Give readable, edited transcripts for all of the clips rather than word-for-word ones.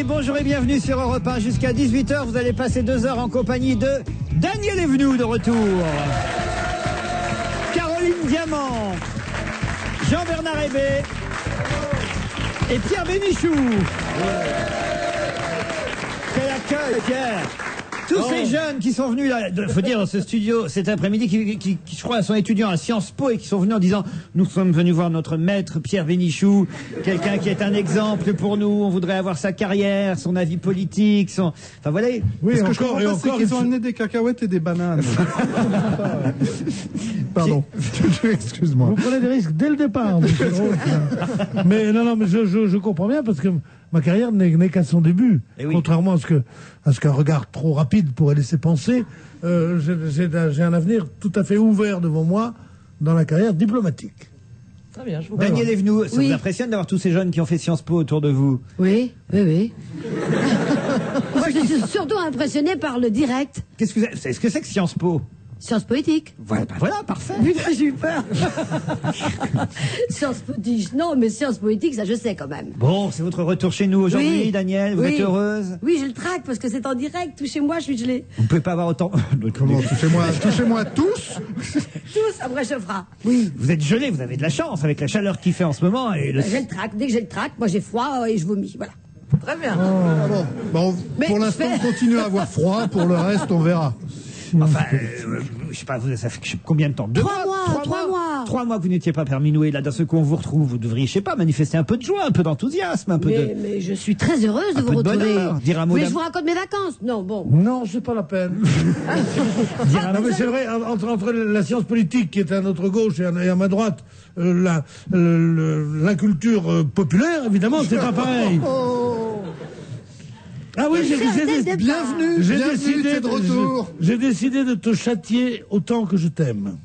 bonjour et bienvenue sur Europe 1 jusqu'à 18h. Vous allez passer 2 heures en compagnie de Daniel Evenou de retour, Caroline Diamant, Jean-Bernard Hébé et Pierre Bénichou. Quel accueil, Pierre! Tous ces jeunes qui sont venus là, faut dire, dans ce studio cet après-midi, qui je crois sont étudiants à Sciences Po et qui sont venus en disant nous sommes venus voir notre maître Pierre Bénichou, quelqu'un qui est un exemple pour nous, on voudrait avoir sa carrière, son avis politique, son... Enfin voilà. Oui, ce que je comprends pas, c'est qu'ils ont amené des cacahuètes et des bananes. Pardon, excuse-moi. Vous prenez des risques dès le départ. Mais non, mais je comprends bien parce que ma carrière n'est qu'à son début. Oui. Contrairement à ce qu'un regard trop rapide pourrait laisser penser, j'ai un avenir tout à fait ouvert devant moi dans la carrière diplomatique. Très bien. Daniel Evenou, ça vous impressionne d'avoir tous ces jeunes qui ont fait Sciences Po autour de vous? Oui. Moi, je suis surtout impressionné par le direct. Qu'est-ce que c'est que Sciences Po? Sciences poétiques. Voilà, parfait. Putain, j'ai eu peur. Sciences poétiques, non, mais sciences poétiques, ça je sais quand même. Bon, c'est votre retour chez nous aujourd'hui, oui. Daniel, vous êtes heureuse? Oui, je le traque parce que c'est en direct, tout chez moi, je suis gelée. Vous ne pouvez pas avoir autant... Comment, touchez-moi tous? Tous, après je ferai. Oui. Vous êtes gelé, vous avez de la chance avec la chaleur qu'il fait en ce moment. Et j'ai le trac, dès que j'ai le trac, moi j'ai froid et je vomis, voilà. Très bien. Bon, pour l'instant, on continue à avoir froid, pour le reste, on verra. Enfin, je sais pas, ça fait combien de temps? 3 mois. 3 mois que vous n'étiez pas parmi nous et là, d'un seul coup, on vous retrouve. Vous devriez, je sais pas, manifester un peu de joie, un peu d'enthousiasme, un peu de... Mais je suis très heureuse de vous retrouver. Dire un mot. Mais je vous raconte mes vacances. Non, bon. Non, c'est pas la peine. Non, mais c'est vrai, entre la science politique qui est à notre gauche et à ma droite, la culture populaire, évidemment, c'est pas pareil. Ah oui, bienvenue de retour. J'ai décidé de te châtier autant que je t'aime.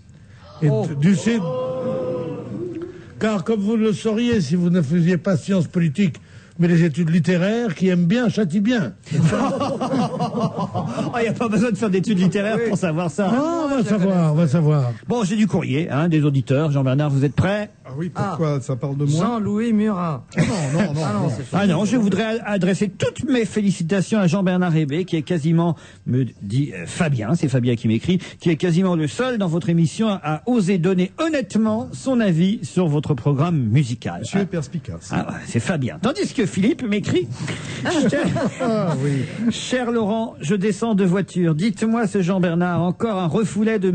Car comme vous le sauriez si vous ne faisiez pas sciences politiques, mais les études littéraires, qui aiment bien, châtient bien. Il n'y a pas besoin de faire d'études littéraires pour savoir ça. Ah, on va savoir. Bon, j'ai du courrier, des auditeurs. Jean-Bernard, vous êtes prêt? Ah oui, pourquoi? Ça parle de moi? Jean-Louis Murat. Non, je voudrais adresser toutes mes félicitations à Jean-Bernard Hébé, qui est quasiment, me dit Fabien, c'est Fabien qui m'écrit, qui est quasiment le seul dans votre émission à oser donner honnêtement son avis sur votre programme musical. Monsieur est perspicace. C'est Fabien. Tandis que Philippe m'écrit Cher Laurent, je descends de voiture. Dites-moi, ce Jean-Bernard, encore un refoulé de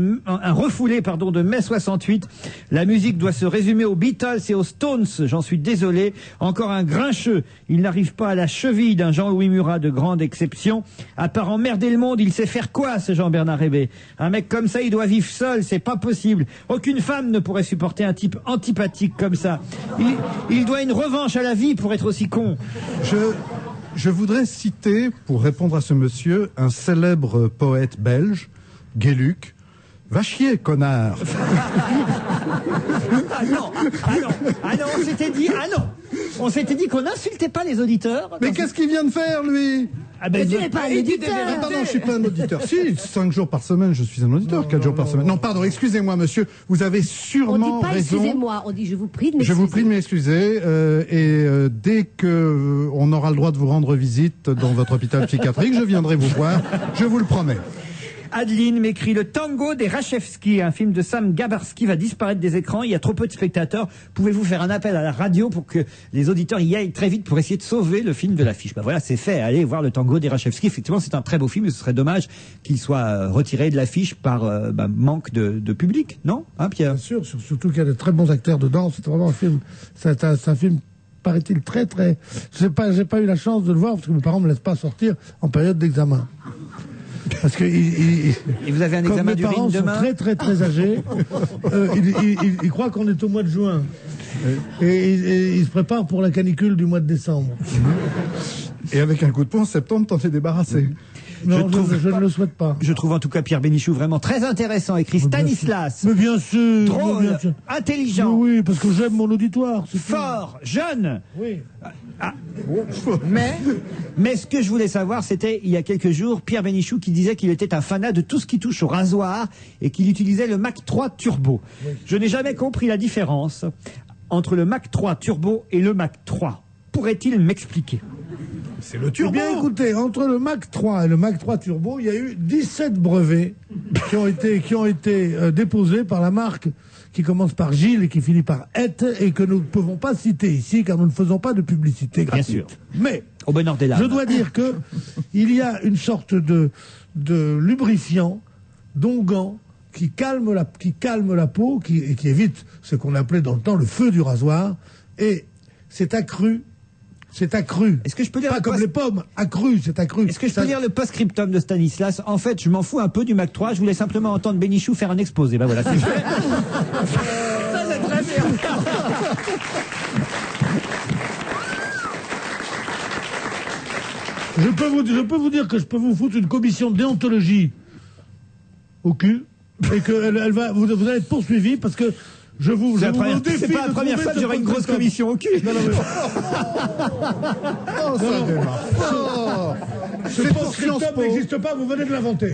mai 68. La musique doit se résumer aux Beatles et aux Stones. J'en suis désolé. Encore un grincheux. Il n'arrive pas à la cheville d'un Jean-Louis Murat de grande exception. À part emmerder le monde, il sait faire quoi, ce Jean-Bernard Hébé? Un mec comme ça, il doit vivre seul. C'est pas possible. Aucune femme ne pourrait supporter un type antipathique comme ça. Il doit une revanche à la vie pour être aussi con. Je voudrais citer, pour répondre à ce monsieur, un célèbre poète belge, Gueluc. Va chier, connard. On s'était dit qu'on n'insultait pas les auditeurs. Mais qu'est-ce qu'il vient de faire, lui? Mais tu n'es pas un auditeur. Pardon, je suis pas un auditeur. Si, 5 jours par semaine, je suis un auditeur. 4 jours par semaine. Non, pardon, excusez-moi, monsieur. Vous avez sûrement on dit pas raison. Excusez-moi, on dit je vous prie de m'excuser. Je vous prie de m'excuser. Dès que on aura le droit de vous rendre visite dans votre hôpital psychiatrique, je viendrai vous voir. Je vous le promets. Adeline m'écrit Le Tango des Rachevski, un film de Sam Gabarski va disparaître des écrans. Il y a trop peu de spectateurs. Pouvez-vous faire un appel à la radio pour que les auditeurs y aillent très vite pour essayer de sauver le film de l'affiche? Voilà, c'est fait. Allez voir Le Tango des Rachevski. Effectivement, c'est un très beau film et ce serait dommage qu'il soit retiré de l'affiche par manque de public, non, Pierre? Bien sûr, surtout qu'il y a de très bons acteurs dedans. C'est vraiment un film. C'est un film, paraît-il, très. J'ai pas eu la chance de le voir parce que mes parents me laissent pas sortir en période d'examen. Parce que et vous avez un examen d'urine demain. Mes parents sont très âgés. Ils croient qu'on est au mois de juin. Et ils se préparent pour la canicule du mois de décembre. Et avec un coup de poing en septembre, t'en fais débarrasser. Non, je ne le souhaite pas. Je trouve en tout cas Pierre Bénichou vraiment très intéressant. Écrit Stanislas. Mais bien sûr. Drôle, intelligent. Mais oui, parce que j'aime mon auditoire. Fort, jeune. Oui. Mais ce que je voulais savoir, c'était il y a quelques jours, Pierre Bénichou qui disait qu'il était un fanat de tout ce qui touche au rasoir et qu'il utilisait le Mac 3 Turbo. Oui. Je n'ai jamais compris la différence entre le Mac 3 Turbo et le Mac 3. Pourrait-il m'expliquer? C'est le turbo. Eh bien, écoutez, entre le Mac 3 et le Mac 3 Turbo, il y a eu 17 brevets qui ont été déposés par la marque qui commence par Gilles et qui finit par Et, et que nous ne pouvons pas citer ici car nous ne faisons pas de publicité gratuite. Bien sûr. Mais au bonheur des larmes. Je dois dire que il y a une sorte de lubrifiant, d'onguent, qui calme la peau, et qui évite ce qu'on appelait dans le temps le feu du rasoir, et c'est accru. Est-ce que je peux lire pas comme les pommes, c'est accru. Est-ce que je peux lire le post-scriptum de Stanislas? En fait, je m'en fous un peu du Mac 3, je voulais simplement entendre Bénichou faire un exposé. Ben voilà, c'est fait. Ça, c'est très bien. Je peux vous dire que je peux vous foutre une commission de déontologie au cul et que vous allez être poursuivi parce que je vous c'est pas la première fois que j'aurai une grosse commission au cul. Non, mais... Oh, ça démarre. Ce post-scriptum n'existe pas, vous venez de l'inventer.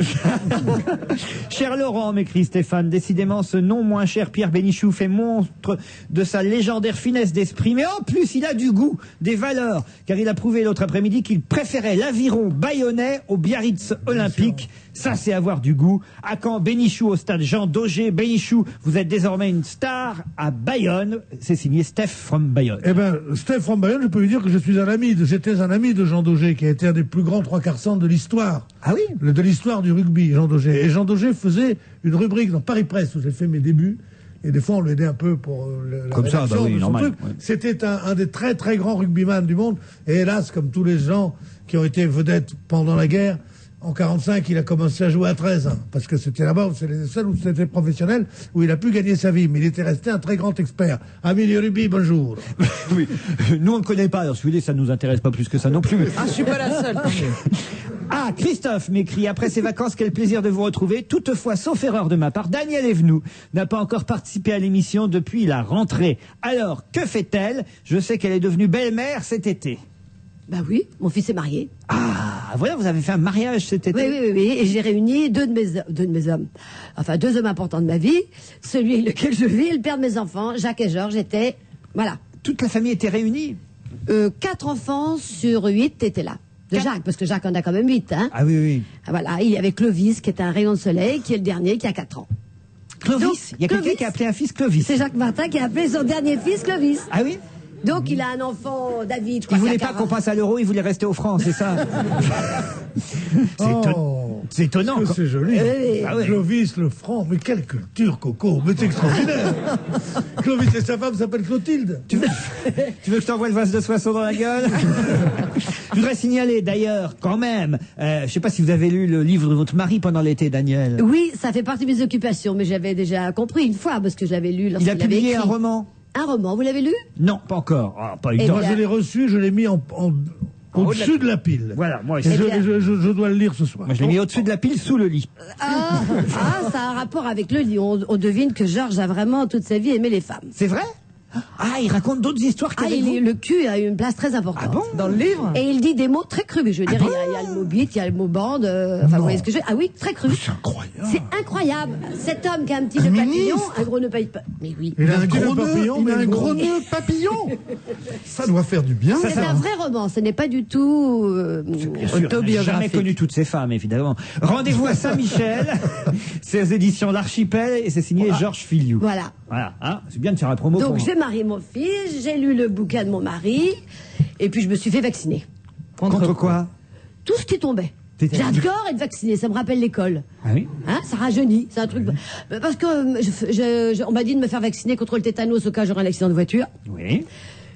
Cher Laurent, m'écrit Stéphane, décidément ce nom moins cher Pierre Bénichou fait montre de sa légendaire finesse d'esprit, mais en plus il a du goût, des valeurs, car il a prouvé l'autre après-midi qu'il préférait l'aviron bayonnais au Biarritz olympique. Ça, c'est avoir du goût. À quand Bénichou au stade Jean Daugé? Bénichou, vous êtes désormais une star à Bayonne. C'est signé Steph from Bayonne. Eh ben, Steph from Bayonne, je peux lui dire que j'étais un ami de Jean Daugé, qui a été un des plus grands trois quarts centres de l'histoire. Ah oui? De l'histoire du rugby, Jean Daugé. Et Jean Daugé faisait une rubrique dans Paris Presse où j'ai fait mes débuts. Et des fois, on l'aidait un peu pour la comme ça, bah oui, de son normal. truc. Ouais. C'était un des très très grands rugbyman du monde. Et hélas, comme tous les gens qui ont été vedettes pendant la guerre, en 45, il a commencé à jouer à 13 ans. Parce que c'était là-bas où c'est les seuls où c'était professionnel, où il a pu gagner sa vie. Mais il était resté un très grand expert. Ami du rugby, bonjour. Oui. Nous, on ne connaît pas. Alors, si vous voulez, ça ne nous intéresse pas plus que ça non plus. Ah, je suis pas la seule. Ah, Christophe m'écrit, après ces vacances, quel plaisir de vous retrouver. Toutefois, sauf erreur de ma part, Daniel Evenou n'a pas encore participé à l'émission depuis la rentrée. Alors, que fait-elle? Je sais qu'elle est devenue belle-mère cet été. Bah oui, mon fils est marié. Ah, voilà, vous avez fait un mariage cet été. Oui. Et j'ai réuni deux de mes hommes. Enfin, deux hommes importants de ma vie. Celui avec lequel je vis et le père de mes enfants, Jacques et Georges, étaient... Voilà. Toute la famille était réunie? 4 enfants sur 8 étaient là. De Jacques, parce que Jacques en a quand même 8, hein. Ah oui. Voilà, il y avait Clovis, qui est un rayon de soleil, qui est le dernier, qui a 4 ans. Clovis? Donc, il y a quelqu'un qui a appelé un fils Clovis. C'est Jacques Martin qui a appelé son dernier fils Clovis. Ah oui? Donc il a un enfant, David. Il voulait pas qu'on passe à l'euro, il voulait rester au franc, c'est ça? C'est étonnant. C'est joli. Ah ouais. Clovis, le franc, mais quelle culture, Coco, mais c'est extraordinaire. Clovis et sa femme s'appellent Clotilde. Tu veux que je t'envoie le vase de Soissons dans la gueule? Je voudrais signaler d'ailleurs, quand même, je sais pas si vous avez lu le livre de votre mari pendant l'été, Daniel. Oui, ça fait partie de mes occupations, mais j'avais déjà compris une fois, parce que je l'avais lu lorsqu'il Il a publié écrit un roman? Un roman, vous l'avez lu? Non, pas encore. Ah, pas Eh évident. Moi, je l'ai reçu, je l'ai mis au-dessus de la pile. Voilà, moi aussi. Et je dois le lire ce soir. Moi, je l'ai mis au-dessus de la pile, sous le lit. Ça a un rapport avec le lit. On devine que Georges a vraiment toute sa vie aimé les femmes. C'est vrai? Ah, il raconte d'autres histoires qu'avec vous. Le cul a une place très importante. Ah bon? Dans le livre? Et il dit des mots très crus. Je veux dire, il y a le mot bite, il y a le mot bande. Enfin, vous voyez ce que je veux dire? Ah oui, très cru. C'est incroyable. C'est incroyable. Cet homme qui a un petit nœud papillon, un gros nœud papillon. Mais oui. Il a un gros nœud, papillon, il a mais un gros. gros nœud papillon. Ça doit faire du bien. C'est un vrai roman. Ce n'est pas du tout Bien sûr, on n'a jamais autobiographique. connu toutes ces femmes, évidemment. Rendez-vous à Saint-Michel. C'est aux éditions L'Archipel et c'est signé Georges Filiou. Voilà. Voilà, hein, c'est bien de faire la promo. Donc pour j'ai marié mon fils, j'ai lu le bouquin de mon mari, et puis je me suis fait vacciner. Contre quoi? Tout ce qui tombait. T'étais- J'adore être vacciné, ça me rappelle l'école. Ah oui? Hein, ça rajeunit, c'est un truc. Parce que on m'a dit de me faire vacciner contre le tétanos au cas où j'aurais un accident de voiture. Oui.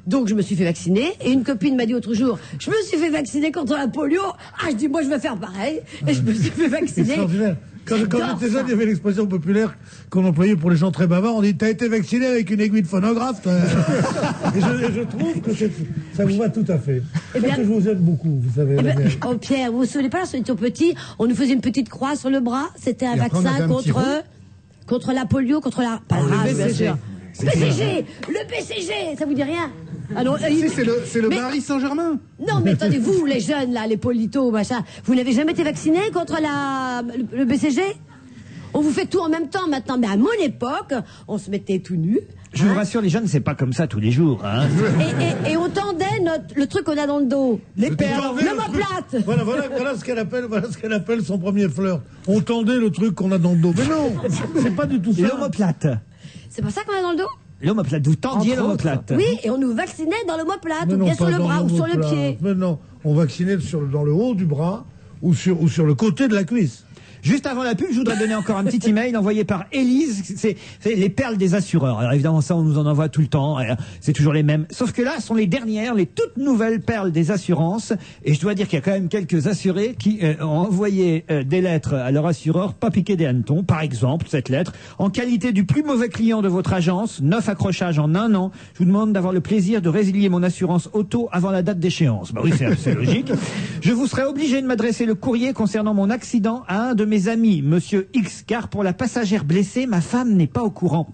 Donc je me suis fait vacciner et une copine m'a dit l'autre jour, je me suis fait vacciner contre la polio. Ah, je dis moi je vais faire pareil et je me suis fait C'est vacciner. extraordinaire. Quand J'adore j'étais jeune, ça. il y avait l'expression populaire qu'on employait pour les gens très bavards. On dit, t'as été vacciné avec une aiguille de phonographe. toi. et je trouve que ça vous va tout à fait. Eh bien- Parce que je vous aime beaucoup, vous savez. Eh ben, Daniel. oh Pierre, vous vous souvenez pas, lorsqu'on était petit, on nous faisait une petite croix sur le bras. C'était un Et après, on vaccin avait un petit contre la polio, contre la. Pas la rage, bien BCG. sûr. BCG, le BCG, ça vous dit rien? Ah non, Si, c'est le mais- Paris Saint-Germain. Non, mais attendez, vous, les jeunes, là, les politos, machin, vous n'avez jamais été vaccinés contre le BCG? On vous fait tout en même temps maintenant, mais à mon époque, on se mettait tout nu. Je vous rassure, les jeunes, c'est pas comme ça tous les jours. Hein. Et on tendait le truc qu'on a dans le dos. Les perles. L'omoplate. Voilà ce qu'elle appelle son premier flirt. On tendait le truc qu'on a dans le dos. Mais non, c'est pas du tout ça. L'omoplate. C'est pas ça qu'on a dans le dos? L'omoplate, vous tendiez l'omoplate. Oui, et on nous vaccinait dans l'omoplate, Mais ou non, bien sur pas le dans bras, ou sur le l'omoplate. pied. Mais non, on vaccinait dans le haut du bras ou sur le côté de la cuisse. Juste avant la pub, je voudrais donner encore un petit email envoyé par Élise. C'est les perles des assureurs. Alors évidemment, ça, on nous en envoie tout le temps. C'est toujours les mêmes. Sauf que là, ce sont les dernières, les toutes nouvelles perles des assurances. Et je dois dire qu'il y a quand même quelques assurés qui ont envoyé des lettres à leur assureur, pas piqué des hannetons. Par exemple, cette lettre. En qualité du plus mauvais client de votre agence, 9 accrochages en 1 an, je vous demande d'avoir le plaisir de résilier mon assurance auto avant la date d'échéance. Bah oui, c'est logique. Je vous serai obligé de m'adresser le courrier concernant mon accident à un de mes amis, Monsieur X, car pour la passagère blessée, ma femme n'est pas au courant.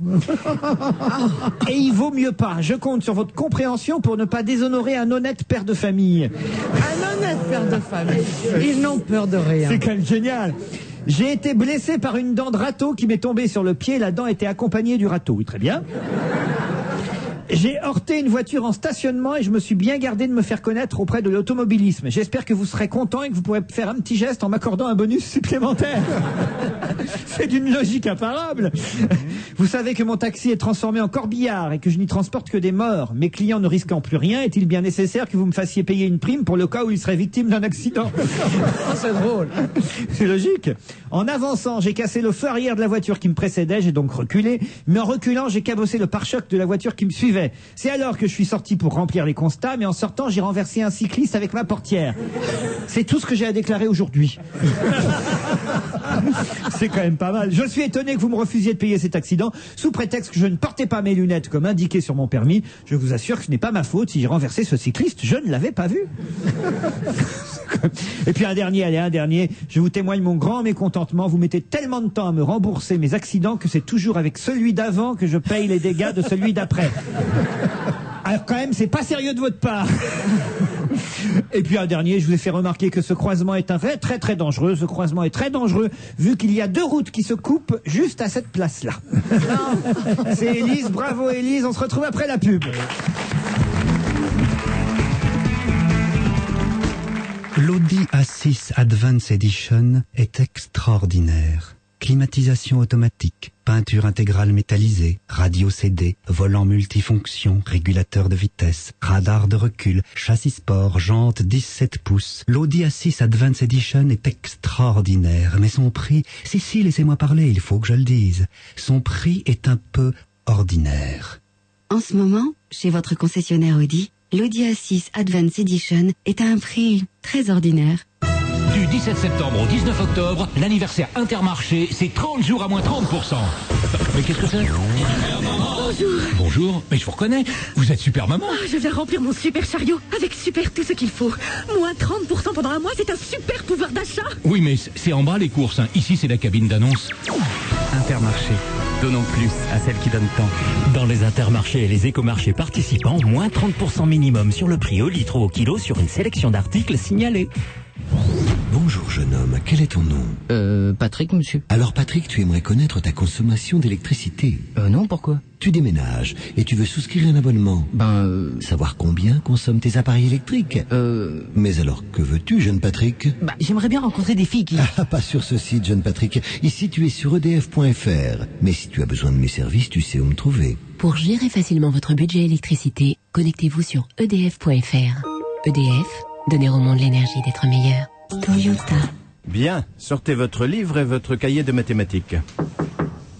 Et il vaut mieux pas. Je compte sur votre compréhension pour ne pas déshonorer un honnête père de famille. Un honnête père de famille. Ils n'ont peur de rien. C'est quand même génial. J'ai été blessé par une dent de râteau qui m'est tombée sur le pied. La dent était accompagnée du râteau. Oui, très bien. J'ai heurté une voiture en stationnement et je me suis bien gardé de me faire connaître auprès de l'automobilisme. J'espère que vous serez content et que vous pourrez faire un petit geste en m'accordant un bonus supplémentaire. C'est d'une logique imparable. Vous savez que mon taxi est transformé en corbillard et que je n'y transporte que des morts. Mes clients ne risquant plus rien, est-il bien nécessaire que vous me fassiez payer une prime pour le cas où ils seraient victimes d'un accident? C'est drôle. C'est logique. En avançant, j'ai cassé le feu arrière de la voiture qui me précédait, j'ai donc reculé. Mais en reculant, j'ai cabossé le pare-choc de la voiture qui me suivait. C'est alors que je suis sorti pour remplir les constats, mais en sortant, j'ai renversé un cycliste avec ma portière. C'est tout ce que j'ai à déclarer aujourd'hui. C'est quand même pas mal. Je suis étonné que vous me refusiez de payer cet accident, sous prétexte que je ne portais pas mes lunettes comme indiqué sur mon permis. Je vous assure que ce n'est pas ma faute si j'ai renversé ce cycliste, je ne l'avais pas vu. Et puis un dernier, je vous témoigne mon grand mécontentement. Vous mettez tellement de temps à me rembourser mes accidents que c'est toujours avec celui d'avant que je paye les dégâts de celui d'après. Alors quand même, c'est pas sérieux de votre part. Et puis un dernier, je vous ai fait remarquer que ce croisement est un vrai très très dangereux. Ce croisement est très dangereux vu qu'il y a 2 routes qui se coupent juste à cette place-là. C'est Élise, bravo Élise, on se retrouve après la pub. L'Audi A6 Advance Edition est extraordinaire. Climatisation automatique, peinture intégrale métallisée, radio CD, volant multifonction, régulateur de vitesse, radar de recul, châssis sport, jantes 17 pouces. L'Audi A6 Advance Edition est extraordinaire, mais son prix, si, laissez-moi parler, il faut que je le dise. Son prix est un peu ordinaire. En ce moment, chez votre concessionnaire Audi, l'Audi A6 Advance Edition est à un prix très ordinaire. Du 17 septembre au 19 octobre, l'anniversaire Intermarché, c'est 30 jours à moins 30%. Mais qu'est-ce que c'est? Bonjour. Bonjour, mais je vous reconnais, vous êtes super maman. Je viens remplir mon super chariot avec super tout ce qu'il faut. Moins 30% pendant un mois, c'est un super pouvoir d'achat. Oui, mais c'est en bas les courses, hein. Ici c'est la cabine d'annonce. Intermarché. Donnons plus à celles qui donnent tant. Dans les intermarchés et les écomarchés participants, moins 30% minimum sur le prix au litre ou au kilo sur une sélection d'articles signalés. Bonjour jeune homme, quel est ton nom? Patrick, monsieur. Alors Patrick, tu aimerais connaître ta consommation d'électricité? Non, pourquoi? Tu déménages et tu veux souscrire un abonnement. Savoir combien consomment tes appareils électriques? Mais alors, que veux-tu, jeune Patrick? J'aimerais bien rencontrer des filles qui... Ah, pas sur ce site, jeune Patrick. Ici, tu es sur edf.fr. Mais si tu as besoin de mes services, tu sais où me trouver. Pour gérer facilement votre budget électricité, connectez-vous sur edf.fr. EDF, donner au monde l'énergie d'être meilleur. Toyota. Bien, sortez votre livre et votre cahier de mathématiques.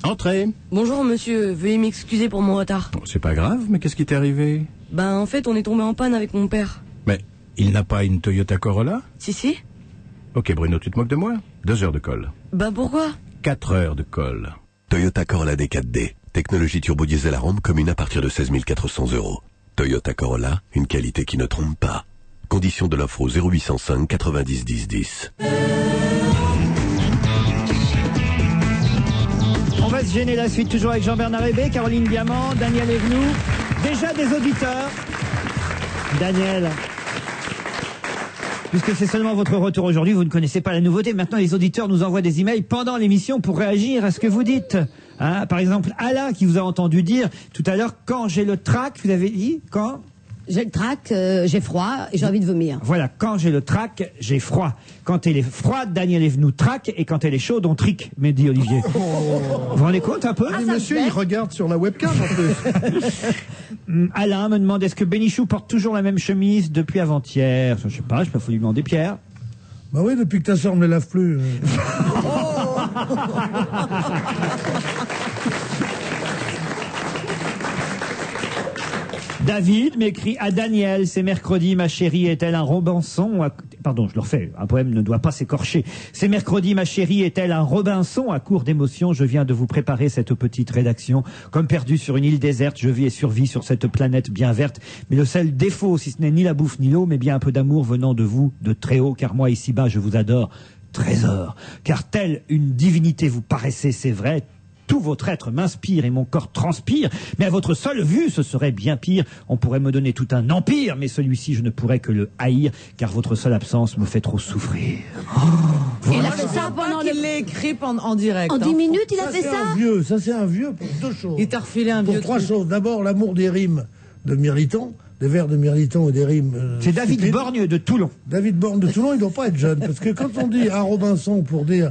Entrez. Bonjour monsieur, veuillez m'excuser pour mon retard. C'est pas grave, mais qu'est-ce qui t'est arrivé? En fait, on est tombé en panne avec mon père. Mais il n'a pas une Toyota Corolla? Si. Ok Bruno, tu te moques de moi? 2 heures de colle. Pourquoi? 4 heures de colle. Toyota Corolla D4D. Technologie turbo diesel à rampe commune à partir de 16 400 €. Toyota Corolla, une qualité qui ne trompe pas. Conditions de l'offre au 0805 90 10 10. On va se gêner la suite, toujours avec Jean-Bernard Hébé, Caroline Diamant, Daniel Evenou. Déjà des auditeurs. Daniel, puisque c'est seulement votre retour aujourd'hui, vous ne connaissez pas la nouveauté. Maintenant, les auditeurs nous envoient des emails pendant l'émission pour réagir à ce que vous dites. Par exemple, Alain qui vous a entendu dire tout à l'heure, quand j'ai le trac, vous avez dit, quand J'ai le trac, j'ai froid et j'ai envie de vomir. Voilà, quand j'ai le trac, j'ai froid. Quand elle est froide, Daniel Evenou traque, et quand elle est chaude, on trique, me dit Olivier. Vous vous rendez compte un peu? Monsieur, il regarde sur la webcam en plus. Alain me demande, est-ce que Bénichou porte toujours la même chemise depuis avant-hier? Je sais pas, faut lui demander, Pierre. Bah oui, depuis que ta sœur me les lave plus. David m'écrit à Daniel, c'est mercredi, ma chérie, est-elle un Robinson Pardon, je le refais, un poème ne doit pas s'écorcher. C'est mercredi, ma chérie, est-elle un Robinson à court d'émotion? Je viens de vous préparer cette petite rédaction. Comme perdu sur une île déserte, je vis et survis sur cette planète bien verte. Mais le seul défaut, si ce n'est ni la bouffe ni l'eau, mais bien un peu d'amour venant de vous, de très haut, car moi ici-bas, je vous adore. Trésor, car telle une divinité vous paraissez, c'est vrai. Tout votre être m'inspire et mon corps transpire, mais à votre seule vue, ce serait bien pire. On pourrait me donner tout un empire, mais celui-ci, je ne pourrais que le haïr, car votre seule absence me fait trop souffrir. Il a fait ça pendant il l'a écrit en direct. En 10 minutes, il a fait ça? Ça, c'est un vieux pour deux choses. Il t'a refilé un vieux pour trois choses. D'abord, l'amour des rimes de Mirliton, des vers de Mirliton et des rimes... c'est David Borgne de Toulon. David Borgne de Toulon, il ne doit pas être jeune, parce que quand on dit un Robinson pour dire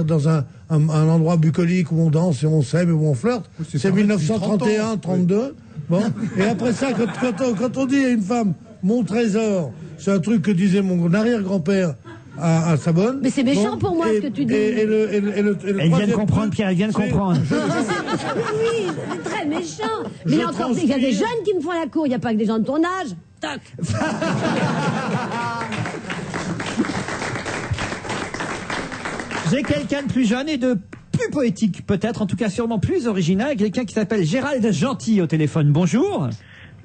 dans un endroit bucolique où on danse et on s'aime et où on flirte, c'est 1931, 32. Bon. Et après ça, quand on dit à une femme, mon trésor, c'est un truc que disait mon arrière-grand-père à Sabonne. Mais c'est méchant pour moi, ce que tu dis. Elle vient de comprendre, Pierre, elle vient de comprendre. Oui, c'est très méchant. Mais il y a des jeunes qui me font la cour, il n'y a pas que des gens de ton âge. Tac. J'ai quelqu'un de plus jeune et de plus poétique, peut-être, en tout cas sûrement plus original, quelqu'un qui s'appelle Gérald Gentil au téléphone. Bonjour.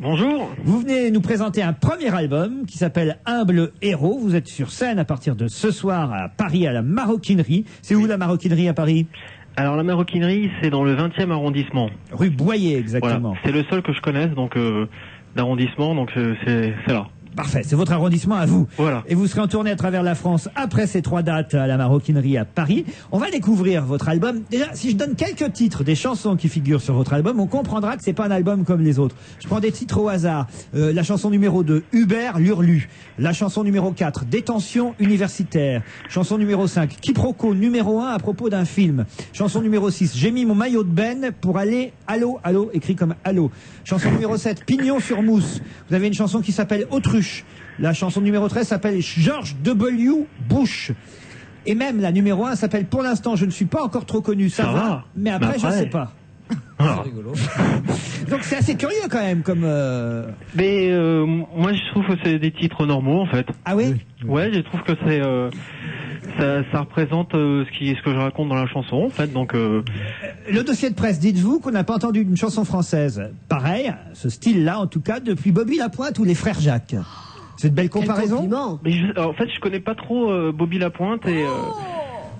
Bonjour. Vous venez nous présenter un premier album qui s'appelle Humble Héros. Vous êtes sur scène à partir de ce soir à Paris, à la Maroquinerie. C'est où la Maroquinerie à Paris? Alors la Maroquinerie, c'est dans le 20e arrondissement. Rue Boyer, exactement. Voilà. C'est le seul que je connaisse, donc d'arrondissement, donc c'est là. Parfait, c'est votre arrondissement à vous. Voilà. Et vous serez en tournée à travers la France après ces 3 dates à la Maroquinerie à Paris. On va découvrir votre album. Déjà, si je donne quelques titres des chansons qui figurent sur votre album, on comprendra que c'est pas un album comme les autres. Je prends des titres au hasard. La chanson numéro 2, Hubert l'Hurlu. La chanson numéro 4, Détention universitaire. Chanson numéro 5, Quiproquo numéro 1 à propos d'un film. Chanson numéro 6, J'ai mis mon maillot de Ben pour aller allô, allô, écrit comme allô. Chanson numéro 7, Pignon sur mousse. Vous avez une chanson qui s'appelle Autruche. La chanson numéro 13 s'appelle George W. Bush. Et même la numéro 1 s'appelle Pour l'instant, je ne suis pas encore trop connu. Ça va, mais après, je ne sais pas. C'est rigolo. Donc c'est assez curieux quand même comme... Mais moi je trouve que c'est des titres normaux en fait. Ah oui? Ouais, je trouve que c'est... ça représente ce que je raconte dans la chanson en fait, donc... Le dossier de presse, dites-vous qu'on n'a pas entendu une chanson française pareil, ce style-là en tout cas, depuis Bobby Lapointe ou les Frères Jacques. C'est une belle comparaison. Mais en fait, je connais pas trop Bobby Lapointe et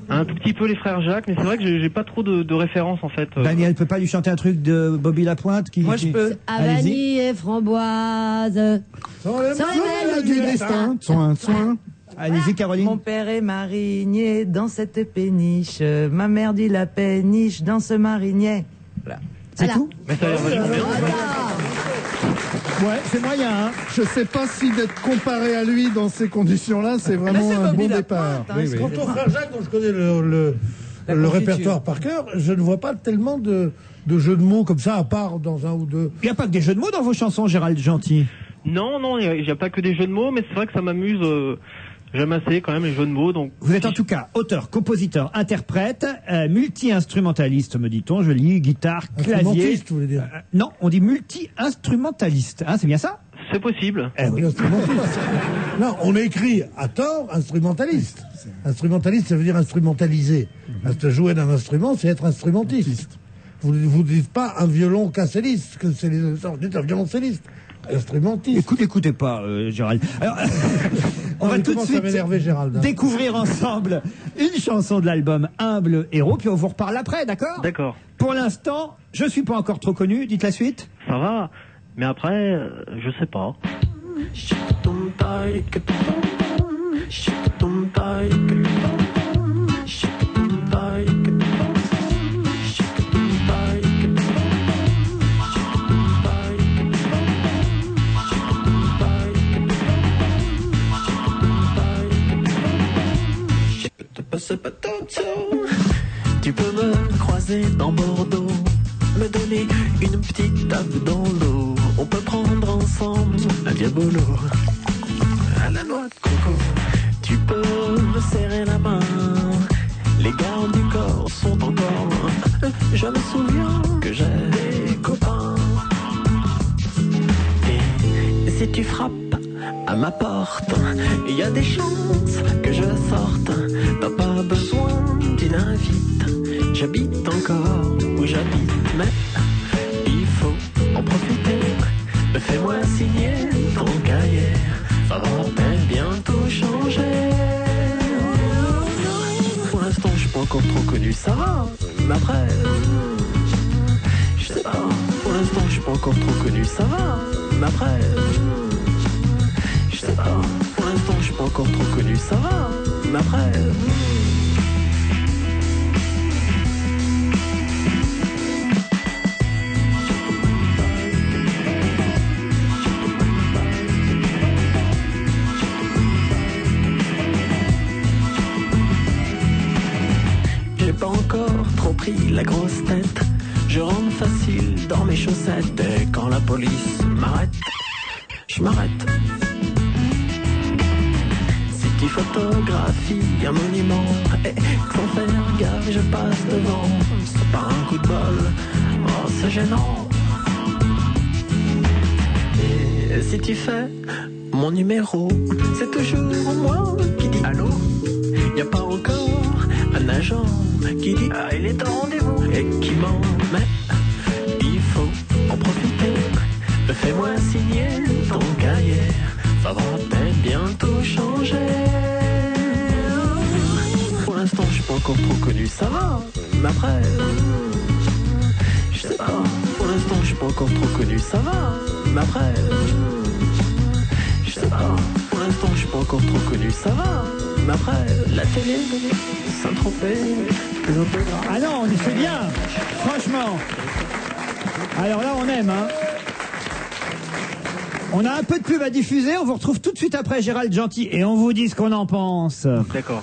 un tout petit peu les Frères Jacques, mais c'est vrai que j'ai pas trop de références en fait. Daniel peut pas lui chanter un truc de Bobby Lapointe Moi je peux. À vanille et framboise. Sans les mains du destin. Soin. Allez-y, Caroline. Mon père est marinier dans cette péniche. Ma mère dit la péniche dans ce marinier. Voilà. C'est tout? Mais ça a l'air vachement bien. Ouais, c'est moyen. Hein. Je sais pas si d'être comparé à lui dans ces conditions-là, c'est vraiment un bon départ. Quant au Frère Jacques, dont je connais le répertoire par cœur, je ne vois pas tellement de jeux de mots comme ça, à part dans un ou deux. Il n'y a pas que des jeux de mots dans vos chansons, Gérald Gentil? Non, il n'y a pas que des jeux de mots, mais c'est vrai que ça m'amuse... J'aime assez quand même les jeux de mots. Donc... Vous êtes en tout cas auteur, compositeur, interprète, multi-instrumentaliste, me dit-on. Je lis guitare, clavier. Instrumentiste, vous voulez dire? Non, on dit multi-instrumentaliste. Hein, c'est bien ça? C'est possible. Oui. Non, on écrit à tort instrumentaliste. Instrumentaliste, ça veut dire instrumentaliser. Jouer d'un instrument, c'est être instrumentiste. Vous ne dites pas un violon cancelliste, que c'est vous dites un violoncelliste. Instrumentiste. Écoutez pas, Gérald. Alors, on va tout de suite découvrir ensemble une chanson de l'album Humble Héros, puis on vous reparle après, d'accord? D'accord. Pour l'instant, je suis pas encore trop connu. Dites la suite. Ça va, mais après, je sais pas. Tu peux me croiser dans Bordeaux, me donner une petite tape dans l'eau. On peut prendre ensemble un diabolo à la noix de coco. Tu peux me serrer la main, les gardes du corps sont encore. Je me souviens que j'ai des copains. Et si tu frappes à ma porte, il y a des chances que je sorte. T'as pas besoin d'une invite, j'habite encore où j'habite, mais il faut en profiter. Fais-moi signer ton cahier, ça va peut-être bientôt changer. Pour l'instant, je suis pas encore trop connu, ça va, mais après, je sais pas. Pour l'instant, je suis pas encore trop connu, ça va, mais après, je sais pas. Pour l'instant, je suis pas encore trop connu, ça va, mais après. J'ai pas encore trop pris la grosse tête. Je rentre facile dans mes chaussettes. Et quand la police m'arrête, je m'arrête. Si tu photographies un monument et sans faire gaffe je passe devant, c'est pas un coup de bol, oh c'est gênant. Et si tu fais mon numéro, c'est toujours moi qui dis allô. Y a pas encore un agent qui dit ah il est en rendez-vous et qui ment, mais il faut en profiter. Fais-moi signer ton cahier, ça va peut-être bientôt changer. Pour l'instant je suis pas encore trop connu, ça va, mais après je sais pas. Pour l'instant je suis pas encore trop connu, ça va, mais après je sais pas. Pour l'instant je suis pas encore trop connu, ça va, mais après la télé, Saint-Tropez, l'opéra. Ah non, c'est bien, franchement. Alors là, on aime, hein. On a un peu de pub à diffuser, on vous retrouve tout de suite après Gérald Gentil et on vous dit ce qu'on en pense. D'accord.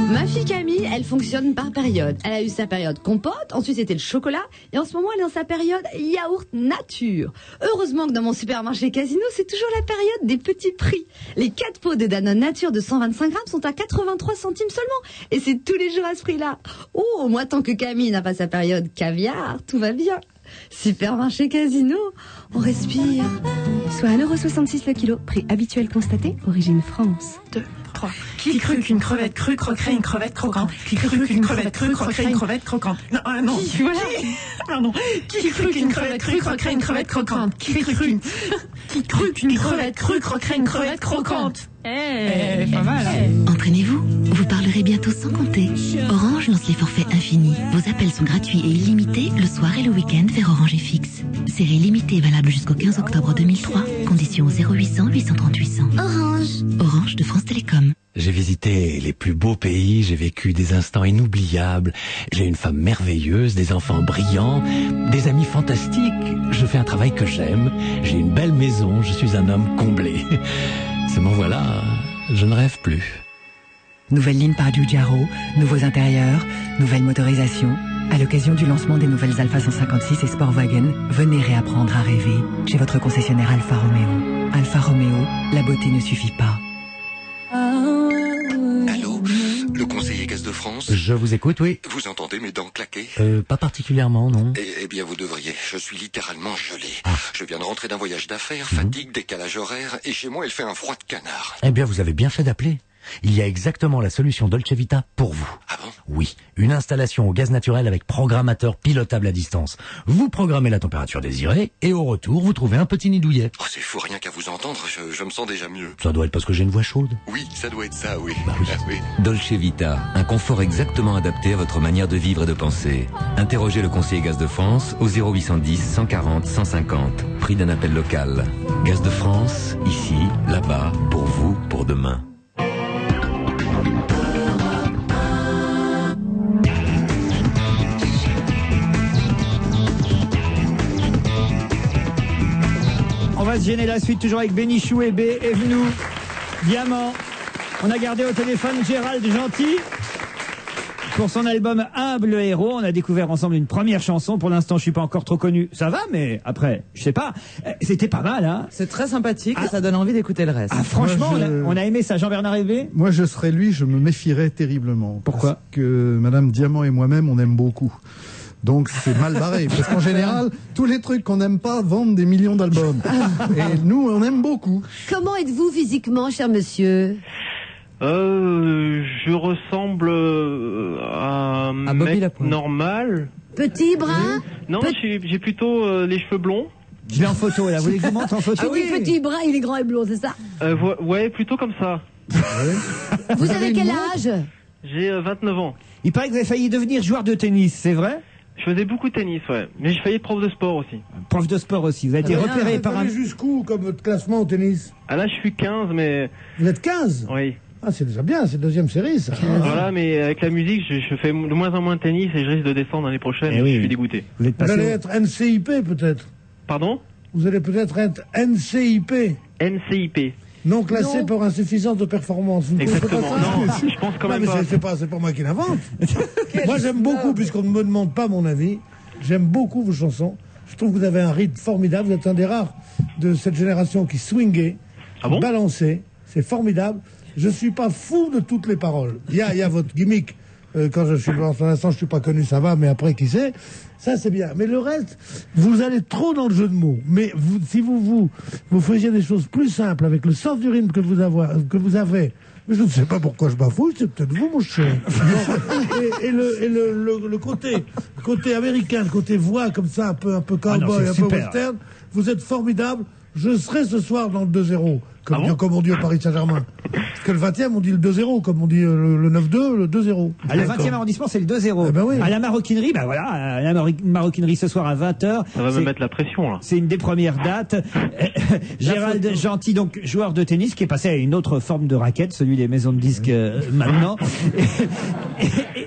Ma fille Camille, elle fonctionne par période. Elle a eu sa période compote, ensuite c'était le chocolat, et en ce moment elle est dans sa période yaourt nature. Heureusement que dans mon supermarché Casino, c'est toujours la période des petits prix. Les 4 pots de Danone nature de 125 grammes sont à 83 centimes seulement, et c'est tous les jours à ce prix-là. Oh, moi tant que Camille n'a pas sa période caviar, tout va bien. Supermarché Casino, on respire. Soit 1,66 € le kilo, prix habituel constaté, origine France. 2, 3. Qui crut qu'une crevette crue croquerait une crevette croquante? Qui crut qu'une crevette crue croquerait une crevette croquante? Non, non. Voilà. Pardon. Qui crut qu'une crevette crue croquerait une crevette croquante? Qui crut qu'une crevette crue croquerait une crevette croquante? Pas mal. Entraînez-vous, vous parlerez bientôt sans compter. Orange lance les forfaits infinis. Vos appels sont gratuits et illimités le soir et le week-end vers Orange et Fixe. Série limitée valable jusqu'au 15 octobre 2003. Conditions 0800 830 800. Orange. Orange de France Télécom. J'ai visité les plus beaux pays, j'ai vécu des instants inoubliables. J'ai une femme merveilleuse, des enfants brillants, des amis fantastiques. Je fais un travail que j'aime. J'ai une belle maison, je suis un homme comblé. Seulement voilà, je ne rêve plus. Nouvelle ligne par Giugiaro, nouveaux intérieurs, nouvelle motorisation. À l'occasion du lancement des nouvelles Alfa 156 et Sportwagen, venez réapprendre à rêver chez votre concessionnaire Alfa Romeo. Alfa Romeo, la beauté ne suffit pas. Allô, le conseiller Gaz de France? Je vous écoute, oui. Vous entendez mes dents claquer? Pas particulièrement, non. Eh bien, vous devriez. Je suis littéralement gelé. Je viens de rentrer d'un voyage d'affaires, fatigue, décalage horaire, et chez moi, il fait un froid de canard. Eh bien, vous avez bien fait d'appeler. Il y a exactement la solution Dolce Vita pour vous. Ah bon? Oui, une installation au gaz naturel avec programmateur pilotable à distance. Vous programmez la température désirée et au retour, vous trouvez un petit nid douillet. Oh, c'est fou, rien qu'à vous entendre, je me sens déjà mieux. Ça doit être parce que j'ai une voix chaude. Oui, ça doit être ça, oui. Bah oui. Ah, oui. Dolce Vita, un confort exactement adapté à votre manière de vivre et de penser. Interrogez le conseiller Gaz de France au 0810 140 150. Prix d'un appel local. Gaz de France, ici, là-bas, pour vous, pour demain. On va se gêner la suite, toujours avec Bénichou et B, Evenou, Diamant. On a gardé au téléphone Gérald Gentil. Pour son album Humble Héros, on a découvert ensemble une première chanson. Pour l'instant, je suis pas encore trop connu. Ça va, mais après, je sais pas. C'était pas mal, hein. C'est très sympathique et ça donne envie d'écouter le reste. Ah, franchement, on a aimé ça. Jean-Bernard Hébé? Moi, je serais lui, je me méfierais terriblement. Pourquoi? Parce que Madame Diamant et moi-même, on aime beaucoup. Donc c'est mal barré, parce qu'en général, tous les trucs qu'on n'aime pas vendent des millions d'albums. Et nous, on aime beaucoup. Comment êtes-vous physiquement, cher monsieur? Je ressemble à un mec normal. Petit, brun? Non, j'ai plutôt les cheveux blonds. Je l'ai en photo, là. Vous voulez que je vous montre en photo? Ah oui, petit, brun, il est grand et blond, c'est ça? Ouais, plutôt comme ça. Vous avez quel âge? J'ai 29 ans. Il paraît que vous avez failli devenir joueur de tennis, c'est vrai? Je faisais beaucoup de tennis, ouais. Mais j'ai failli être prof de sport aussi. Prof de sport aussi. Vous avez été repéré par un... Jusqu'où, comme votre classement au tennis? Ah là, je suis 15, mais... Vous êtes 15? Oui. Ah, c'est déjà bien, c'est deuxième série, ça. Voilà, mais avec la musique, je fais de moins en moins de tennis et je risque de descendre l'année prochaine. Je suis dégoûté. Vous allez être NCIP, peut-être? Pardon? Vous allez peut-être être NCIP. NCIP. Non classé pour insuffisance de performance. Vous Exactement. Pas ça? Non, je pense quand même pas. C'est pas moi qui l'invente. Moi, j'aime beaucoup, puisqu'on ne me demande pas mon avis, j'aime beaucoup vos chansons. Je trouve que vous avez un rythme formidable. Vous êtes un des rares de cette génération qui swingait, qui balançait. C'est formidable. Je suis pas fou de toutes les paroles. Il y a votre gimmick. Quand je suis pour l'instant, je suis pas connu, ça va, mais après, qui sait? Ça, c'est bien. Mais le reste, vous allez trop dans le jeu de mots. Mais si vous faisiez des choses plus simples avec le sens du rythme que vous avez, mais je ne sais pas pourquoi je bafouille, c'est peut-être vous, mon cher. et le côté américain, le côté voix comme ça, un peu cowboy, un peu western, vous êtes formidable. Je serai ce soir dans le 2-0. Comme on dit au Paris Saint-Germain. Parce que le 20e, on dit le 2-0, comme on dit le 9-2, le 2-0. Le 20e arrondissement, c'est le 2-0. Eh ben oui. À la maroquinerie, bah voilà, à la maroquinerie ce soir à 20h. Ça va me mettre la pression, là. C'est une des premières dates. Gérald Gentil, donc, joueur de tennis, qui est passé à une autre forme de raquette, celui des maisons de disques maintenant.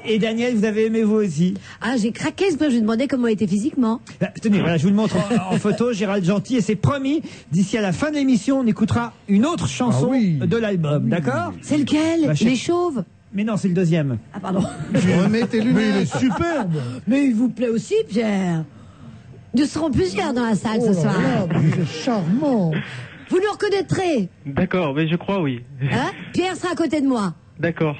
Et Daniel, vous avez aimé vous aussi? Ah, j'ai craqué, je me demandais comment il était physiquement. Bah, tenez, voilà, je vous le montre en photo, Gérald Gentil, et c'est promis, d'ici à la fin de l'émission, on écoutera une autre chanson de l'album, d'accord? C'est lequel? Les chauves? Mais non, c'est le deuxième. Ah, pardon. Remets tes lunettes. Mais il est superbe. Mais il vous plaît aussi, Pierre. Nous serons plusieurs dans la salle ce soir. C'est charmant. Vous nous reconnaîtrez. D'accord, mais je crois, oui. Hein? Pierre sera à côté de moi. D'accord.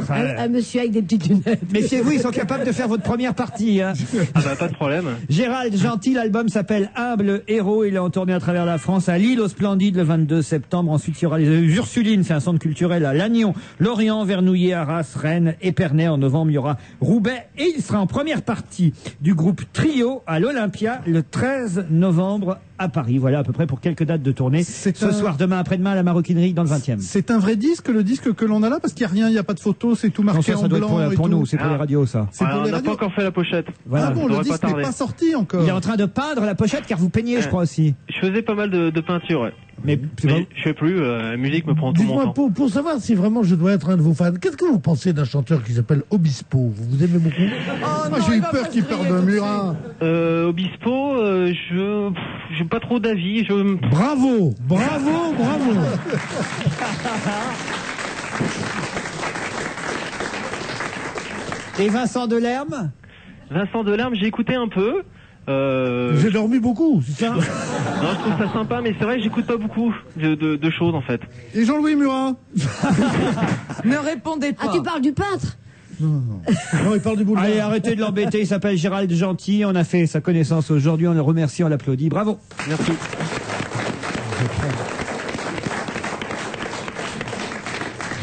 Un monsieur avec des petites lunettes. Méfiez-vous, ils sont capables de faire votre première partie. Hein. Ah bah, pas de problème. Gérald Gentil, l'album s'appelle Humble Héros. Il est en tournée à travers la France, à Lille, au Splendide, le 22 septembre. Ensuite, il y aura les Ursulines, c'est un centre culturel à Lannion, Lorient, Vernouillet, Arras, Rennes, Épernay. En novembre, il y aura Roubaix. Et il sera en première partie du groupe Trio à l'Olympia le 13 novembre à Paris. Voilà à peu près pour quelques dates de tournée. Ce soir, demain, après-demain, à la maroquinerie dans le 20e. C'est un vrai disque, le disque que l'on a là, parce qu'il n'y a rien, il n'y a pas de photo, c'est tout marqué non, ça en doit blanc. être pour nous, c'est pour les radios, ça. C'est pour on les n'a radios. pas encore fait la pochette. Voilà. Ah bon, le disque n'est pas sorti encore. Il est en train de peindre la pochette car vous peignez, je crois aussi. Je faisais pas mal de peinture, ouais. Mais je fais plus, la musique me prend tout mon temps. Dites-moi, pour savoir si vraiment je dois être un de vos fans, qu'est-ce que vous pensez d'un chanteur qui s'appelle Obispo? Vous aimez beaucoup? Moi, j'ai eu peur qu'il parle de Murat. Obispo, j'ai pas trop d'avis. Bravo. Et Vincent Delerme? Vincent Delerme, j'ai écouté un peu. J'ai dormi beaucoup, c'est ça? Non, je trouve ça sympa, mais c'est vrai que j'écoute pas beaucoup de choses en fait. Et Jean-Louis Murat? Ne répondez pas. Ah, tu parles du peintre? Non, il parle du boulevard. Allez, arrêtez de l'embêter, il s'appelle Gérald Gentil, on a fait sa connaissance aujourd'hui, on le remercie, on l'applaudit, bravo. Merci.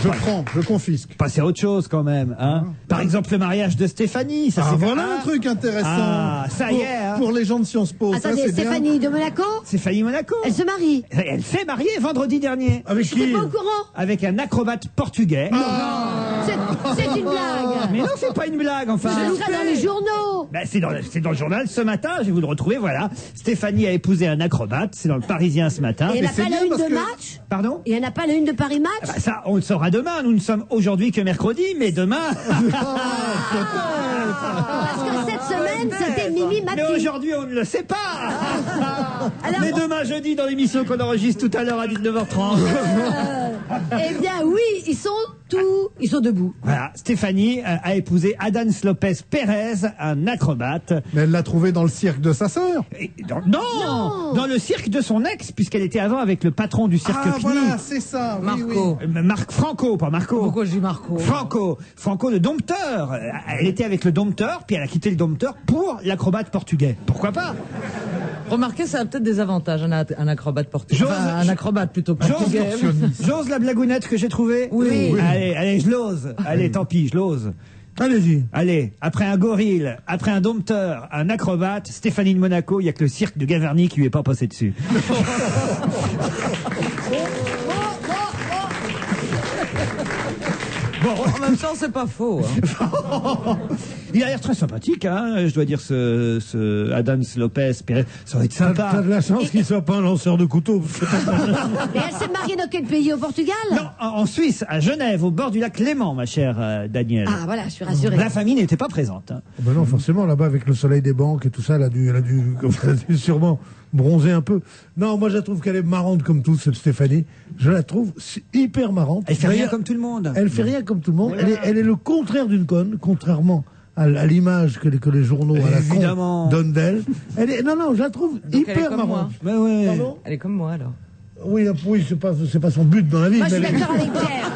Je confisque. Passez à autre chose quand même, hein. Par exemple, le mariage de Stéphanie, ça c'est voilà un truc intéressant. Ah, ça y est, hein. Pour les gens de Sciences Po. Attendez, Stéphanie de Monaco? Stéphanie Monaco. Elle se marie. Elle s'est mariée vendredi dernier. Avec qui? T'es pas au courant? Avec un acrobate portugais. C'est une blague. Mais non, c'est pas une blague, enfin. Ce sera dans les journaux. Ben, c'est dans le journal ce matin, je vais vous le retrouver, voilà. Stéphanie a épousé un acrobate, c'est dans le Parisien ce matin. Et elle n'a pas la une de match? Pardon? Et elle n'a pas la une de Paris Match? Ah bah ça, on le saura demain, nous ne sommes aujourd'hui que mercredi, mais demain... Parce que cette semaine, c'était Mimi Mais Mati. Aujourd'hui, on ne le sait pas. Mais demain jeudi, dans l'émission qu'on enregistre tout à l'heure à 19h30. Eh bien oui, ils sont debout. Voilà, Stéphanie a épousé Adán López Pérez, un acrobate. Mais elle l'a trouvé dans le cirque de sa sœur. Non, dans le cirque de son ex, puisqu'elle était avant avec le patron du cirque Ah, Fini. voilà, c'est ça. oui, Marco. oui. Marc Franco, pas Marco. Pourquoi je dis Marco? Franco le dompteur. Elle était avec le dompteur, puis elle a quitté le dompteur pour l'acrobate portugais. Pourquoi pas? Remarquez, ça a peut-être des avantages, un acrobate portugais. Enfin, un acrobate plutôt portugais. J'ose la blagounette que j'ai trouvée? Oui. Allez, je l'ose. Allez, tant pis, je l'ose. Allez-y. Allez, après un gorille, après un dompteur, un acrobate, Stéphanie de Monaco, il n'y a que le cirque de Gavarnie qui lui est pas passé dessus. Bon, en même temps, c'est pas faux. Hein. Il a l'air très sympathique, hein, je dois dire, ce Adán López Pérez. Ça va être sympa. T'as de la chance qu'il soit pas un lanceur de couteau. Et elle s'est mariée dans quel pays? Au Portugal? Non, en Suisse, à Genève, au bord du lac Léman, ma chère Danielle. Ah voilà, je suis rassurée. La famille n'était pas présente. Hein. Ben non, forcément, là-bas, avec le soleil des banques et tout ça, elle a dû sûrement bronzer un peu. Non, moi, je la trouve qu'elle est marrante comme tout, cette Stéphanie. Je la trouve hyper marrante. Elle fait rien comme tout le monde. Elle fait rien comme tout le monde. Elle est le contraire d'une conne, contrairement à l'image que les journaux à la con donnent d'elle. Non, je la trouve hyper marrante. Mais ouais. Pardon ? Elle est comme moi, alors. Oui, c'est pas son but dans la vie. Moi, je suis d'accord avec Pierre.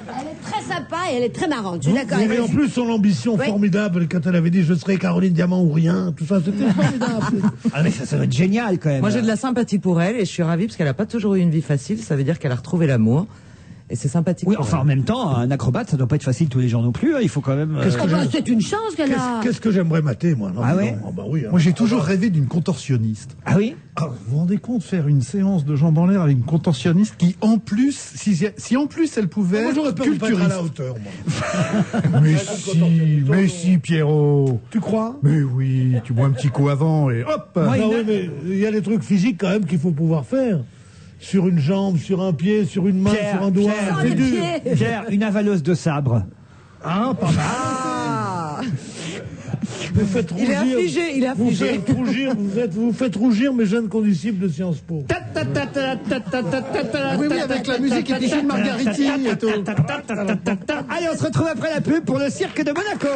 Elle est très sympa et elle est très marrante. Je suis d'accord avec Mais en plus, son ambition formidable, quand elle avait dit je serai Caroline Diamant ou rien, tout ça, c'était formidable. Ah, mais ça va être génial quand même. Moi, j'ai de la sympathie pour elle et je suis ravie parce qu'elle a pas toujours eu une vie facile. Ça veut dire qu'elle a retrouvé l'amour. Et c'est sympathique. Oui, enfin, en même temps, un acrobate, ça doit pas être facile tous les jours non plus. Hein. Il faut quand même. C'est une chance qu'elle a. Qu'est-ce que j'aimerais mater, moi? Ah ouais? Bah oui. Moi, j'ai toujours rêvé d'une contorsionniste. Ah oui? Vous vous rendez compte, faire une séance de jambes en l'air avec une contorsionniste qui, en plus, si en plus elle pouvait Moi, j'aurais être peur de pas être à culturiste. la hauteur, moi. mais si, Pierrot. Tu crois? Mais oui, tu bois un petit coup avant et hop. Non, oui, mais il y a des trucs physiques quand même qu'il faut pouvoir faire. Sur une jambe, sur un pied, sur une main, sur un doigt. C'est dur. Pierre, une avaleuse de sabre. Ah, pas mal. Vous faites rougir. Il est affligé. Vous faites rougir mes jeunes condisciples de Sciences Po. Oui, avec la musique épicée de Margariti et tout. Allez, on se retrouve après la pub pour le cirque de Monaco.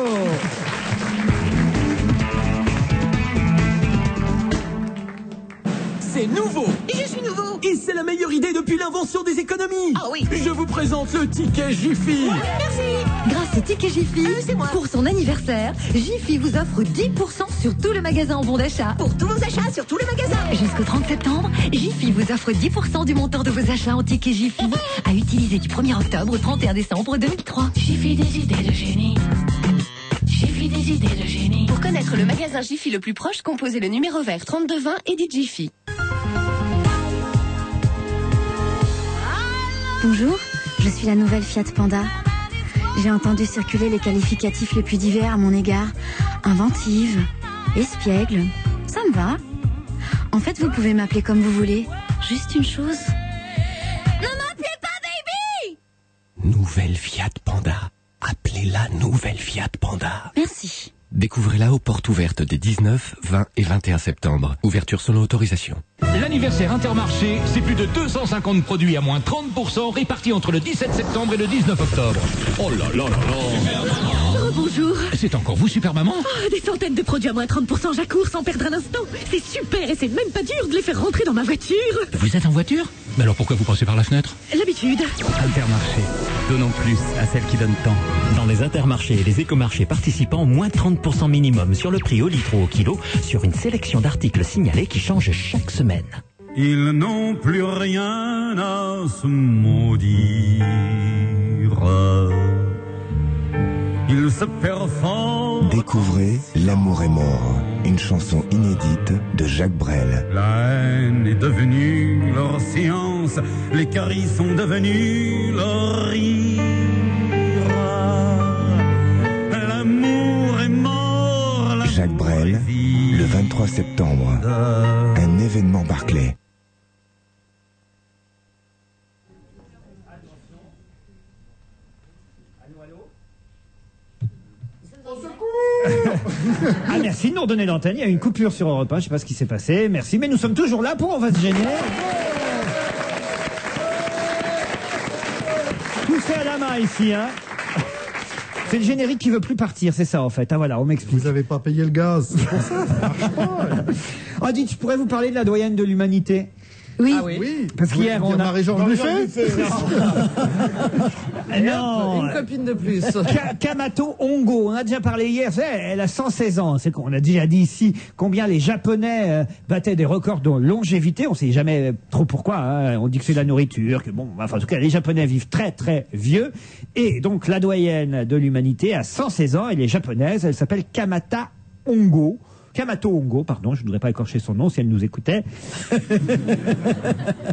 C'est nouveau. Et je suis nouveau. Et c'est la meilleure idée depuis l'invention des économies. Ah oui. Je vous présente le ticket Jiffy. Merci. Grâce au ticket Jiffy, c'est moi. pour son anniversaire, Jiffy vous offre 10% sur tout le magasin en bon d'achat. Pour tous vos achats sur tout le magasin. Jusqu'au 30 septembre, Jiffy vous offre 10% du montant de vos achats en ticket Jiffy à utiliser du 1er octobre au 31 décembre 2003. Jiffy, des idées de génie. Jiffy, des idées de génie. Pour connaître le magasin Jiffy le plus proche, composez le numéro vert 3220 et dites Jiffy. Bonjour, je suis la nouvelle Fiat Panda. J'ai entendu circuler les qualificatifs les plus divers à mon égard. Inventive, espiègle, ça me va. En fait, vous pouvez m'appeler comme vous voulez. Juste une chose. Ne m'appelez pas baby! Nouvelle Fiat Panda. Appelez-la Nouvelle Fiat Panda. Merci. Découvrez-la aux portes ouvertes des 19, 20 et 21 septembre. Ouverture selon autorisation. L'anniversaire Intermarché, c'est plus de 250 produits à moins 30% répartis entre le 17 septembre et le 19 octobre. Oh là là là là. Oh, bonjour. C'est encore vous, super maman? Oh, des centaines de produits à moins 30%, j'accours sans perdre un instant. C'est super et c'est même pas dur de les faire rentrer dans ma voiture. Vous êtes en voiture? Mais alors pourquoi vous passez par la fenêtre? L'habitude. Intermarché. Donnons plus à celles qui donnent tant. Dans les intermarchés et les écomarchés participants, moins 30% minimum sur le prix au litre ou au kilo sur une sélection d'articles signalés qui changent chaque semaine. Ils n'ont plus rien à se maudire. Ils se performent. Découvrez L'amour est mort, une chanson inédite de Jacques Brel. La haine est devenue leur science, les caries sont devenus leur rire. L'amour est mort. Jacques Brel, le 23 septembre, un événement Barclay. Ah, merci de nous redonner l'antenne. Il y a eu une coupure sur Europe 1. Je ne sais pas ce qui s'est passé. Merci. Mais nous sommes toujours là pour On va se gêner. Tout fait à la main ici, hein. C'est le générique qui veut plus partir, c'est ça en fait. Ah voilà, on m'explique. Vous n'avez pas payé le gaz, c'est pour ça. Ça marche pas. Oh, dites, je pourrais vous parler de la doyenne de l'humanité. Oui. Ah oui. Parce qu'hier, on a... Marie-Jean Buffet. Non. Une copine de plus. Kamato Hongo, on a déjà parlé hier, elle a 116 ans. C'est qu'on a déjà dit ici combien les Japonais battaient des records de longévité. On sait jamais trop pourquoi. Hein. On dit que c'est la nourriture, que bon, enfin en tout cas les Japonais vivent très très vieux. Et donc la doyenne de l'humanité a 116 ans. Elle est japonaise. Elle s'appelle Kamato Hongo, pardon, je ne voudrais pas écorcher son nom si elle nous écoutait.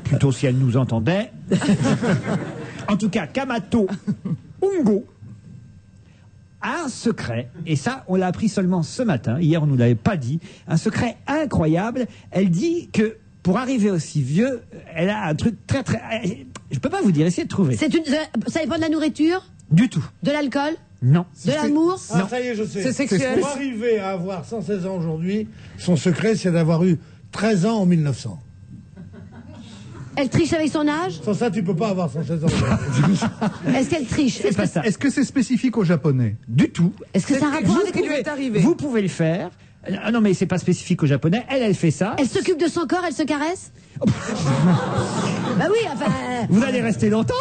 Plutôt si elle nous entendait. En tout cas, Kamato Hongo a un secret, et ça, on l'a appris seulement ce matin. Hier, on ne nous l'avait pas dit. Un secret incroyable. Elle dit que pour arriver aussi vieux, elle a un truc très très... Je peux pas vous dire, essayez de trouver. Ça dépend de la nourriture? Du tout. De l'alcool? Non. De l'amour? Ah, ça y est, je sais. C'est sexuel. Pour arriver à avoir 116 ans aujourd'hui, son secret, c'est d'avoir eu 13 ans en 1900. Elle triche avec son âge? Sans ça, tu peux pas avoir 116 ans. Est-ce qu'elle triche? C'est pas ça. Est-ce que c'est spécifique aux Japonais? Du tout. Est-ce que ça a un rapport avec ce qui lui est arrivé. Vous pouvez le faire. Ah non, mais c'est pas spécifique aux Japonais. Elle fait ça. Elle s'occupe de son corps, elle se caresse? Bah oui, enfin... Vous allez rester longtemps.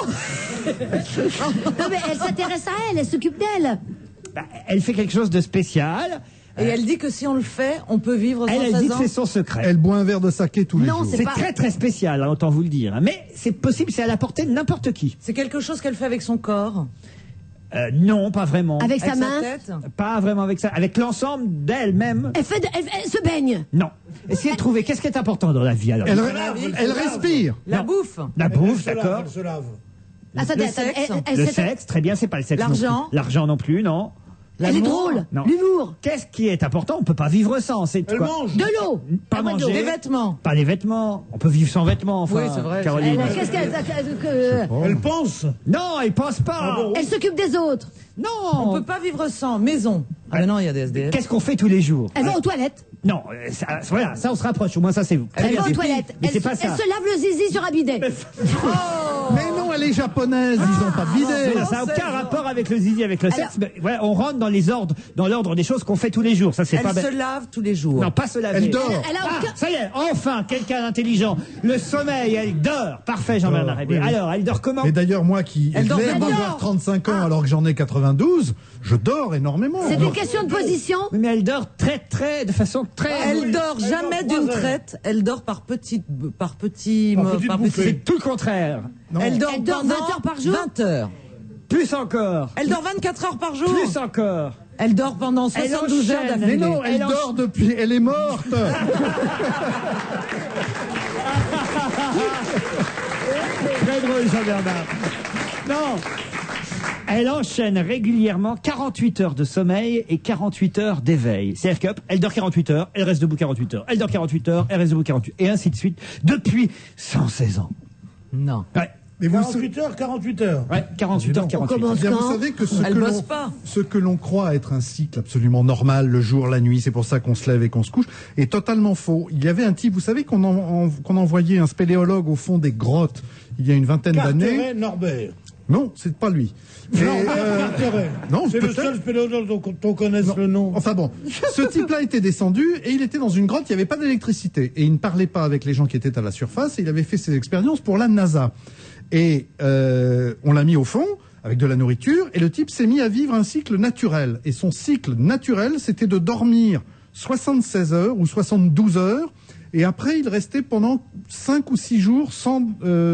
Non mais elle s'intéresse à elle s'occupe d'elle. Bah, elle fait quelque chose de spécial. Et elle dit que si on le fait, on peut vivre 116 ans. Elle dit que c'est son secret. Elle boit un verre de saké tous les jours. C'est très très spécial, hein, autant vous le dire. Mais c'est possible, c'est à la portée de n'importe qui. C'est quelque chose qu'elle fait avec son corps. Non, pas vraiment. Avec sa main? tête? Pas vraiment avec ça. Avec l'ensemble d'elle-même. Elle se baigne? Non. Essayez de trouver qu'est-ce qui est important dans la vie alors. Elle respire. La bouffe. La bouffe, d'accord. Elle se lave. Attendez, Le sexe, très bien, c'est pas le sexe. L'argent. L'argent non plus, non. Elle est drôle. Non. L'humour. Qu'est-ce qui est important? On peut pas vivre sans. C'est Elle quoi? mange. De l'eau. Pas manger. Des vêtements. Pas les vêtements. On peut vivre sans vêtements, enfin. Oui, c'est vrai. Caroline. Qu'est-ce qu'elle... Elle pense. Non, elle pense pas. Elle s'occupe des autres. Non. On peut pas vivre sans. Maison. Ah mais non, il y a des SDF. Qu'est-ce qu'on fait tous les jours? Elle va aux toilettes. Non, voilà, ça on se rapproche. Au moins ça c'est vous. Elle va aux toilettes. Mais Elle c'est pas ça. se lave le zizi sur un bidet. Mais non, elle est japonaise, ils n'ont pas de bidet. Ça n'a aucun rapport avec le zizi, avec le sexe. Mais voilà, on rentre dans l'ordre des choses qu'on fait tous les jours. Ça c'est pas Elle se lave tous les jours. Non, pas se laver. Elle dort. Ça y est, enfin, quelqu'un d'intelligent. Le sommeil, elle dort. Parfait, Jean-Bernard Réby. Oui. Alors, elle dort comment? Et d'ailleurs, moi qui Elle dort l'air bien. d'avoir 35 ans alors que j'en ai 92, je dors énormément. C'est une question de position. Oui, mais elle dort de façon très... Elle dort jamais d'une traite. Elle dort par petits. C'est tout le contraire. Non. Elle dort 20 heures par jour. 20 heures. Plus encore. Elle dort 24 heures par jour. Plus encore. Elle dort pendant 72 heures enchaîne. d'affilée. Mais non, elle dort depuis. Elle est morte. Très drôle, Jean-Bernard. Non. Elle enchaîne régulièrement 48 heures de sommeil et 48 heures d'éveil. C'est-à-dire qu'elle dort 48 heures, elle reste debout 48 heures. Elle dort 48 heures, elle reste debout 48 et ainsi de suite depuis 116 ans. Non. Ouais. Mais 48 heures, 48 heures. Ouais, 48 heures, 48 heures. Eh bien, vous savez que Elle bosse pas. ce que l'on croit être un cycle absolument normal, le jour, la nuit, c'est pour ça qu'on se lève et qu'on se couche, est totalement faux. Il y avait un type, vous savez qu'on envoyait un spéléologue au fond des grottes il y a une vingtaine d'années. Carteret Norbert. Non, c'est pas lui. Carteret. Non, c'est le peut-être. seul spéléologue dont on connaisse le nom. Enfin bon, ce type-là était descendu et il était dans une grotte, il n'y avait pas d'électricité. Et il ne parlait pas avec les gens qui étaient à la surface et il avait fait ses expériences pour la NASA. Et on l'a mis au fond avec de la nourriture et le type s'est mis à vivre un cycle naturel. Et son cycle naturel, c'était de dormir 76 heures ou 72 heures. Et après, il restait pendant 5 ou 6 jours sans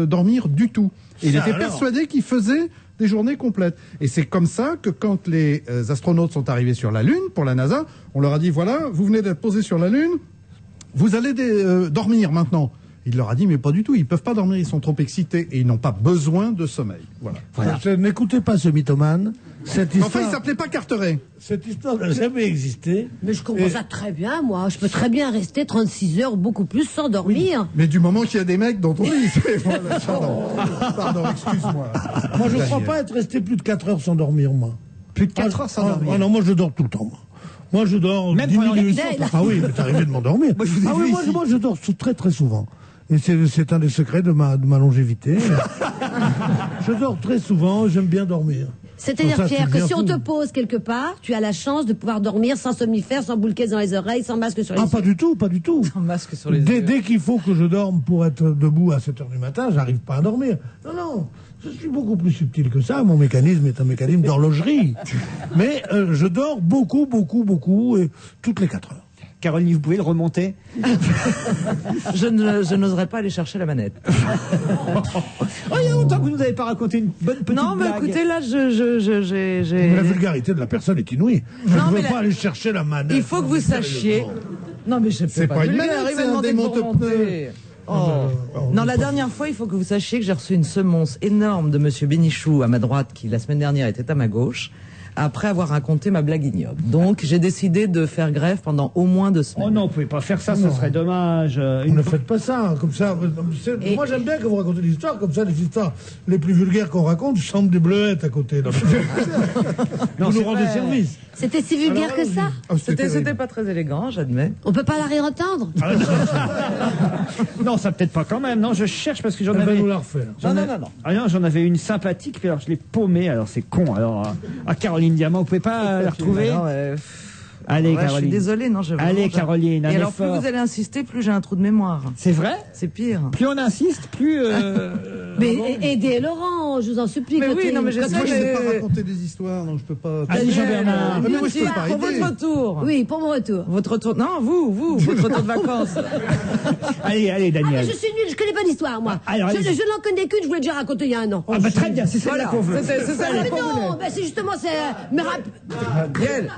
dormir du tout. Et il était persuadé qu'il faisait des journées complètes. Et c'est comme ça que quand les astronautes sont arrivés sur la Lune, pour la NASA, on leur a dit, voilà, vous venez d'être posés sur la Lune, vous allez dormir maintenant. Il leur a dit, mais pas du tout, ils peuvent pas dormir, ils sont trop excités et ils n'ont pas besoin de sommeil. Voilà. N'écoutez pas ce mythomane. Cette histoire... Enfin, il s'appelait pas Carteret. Cette histoire n'a jamais existé. Mais je comprends ça très bien, moi. Je peux très bien rester 36 heures, beaucoup plus, sans dormir. Mais du moment qu'il y a des mecs dans ton lit, voilà, pardon, excuse-moi. Moi, je ne crois pas être resté plus de 4 heures sans dormir, moi. Plus de 4 heures sans dormir? Ah non, moi, je dors tout le temps, moi. Moi, je dors Même 10 pendant minutes. l'été. Ah oui, mais t'es arrivé de m'endormir. Moi, je vous ai vu ici. Moi, je dors très très souvent. Et c'est un des secrets de ma longévité. Je dors très souvent, j'aime bien dormir. C'est-à-dire, Comme ça, Pierre, tu que deviens si on fou. te pose quelque part, tu as la chance de pouvoir dormir sans somnifère, sans boule caisse dans les oreilles, sans masque sur les yeux. Ah, pas du tout, pas du tout. Un masque sur les yeux. Dès qu'il faut que je dorme pour être debout à 7h du matin, j'arrive pas à dormir. Non, non, je suis beaucoup plus subtil que ça. Mon mécanisme est un mécanisme d'horlogerie. Mais je dors beaucoup, beaucoup, beaucoup, et toutes les 4 heures. Caroline, vous pouvez le remonter? Je n'oserais pas aller chercher la manette. Oh, il y a longtemps que vous nous avez pas raconté une bonne petite Non, mais blague. écoutez, là, j'ai... Mais la vulgarité de la personne est inouïe. Je Non, ne mais veux pas aller chercher la manette. Il faut que vous sachiez... Non, mais je C'est pas une manette, il c'est m'a un demandé de vous démonte-pneu. remonter. Oh. Non, la dernière fois, il faut que vous sachiez que j'ai reçu une semonce énorme de Monsieur Bénichou à ma droite, qui la semaine dernière était à ma gauche, après avoir raconté ma blague ignoble. Donc, j'ai décidé de faire grève pendant au moins 2 semaines. Oh non, vous pouvez pas faire ça, ce serait dommage. Ne faites pas ça, comme ça. Moi, j'aime bien que vous racontez l'histoire, comme ça, les histoires les plus vulgaires qu'on raconte, je chante des bleuettes à côté. Vous nous rendez service. C'était si vulgaire que ça? C'était pas très élégant, j'admets. On peut pas la réentendre? Non, ça peut-être pas quand même. Non, je cherche parce que j'en Elle va avais. nous la refaire. Non. Ah non, j'en avais une sympathique, puis alors je l'ai paumée. Alors c'est con. Alors à Caroline Diamant, vous pouvez pas la retrouver? Non, Allez, ouais, Caroline. je suis désolée, non, Allez, Caroline, un Et alors, effort. plus vous allez insister, plus j'ai un trou de mémoire. C'est vrai? C'est pire. Plus on insiste, plus. Mais aidez Laurent, je vous en supplie. Mais oui, Clotilde. non, mais j'essaie Moi, je sais mais- pas raconter des histoires, donc je peux pas. Allez, Jean-Bernard. Mais moi, je peux pas Pour aider. votre retour. Oui, pour mon retour. Votre retour. Non, vous, votre retour de vacances. Allez, Ah, mais Daniel. je suis nulle, je connais pas l'histoire, moi. alors, je allez-y. n'en connais qu'une, je vous l'ai déjà raconté il y a un an. Ah bah très bien, c'est celle-là qu'on veut. C'est celle-là Mais qu'on voulait. non, bah c'est justement, c'est... mais Daniel.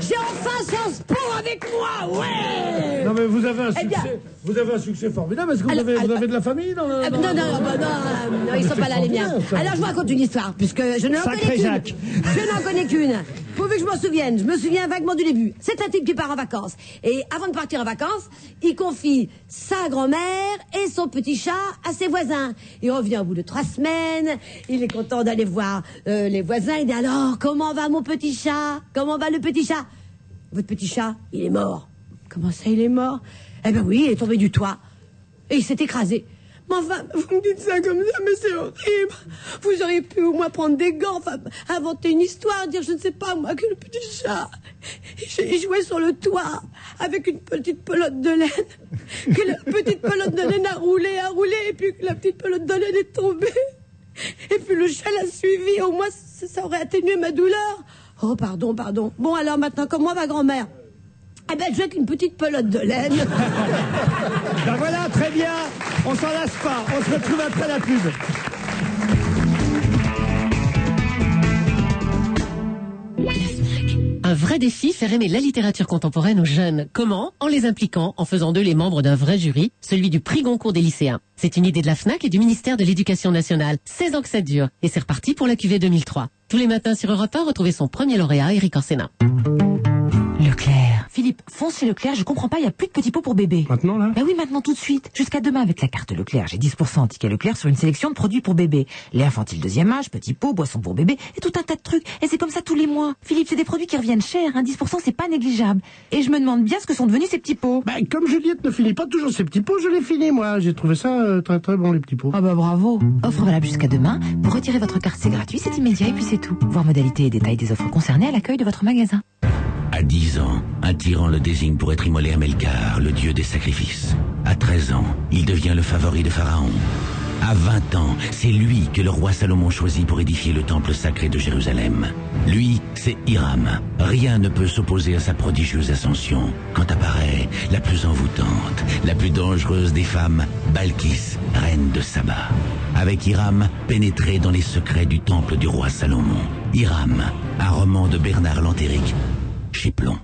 j'ai enfin Sciences Po avec moi, ouais. Non, mais vous avez un Eh bien- succès. Vous avez un succès formidable. Est-ce que Alors, vous avez de la famille dans le. Ah, non, ils sont pas là les miens. Alors je vous raconte une histoire, puisque je n'en Sacré connais qu'une. Jacques. Je n'en connais qu'une. Pourvu que je m'en souvienne, je me souviens vaguement du début. C'est un type qui part en vacances. Et avant de partir en vacances, il confie sa grand-mère et son petit chat à ses voisins. Il revient au bout de 3 semaines, il est content d'aller voir les voisins. Il dit alors, comment va mon petit chat? Comment va le petit chat? Votre petit chat, il est mort. Comment ça, il est mort? Eh ben oui, il est tombé du toit. Et il s'est écrasé. Mais enfin, vous me dites ça comme ça, mais c'est horrible. Vous auriez pu au moins prendre des gants, enfin, inventer une histoire, dire, je ne sais pas, moi, que le petit chat, il jouait sur le toit avec une petite pelote de laine, que la petite pelote de laine a roulé, et puis que la petite pelote de laine est tombée. Et puis le chat l'a suivi, au moins, ça aurait atténué ma douleur. Oh, pardon. Bon, alors maintenant, comme moi, ma grand-mère, eh ben, je joue avec une petite pelote de laine. Ben voilà, très bien. On s'en lasse pas. On se retrouve après la pub. Un vrai défi, faire aimer la littérature contemporaine aux jeunes. Comment? En les impliquant, en faisant d'eux les membres d'un vrai jury, celui du prix Goncourt des lycéens. C'est une idée de la FNAC et du ministère de l'Éducation nationale. 16 ans que ça dure. Et c'est reparti pour la cuvée 2003. Tous les matins sur Europe 1, retrouvez son premier lauréat, Éric Orsena. Leclerc. Philippe, fonce chez Leclerc, je comprends pas, il y a plus de petits pots pour bébé. Maintenant, là? Bah oui, maintenant, tout de suite. Jusqu'à demain, avec la carte Leclerc, j'ai 10% en ticket Leclerc sur une sélection de produits pour bébé. Lait infantile deuxième âge, petits pots, boissons pour bébé, et tout un tas de trucs. Et c'est comme ça tous les mois. Philippe, c'est des produits qui reviennent cher, hein. 10% c'est pas négligeable. Et je me demande bien ce que sont devenus ces petits pots. Bah, comme Juliette ne finit pas toujours ses petits pots, je les finis, moi. J'ai trouvé ça très très bon, les petits pots. Ah bah bravo. Offre valable jusqu'à demain. Pour retirer votre carte, c'est gratuit, c'est immédiat et puis c'est tout. Voir modalités et détails des offres concernées à l'accueil de votre magasin. À 10 ans, un tyran le désigne pour être immolé à Melkar, le dieu des sacrifices. À 13 ans, il devient le favori de Pharaon. À 20 ans, c'est lui que le roi Salomon choisit pour édifier le temple sacré de Jérusalem. Lui, c'est Hiram. Rien ne peut s'opposer à sa prodigieuse ascension quand apparaît la plus envoûtante, la plus dangereuse des femmes, Balkis, reine de Saba. Avec Hiram, pénétré dans les secrets du temple du roi Salomon. Hiram, un roman de Bernard Lantéric, chez Plomb.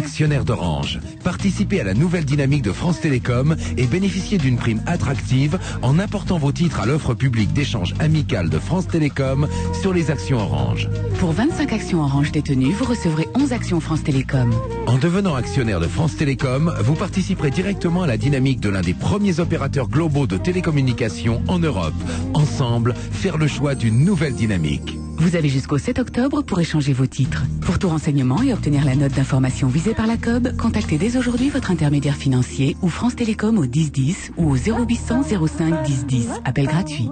actionnaire d'Orange. Participez à la nouvelle dynamique de France Télécom et bénéficiez d'une prime attractive en apportant vos titres à l'offre publique d'échange amical de France Télécom sur les actions Orange. Pour 25 actions Orange détenues, vous recevrez 11 actions France Télécom. En devenant actionnaire de France Télécom, vous participerez directement à la dynamique de l'un des premiers opérateurs globaux de télécommunications en Europe. Ensemble, faire le choix d'une nouvelle dynamique. Vous avez jusqu'au 7 octobre pour échanger vos titres. Pour tout renseignement et obtenir la note d'information visée par la COB, contactez dès aujourd'hui votre intermédiaire financier ou France Télécom au 1010 ou au 0800 05 1010. Appel gratuit.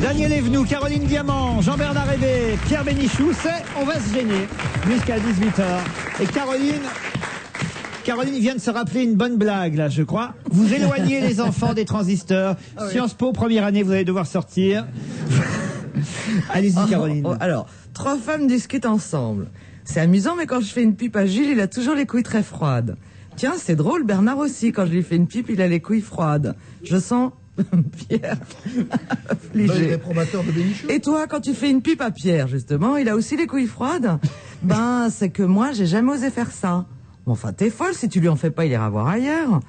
Daniel Evenou, Caroline Diamant, Jean-Bernard Hébé, Pierre Bénichou, c'est On va se gêner jusqu'à 18h. Et Caroline vient de se rappeler une bonne blague, là, je crois. Vous éloignez les enfants des transistors. Ah oui. Sciences Po, première année, vous allez devoir sortir. Allez-y, Caroline. Alors, 3 femmes discutent ensemble. C'est amusant, mais quand je fais une pipe à Gilles, il a toujours les couilles très froides. Tiens, c'est drôle, Bernard aussi, quand je lui fais une pipe, il a les couilles froides. Je sens Pierre affligé. Réprobateur de Bénichou. Et toi, quand tu fais une pipe à Pierre, justement, il a aussi les couilles froides? Ben, c'est que moi, j'ai jamais osé faire ça. Bon, enfin, t'es folle, si tu lui en fais pas, il ira voir ailleurs.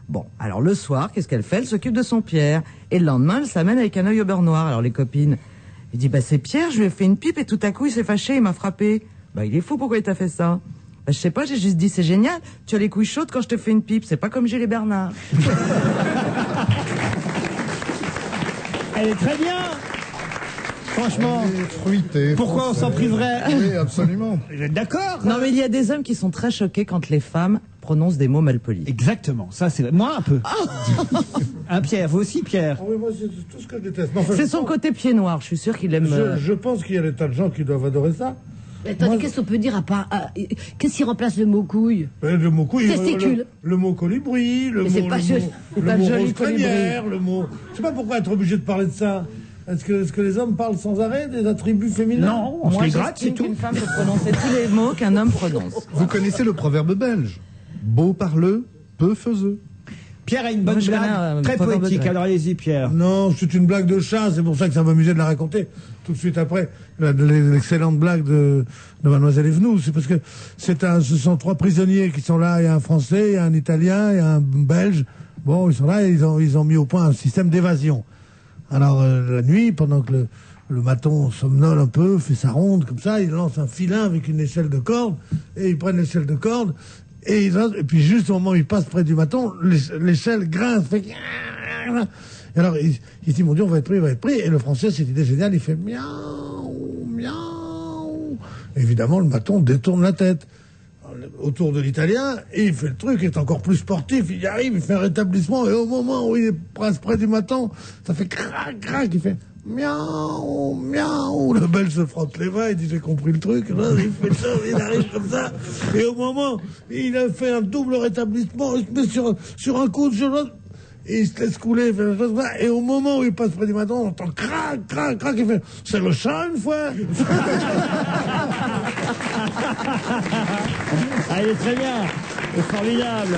Bon, alors le soir, qu'est-ce qu'elle fait? Elle s'occupe de son Pierre. Et le lendemain, elle s'amène avec un œil au beurre noir. Alors les copines, il dit, bah c'est Pierre, je lui ai fait une pipe et tout à coup, il s'est fâché, il m'a frappé. Bah il est fou, pourquoi il t'a fait ça? Bah je sais pas, j'ai juste dit, c'est génial, tu as les couilles chaudes quand je te fais une pipe, c'est pas comme Gilles et Bernard. Elle est très bien. Franchement, fruité, pourquoi on s'en priverait? Oui, absolument. Vous êtes d'accord? Non, mais il y a des hommes qui sont très choqués quand les femmes prononcent des mots malpolis. Exactement, ça c'est vrai. Moi un peu. Hein, Pierre, vous aussi, Pierre? Ah oui, moi c'est tout ce que je déteste. Enfin, c'est son côté pied noir, je suis sûr qu'il aime... Je pense qu'il y a des tas de gens qui doivent adorer ça. Mais attendez, qu'est-ce qu'on peut dire à part... qu'est-ce qui remplace le mot couille? Le mot couille... Testicule. Le mot colibri, le mot rose crinière, le mot... Je sais pas pourquoi être obligé de parler de ça. Est-ce que les hommes parlent sans arrêt des attributs féminins? Non, on se les gratte, c'est tout. Une femme peut prononcer tous les mots qu'un homme prononce. Vous connaissez le proverbe belge? Beau parleux, peu faiseux. Pierre a une bonne blague, très poétique. Alors allez-y, Pierre. Non, c'est une blague de chat, c'est pour ça que ça m'amusait de la raconter tout de suite après. L'excellente blague de Mademoiselle Evenou, c'est parce que ce sont 3 prisonniers qui sont là, il y a un Français, il y a un Italien, il y a un Belge. Bon, ils sont là et ils ont mis au point un système d'évasion. Alors la nuit, pendant que le maton somnole un peu, fait sa ronde comme ça, il lance un filin avec une échelle de corde, et ils prennent l'échelle de corde, et puis juste au moment où il passe près du maton, l'échelle grince, fait... Et alors il se dit, mon Dieu, on va être pris, et le Français, cette idée géniale, il fait miaou, miaou. Évidemment, le maton détourne la tête autour de l'Italien, et il fait le truc, il est encore plus sportif, il y arrive, il fait un rétablissement, et au moment où il est presque près du maton, ça fait crac, crac, il fait miaou, miaou, le Belge se frotte les mains, il dit j'ai compris le truc, là, il fait ça, il arrive comme ça, et au moment où il a fait un double rétablissement, il se met sur un coup de genou, et il se laisse couler, il fait la chose comme ça, et au moment où il passe près du maton, on entend crac, crac, crac, il fait c'est le chat une fois. Ah, il est très bien, c'est formidable.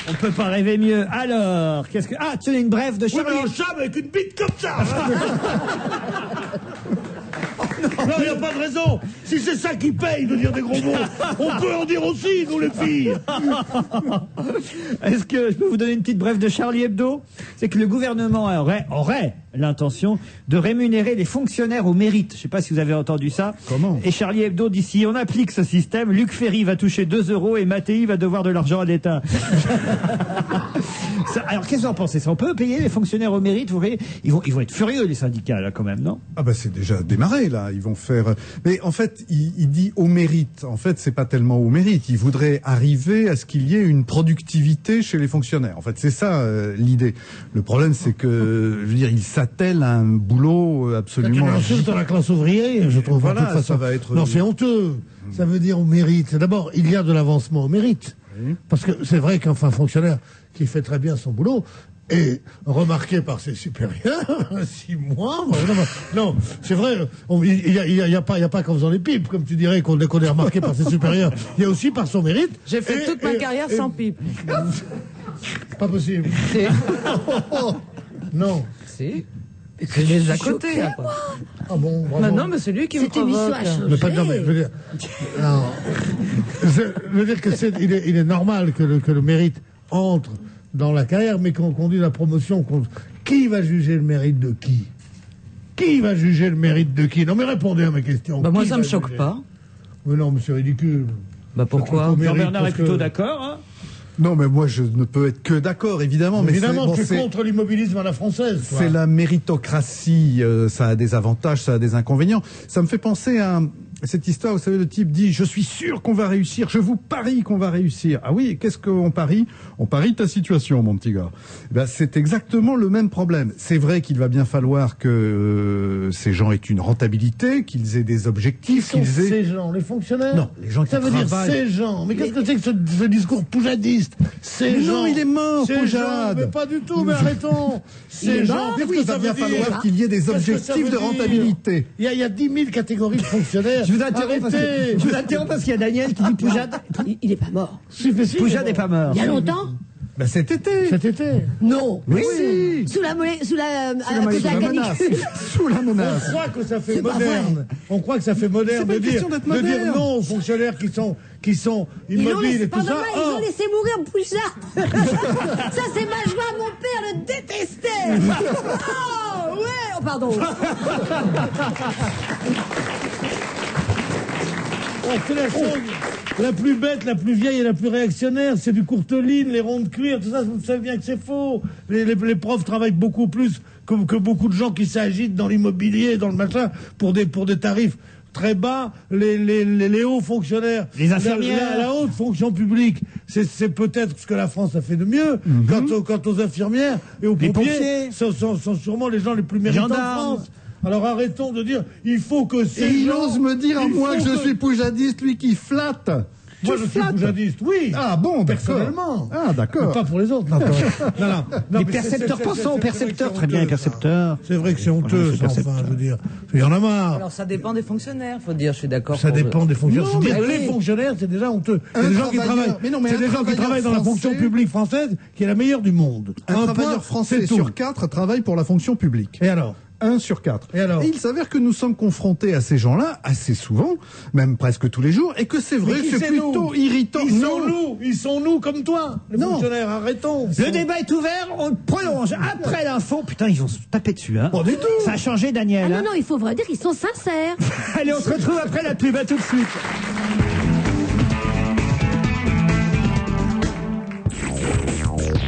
On peut pas rêver mieux. Alors, qu'est-ce que... Ah, tu as une brève de Charlie. Oui, mais un chat avec une bite comme ça. Non, il n'y a pas de raison. Si c'est ça qui paye de dire des gros mots, on peut en dire aussi, nous les filles. Est-ce que je peux vous donner une petite brève de Charlie Hebdo? C'est que le gouvernement aurait l'intention de rémunérer les fonctionnaires au mérite. Je ne sais pas si vous avez entendu ça. Comment? Et Charlie Hebdo dit, si on applique ce système, Luc Ferry va toucher 2 € et Mattei va devoir de l'argent à l'État. Alors, qu'est-ce que vous en pensez? On peut payer les fonctionnaires au mérite? Vous voyez, ils vont être furieux, les syndicats, là, quand même, non? Ah bah c'est déjà démarré, là. Ils vont faire... Mais en fait, il dit au mérite. En fait, c'est pas tellement au mérite. Il voudrait arriver à ce qu'il y ait une productivité chez les fonctionnaires. En fait, c'est ça l'idée. Le problème, c'est que, je veux dire, il s'attelle à un boulot absolument... Tu l'insultes à la classe ouvrière, je trouve. Voilà, de toute façon. ça va être... Non, c'est honteux. Ça veut dire au mérite. D'abord, il y a de l'avancement au mérite. Oui. Parce que c'est vrai qu'un fonctionnaire qui fait très bien son boulot est remarqué par ses supérieurs, 6 mois. Non, c'est vrai. Il y a pas qu'en faisant les pipes, comme tu dirais, qu'on est remarqué par ses supérieurs. Il y a aussi par son mérite. J'ai fait toute ma carrière sans pipe. Pas possible. Non. Si. C'est les à côté. Là, quoi. Ah bon, bravo. Non, mais c'est lui qui me provoque. Mais pas non, mais je veux dire, non. Je veux dire que il est normal que le mérite entre dans la carrière, mais qu'on dit la promotion, qui va juger le mérite de qui? Qui va juger le mérite de qui? Non, mais répondez à ma question. Bah moi, ça me choque pas. Mais non, mais c'est ridicule. Bah pourquoi? Jean-Bernard est plutôt d'accord, hein? Non, mais moi, je ne peux être que d'accord, évidemment. Mais évidemment, tu es contre l'immobilisme à la française. C'est la méritocratie. Ça a des avantages, ça a des inconvénients. Ça me fait penser à cette histoire, vous savez, le type dit « Je suis sûr qu'on va réussir, je vous parie qu'on va réussir ». Ah oui, qu'est-ce qu'on parie? On parie ta situation, mon petit gars. Ben, c'est exactement le même problème. C'est vrai qu'il va bien falloir que ces gens aient une rentabilité, qu'ils aient des objectifs, qu'ils aient... Ces gens, les fonctionnaires? Non, les gens qui travaillent. Ça veut dire ces gens. Mais qu'est-ce que c'est que ce discours poujadiste? Ces gens. Non, il est mort, Poujade. Mais pas du tout, mais arrêtons. Ces gens, qu'est-ce que ça veut dire? Il va bien falloir qu'il y ait des objectifs de rentabilité. Il y a 10 000 catégories de fonctionnaires. Je vous interromps parce qu'il y a Daniel qui dit Poujade. Il est pas mort. Poujade n'est pas mort. Il y a longtemps? Ben cet été. Cet été. Non. Oui. Sous la menace. Sous la menace. On croit que ça fait moderne. On croit que ça fait moderne de dire non aux fonctionnaires qui sont immobiles et tout ça. Ils ont laissé mourir Poujade. Ça c'est ma joie, mon père le détestait. Oh ouais, oh pardon. C'est la chose la plus bête, la plus vieille et la plus réactionnaire. C'est du courteline, les ronds de cuir, tout ça, vous savez bien que c'est faux. Les profs travaillent beaucoup plus que beaucoup de gens qui s'agitent dans l'immobilier, dans le machin, pour des tarifs très bas. Les hauts fonctionnaires, les infirmières, la haute fonction publique, c'est peut-être ce que la France a fait de mieux. Quant aux infirmières et aux pompiers, sont sûrement les gens les plus méritants de France. Alors arrêtons de dire, il faut que ces gens... Il ose me dire à moi que je suis poujadiste, lui qui flatte. Moi, je suis poujadiste, oui. Ah bon, personnellement. Ah d'accord. Mais pas pour les autres. Non. Les percepteurs, pensons aux percepteurs. Très bien, les percepteurs. C'est vrai que c'est honteux, ça, enfin, je veux dire. Il y en a marre. Alors ça dépend des fonctionnaires, faut dire, je suis d'accord. Ça dépend des fonctionnaires. Non, les fonctionnaires, c'est déjà honteux. C'est des gens qui travaillent. C'est des gens qui travaillent dans la fonction publique française, qui est la meilleure du monde. Un travailleur français sur 4 travaille pour la fonction publique. Et alors? 1 sur 4. Et il s'avère que nous sommes confrontés à ces gens-là assez souvent, même presque tous les jours, et que c'est vrai que c'est plutôt irritant. Ils sont nous comme toi, les fonctionnaires, arrêtons. Le débat est ouvert, on le prolonge après l'info. Putain, ils vont se taper dessus, hein. Pas du tout. Ça a changé, Daniel. Ah non, il faut vrai dire qu'ils sont sincères. Allez, on se retrouve après la pub, à tout de suite.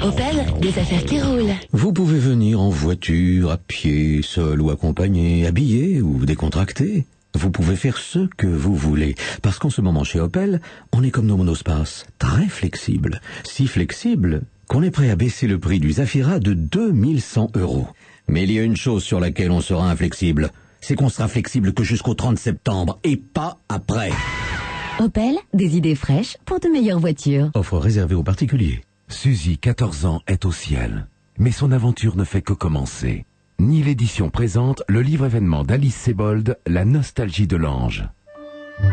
Opel, des affaires qui roulent. Vous pouvez venir en voiture, à pied, seul ou accompagné, habillé ou décontracté. Vous pouvez faire ce que vous voulez. Parce qu'en ce moment chez Opel, on est comme nos monospaces, très flexible. Si flexible qu'on est prêt à baisser le prix du Zafira de 2100 €. Mais il y a une chose sur laquelle on sera inflexible. C'est qu'on sera flexible que jusqu'au 30 septembre et pas après. Opel, des idées fraîches pour de meilleures voitures. Offre réservée aux particuliers. Suzy, 14 ans, est au ciel. Mais son aventure ne fait que commencer. Ni l'édition présente le livre événement d'Alice Sebold, La nostalgie de l'ange.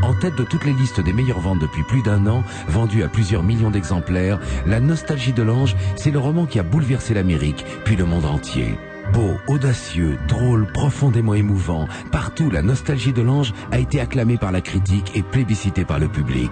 En tête de toutes les listes des meilleures ventes depuis plus d'1 an, vendu à plusieurs millions d'exemplaires, La nostalgie de l'ange, c'est le roman qui a bouleversé l'Amérique, puis le monde entier. Beau, audacieux, drôle, profondément émouvant, partout La nostalgie de l'ange a été acclamée par la critique et plébiscitée par le public.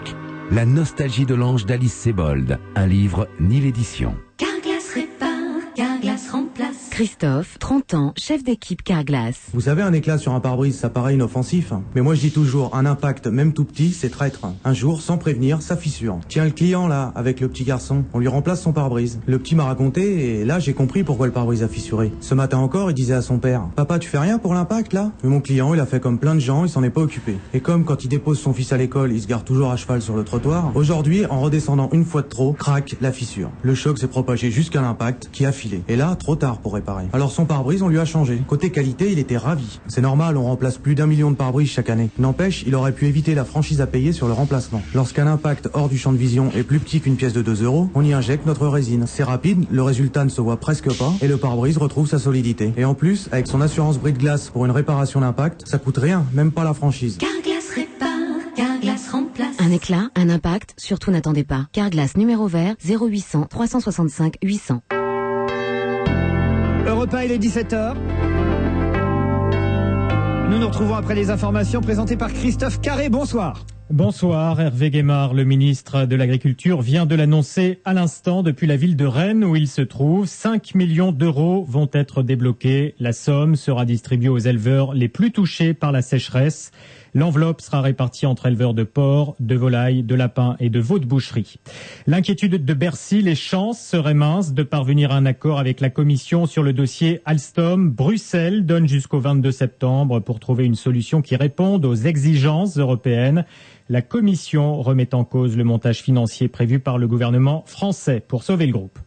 La nostalgie de l'ange d'Alice Sebold, un livre ni l'édition. Carglass répare, Carglass remplace. Christophe, 30 ans, chef d'équipe Carglass. Vous savez, un éclat sur un pare-brise, ça paraît inoffensif. Mais moi je dis toujours, un impact, même tout petit, c'est traître. Un jour, sans prévenir, ça fissure. Tiens, le client là, avec le petit garçon, on lui remplace son pare-brise. Le petit m'a raconté, et là j'ai compris pourquoi le pare-brise a fissuré. Ce matin encore, il disait à son père, « Papa, tu fais rien pour l'impact là ?» Mais mon client, il a fait comme plein de gens, il s'en est pas occupé. Et comme quand il dépose son fils à l'école, il se gare toujours à cheval sur le trottoir, aujourd'hui, en redescendant une fois de trop, craque la fissure. Le choc s'est propagé jusqu'à l'impact, qui a filé. Et là, trop tard pour réparer. Alors son pare-brise, on lui a changé. Côté qualité, il était ravi. C'est normal, on remplace plus d'1 million de pare-brise chaque année. N'empêche, il aurait pu éviter la franchise à payer sur le remplacement. Lorsqu'un impact hors du champ de vision est plus petit qu'une pièce de 2 €, on y injecte notre résine. C'est rapide, le résultat ne se voit presque pas, et le pare-brise retrouve sa solidité. Et en plus, avec son assurance bris-de-glace pour une réparation d'impact, ça coûte rien, même pas la franchise. Carglass répare, Carglass remplace. Un éclat, un impact, surtout n'attendez pas. Carglass numéro vert, 0800 365 800. Europe 1, il est 17h. Nous nous retrouvons après les informations présentées par Christophe Carré. Bonsoir. Bonsoir, Hervé Guémard, le ministre de l'Agriculture, vient de l'annoncer à l'instant depuis la ville de Rennes où il se trouve. 5 millions d'euros vont être débloqués. La somme sera distribuée aux éleveurs les plus touchés par la sécheresse. L'enveloppe sera répartie entre éleveurs de porcs, de volailles, de lapins et de veaux de boucherie. L'inquiétude de Bercy, les chances seraient minces de parvenir à un accord avec la Commission sur le dossier Alstom. Bruxelles donne jusqu'au 22 septembre pour trouver une solution qui réponde aux exigences européennes. La Commission remet en cause le montage financier prévu par le gouvernement français pour sauver le groupe.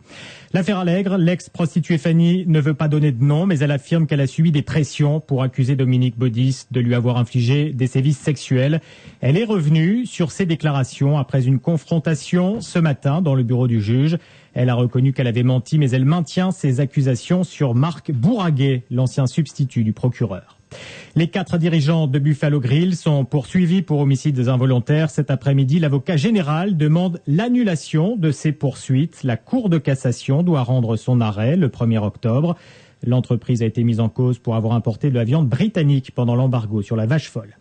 L'affaire Allègre, l'ex-prostituée Fanny ne veut pas donner de nom, mais elle affirme qu'elle a subi des pressions pour accuser Dominique Baudis de lui avoir infligé des sévices sexuels. Elle est revenue sur ses déclarations après une confrontation ce matin dans le bureau du juge. Elle a reconnu qu'elle avait menti, mais elle maintient ses accusations sur Marc Bourraguet, l'ancien substitut du procureur. Les 4 dirigeants de Buffalo Grill sont poursuivis pour homicides involontaires. Cet après-midi, l'avocat général demande l'annulation de ces poursuites. La Cour de cassation doit rendre son arrêt le 1er octobre. L'entreprise a été mise en cause pour avoir importé de la viande britannique pendant l'embargo sur la vache folle.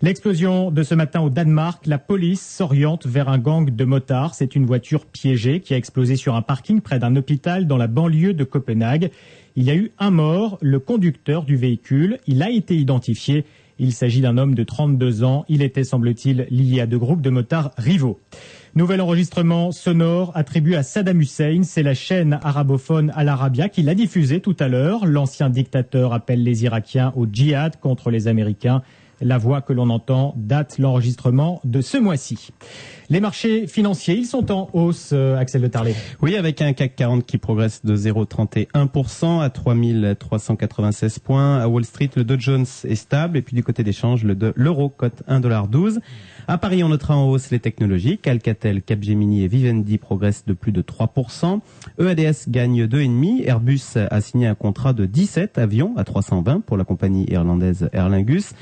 L'explosion de ce matin au Danemark, la police s'oriente vers un gang de motards. C'est une voiture piégée qui a explosé sur un parking près d'un hôpital dans la banlieue de Copenhague. Il y a eu un mort, le conducteur du véhicule. Il a été identifié. Il s'agit d'un homme de 32 ans. Il était, semble-t-il, lié à 2 groupes de motards rivaux. Nouvel enregistrement sonore attribué à Saddam Hussein. C'est la chaîne arabophone Al Arabiya qui l'a diffusé tout à l'heure. L'ancien dictateur appelle les Irakiens au djihad contre les Américains. La voix que l'on entend date l'enregistrement de ce mois-ci. Les marchés financiers, ils sont en hausse, Axel de Tarlet. Oui, avec un CAC 40 qui progresse de 0,31% à 3396 points. À Wall Street, le Dow Jones est stable. Et puis du côté des changes, l'euro cote 1,12 $. À Paris, on notera en hausse les technologies. Alcatel, Capgemini et Vivendi progressent de plus de 3%. EADS gagne 2,5%. Airbus a signé un contrat de 17 avions à 320 pour la compagnie irlandaise Aer Lingus.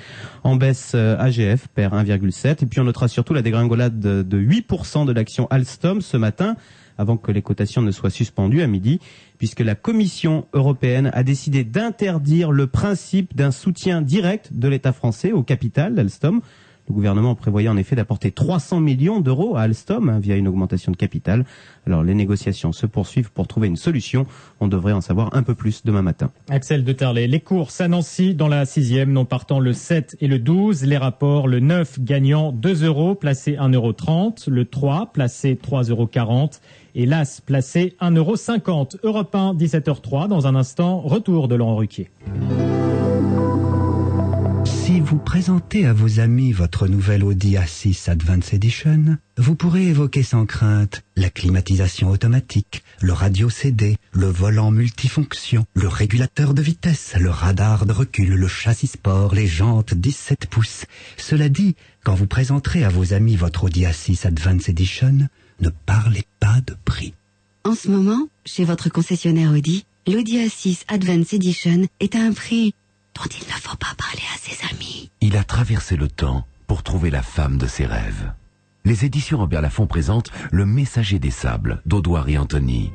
En baisse, AGF perd 1,7%. Et puis on notera surtout la dégringolade de 8% de l'action Alstom ce matin, avant que les cotations ne soient suspendues à midi, puisque la Commission européenne a décidé d'interdire le principe d'un soutien direct de l'État français au capital d'Alstom. Le gouvernement prévoyait en effet d'apporter 300 millions d'euros à Alstom via une augmentation de capital. Alors les négociations se poursuivent pour trouver une solution. On devrait en savoir un peu plus demain matin. Axel de Tarlet, les courses à Nancy dans la 6e, non partant le 7 et le 12. Les rapports, le 9 gagnant 2 €, placé 1,30 €. Le 3 placé 3,40 € et l'As placé 1,50 €. Europe 1, 17h03. Dans un instant, retour de Laurent Ruquier. Si vous présentez à vos amis votre nouvelle Audi A6 Advanced Edition, vous pourrez évoquer sans crainte la climatisation automatique, le radio CD, le volant multifonction, le régulateur de vitesse, le radar de recul, le châssis sport, les jantes 17 pouces. Cela dit, quand vous présenterez à vos amis votre Audi A6 Advanced Edition, ne parlez pas de prix. En ce moment, chez votre concessionnaire Audi, l'Audi A6 Advanced Edition est à un prix dont il ne faut pas parler à ses amis. Il a traversé le temps pour trouver la femme de ses rêves. Les éditions Robert Laffont présentent Le Messager des Sables d'Audouard et Anthony.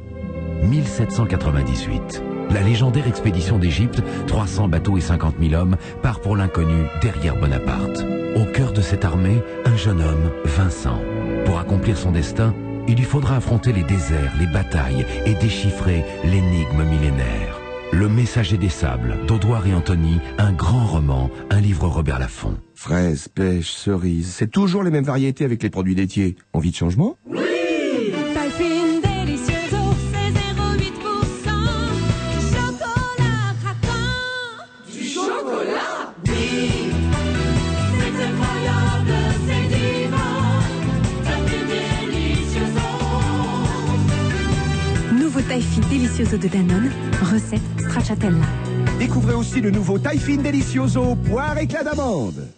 1798. La légendaire expédition d'Égypte, 300 bateaux et 50 000 hommes, part pour l'inconnu derrière Bonaparte. Au cœur de cette armée, un jeune homme, Vincent. Pour accomplir son destin, il lui faudra affronter les déserts, les batailles et déchiffrer l'énigme millénaire. Le Messager des Sables, d'Audouard et Anthony, un grand roman, un livre Robert Laffont. Fraises, pêches, cerises, c'est toujours les mêmes variétés avec les produits laitiers. Envie de changement ? Oui! Typhine Delicioso, c'est 0,8%. Chocolat craquant. Du chocolat? Oui! C'est incroyable, c'est divin. Typhine Delicioso. Nouveau Typhine Delicioso de Danone, recette stracciatella. Découvrez aussi le nouveau Typhine Delicioso, poire éclat d'amande.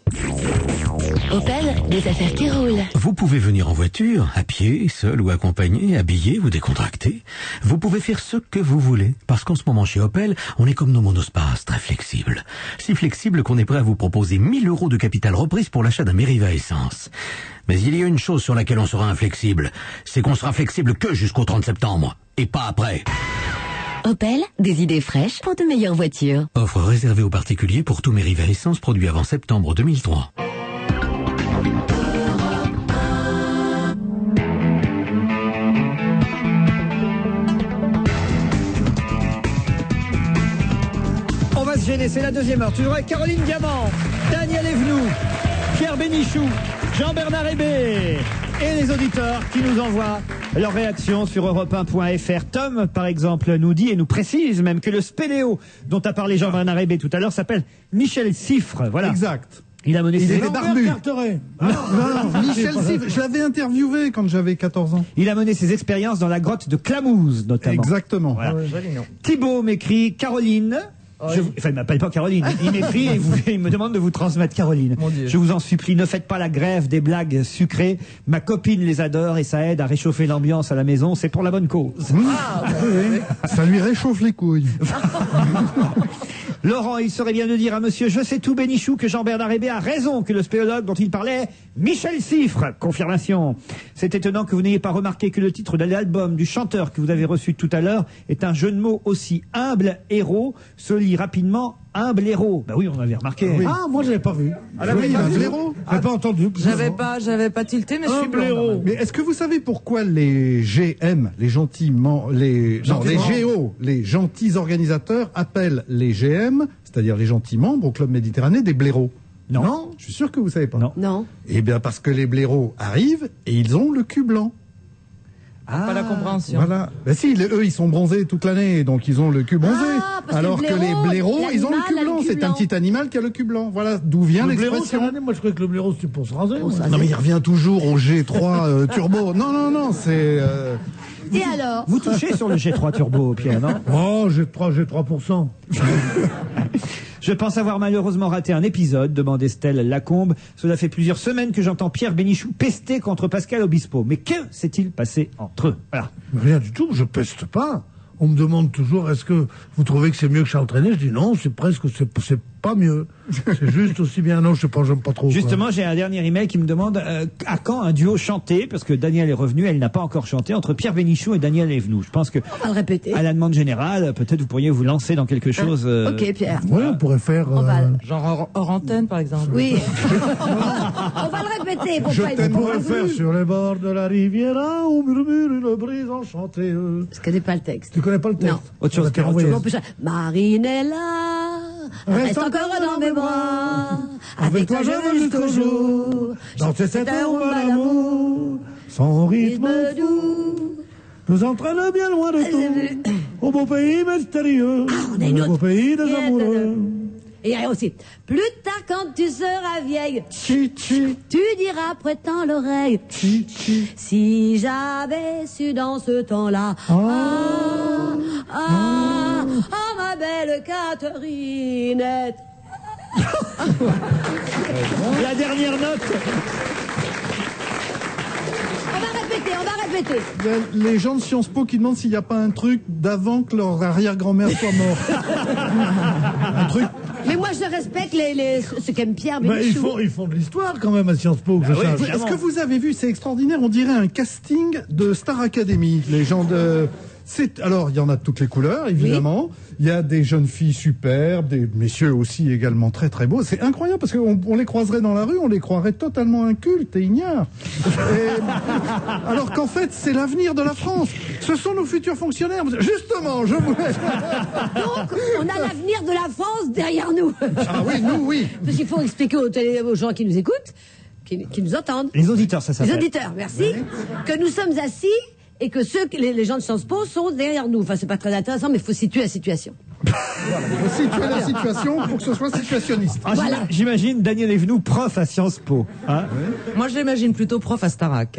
Opel, des affaires qui roulent. Vous pouvez venir en voiture, à pied, seul ou accompagné, habillé ou décontracté. Vous pouvez faire ce que vous voulez, parce qu'en ce moment chez Opel, on est comme nos monospace, très flexible. Si flexible qu'on est prêt à vous proposer 1 000 € de capital reprise pour l'achat d'un Meriva Essence. Mais il y a une chose sur laquelle on sera inflexible, c'est qu'on sera flexible que jusqu'au 30 septembre, et pas après. Opel, des idées fraîches pour de meilleures voitures. Offre réservée aux particuliers pour tous mes rivets essence produits avant septembre 2003. On va se gêner, c'est la deuxième heure. Toujours avec Caroline Diamant, Daniel Evenou, Pierre Bénichou, Jean-Bernard Hébé et les auditeurs qui nous envoient leurs réactions sur europe1.fr. Tom, par exemple, nous dit et nous précise même que le spéléo dont a parlé Jean-Bernard Hébé tout à l'heure s'appelle Michel Siffre. Voilà. Exact. Il a mené Il ses... est barbu. Non, Michel Siffre, je l'avais interviewé quand j'avais 14 ans. Il a mené ses expériences dans la grotte de Clamouze, notamment. Exactement. Voilà. Joli nom. Thibaut m'écrit Caroline. Enfin, il m'appelle pas Caroline. Il m'écrit et il me demande de vous transmettre Caroline. Je vous en supplie, ne faites pas la grève des blagues sucrées. Ma copine les adore et ça aide à réchauffer l'ambiance à la maison. C'est pour la bonne cause. Ça lui réchauffe les couilles. Laurent, il serait bien de dire à monsieur Je sais tout Bénichou que Jean-Bernard Hébé a raison, que le spéologue dont il parlait, Michel Siffre. Confirmation. C'est étonnant que vous n'ayez pas remarqué que le titre de l'album du chanteur que vous avez reçu tout à l'heure est un jeu de mots aussi humble, héros, se lit rapidement humble héros. Bah oui, on avait remarqué. Oui. Ah, moi, j'avais pas vu. Ah, oui, humble héros. J'avais pas entendu. J'avais pas tilté, mais je suis blanc. Mais est-ce que vous savez pourquoi les GM, les GO, les gentils organisateurs appellent les GM, c'est-à-dire les gentils membres au Club Méditerranée, des blaireaux? Non. Je suis sûr que vous savez pas. Non. Eh bien, parce que les blaireaux arrivent et ils ont le cul blanc. Pas la compréhension. Voilà. Ben si, eux, ils sont bronzés toute l'année, donc ils ont le cul bronzé. Alors que les blaireaux, ils ont le cul blanc. C'est un petit animal qui a le cul blanc. Voilà d'où vient l'expression. Moi, je croyais que le blaireau, c'était pour se raser. Non, mais il revient toujours au G3 turbo. Non, c'est... Et alors? Vous touchez sur le G3 Turbo, Pierre, non? Oh, G3%. Je pense avoir malheureusement raté un épisode, demande Estelle Lacombe. Cela fait plusieurs semaines que j'entends Pierre Bénichou pester contre Pascal Obispo. Mais que s'est-il passé entre eux? Voilà. Rien du tout, je peste pas. On me demande toujours, est-ce que vous trouvez que c'est mieux que Charles Trenet? Je dis non, c'est pas mieux. C'est juste aussi bien. Non, je sais pas, j'aime pas trop. Justement, j'ai un dernier email qui me demande à quand un duo chanté, parce que Daniel est revenu, elle n'a pas encore chanté, entre Pierre Bénichou et Daniel Evenou. Je pense que, on va le répéter. À la demande générale, peut-être vous pourriez vous lancer dans quelque chose. Ok, Pierre. Oui, on pourrait faire. Genre hors antenne, par exemple. Oui. On va le répéter pour pas être. On pourrait faire sur les bords de la Riviera, on murmure une brise enchantée. Je connais pas le texte. Tu connais pas le texte? Non. Autre chose. Marinella, reste encore dans mes bras. Avec toi je veux jusqu'au jour. Danser cette amour d'amour, son rythme doux, nous entraîne bien loin de tout, au beau pays mystérieux, au beau pays des amoureux. Et il y a aussi, plus tard quand tu seras vieille, tu diras prêtant l'oreille, si j'avais su dans ce temps-là, ma belle Catherinette. La dernière note. On va répéter. Les gens de Sciences Po qui demandent s'il n'y a pas un truc d'avant que leur arrière-grand-mère soit morte. Un truc. Mais moi, je respecte ce qu'aime Pierre Bénichou. Ils font de l'histoire quand même à Sciences Po. Est-ce que vous avez vu, c'est extraordinaire, on dirait un casting de Star Academy. Les gens de... Alors, il y en a de toutes les couleurs, évidemment. Il y a des jeunes filles superbes, des messieurs aussi également très très beaux. C'est incroyable parce qu'on les croiserait dans la rue, on les croirait totalement incultes et ignares. Alors qu'en fait, c'est l'avenir de la France. Ce sont nos futurs fonctionnaires. Justement, je voulais... Donc, on a l'avenir de la France derrière nous. Ah oui, nous, oui. Parce qu'il faut expliquer aux gens qui nous écoutent, qui nous entendent. Les auditeurs, ça s'appelle. Les auditeurs, merci. Oui. Que nous sommes assis et que les gens de Sciences Po sont derrière nous. Enfin, c'est pas très intéressant, mais il faut situer la situation. Voilà, il faut situer la situation pour que ce soit situationniste. Voilà. J'imagine Daniel Evenou, prof à Sciences Po. Hein, moi, je l'imagine plutôt prof à Starac.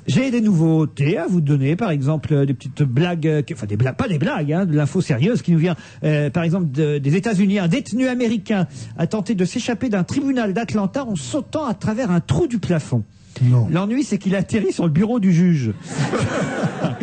J'ai des nouveautés à vous donner, par exemple des petites blagues, enfin des blagues, pas des blagues, hein, de l'info sérieuse qui nous vient, par exemple des États-Unis. Un détenu américain a tenté de s'échapper d'un tribunal d'Atlanta en sautant à travers un trou du plafond. Non. L'ennui, c'est qu'il atterrit sur le bureau du juge.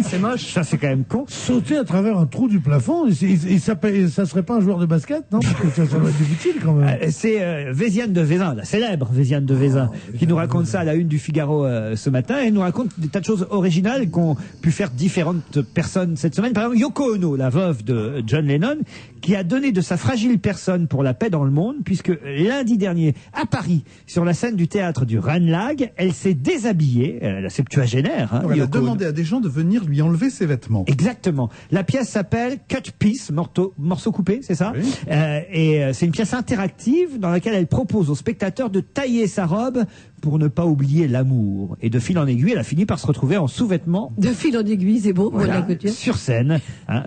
C'est moche. Ça, c'est quand même con. Sauter à travers un trou du plafond, ça serait pas un joueur de basket, non? Parce que ça doit être difficile quand même. C'est Véziane de Vézin, la célèbre Véziane de Vézin, qui nous raconte ça à la une du Figaro ce matin. Et elle nous raconte des tas de choses originales qu'ont pu faire différentes personnes cette semaine. Par exemple, Yoko Ono, la veuve de John Lennon, qui a donné de sa fragile personne pour la paix dans le monde, puisque lundi dernier, à Paris, sur la scène du théâtre du Ranelagh, elle s'est déshabillée, la septuagénaire. Elle a demandé à des gens de venir lui enlever ses vêtements. Exactement. La pièce s'appelle Cut Piece, morceau coupé, c'est ça? Oui. C'est une pièce interactive dans laquelle elle propose aux spectateurs de tailler sa robe pour ne pas oublier l'amour. Et de fil en aiguille, elle a fini par se retrouver en sous-vêtements. De fil en aiguille, c'est beau, Voilà, la couture. sur scène. Hein,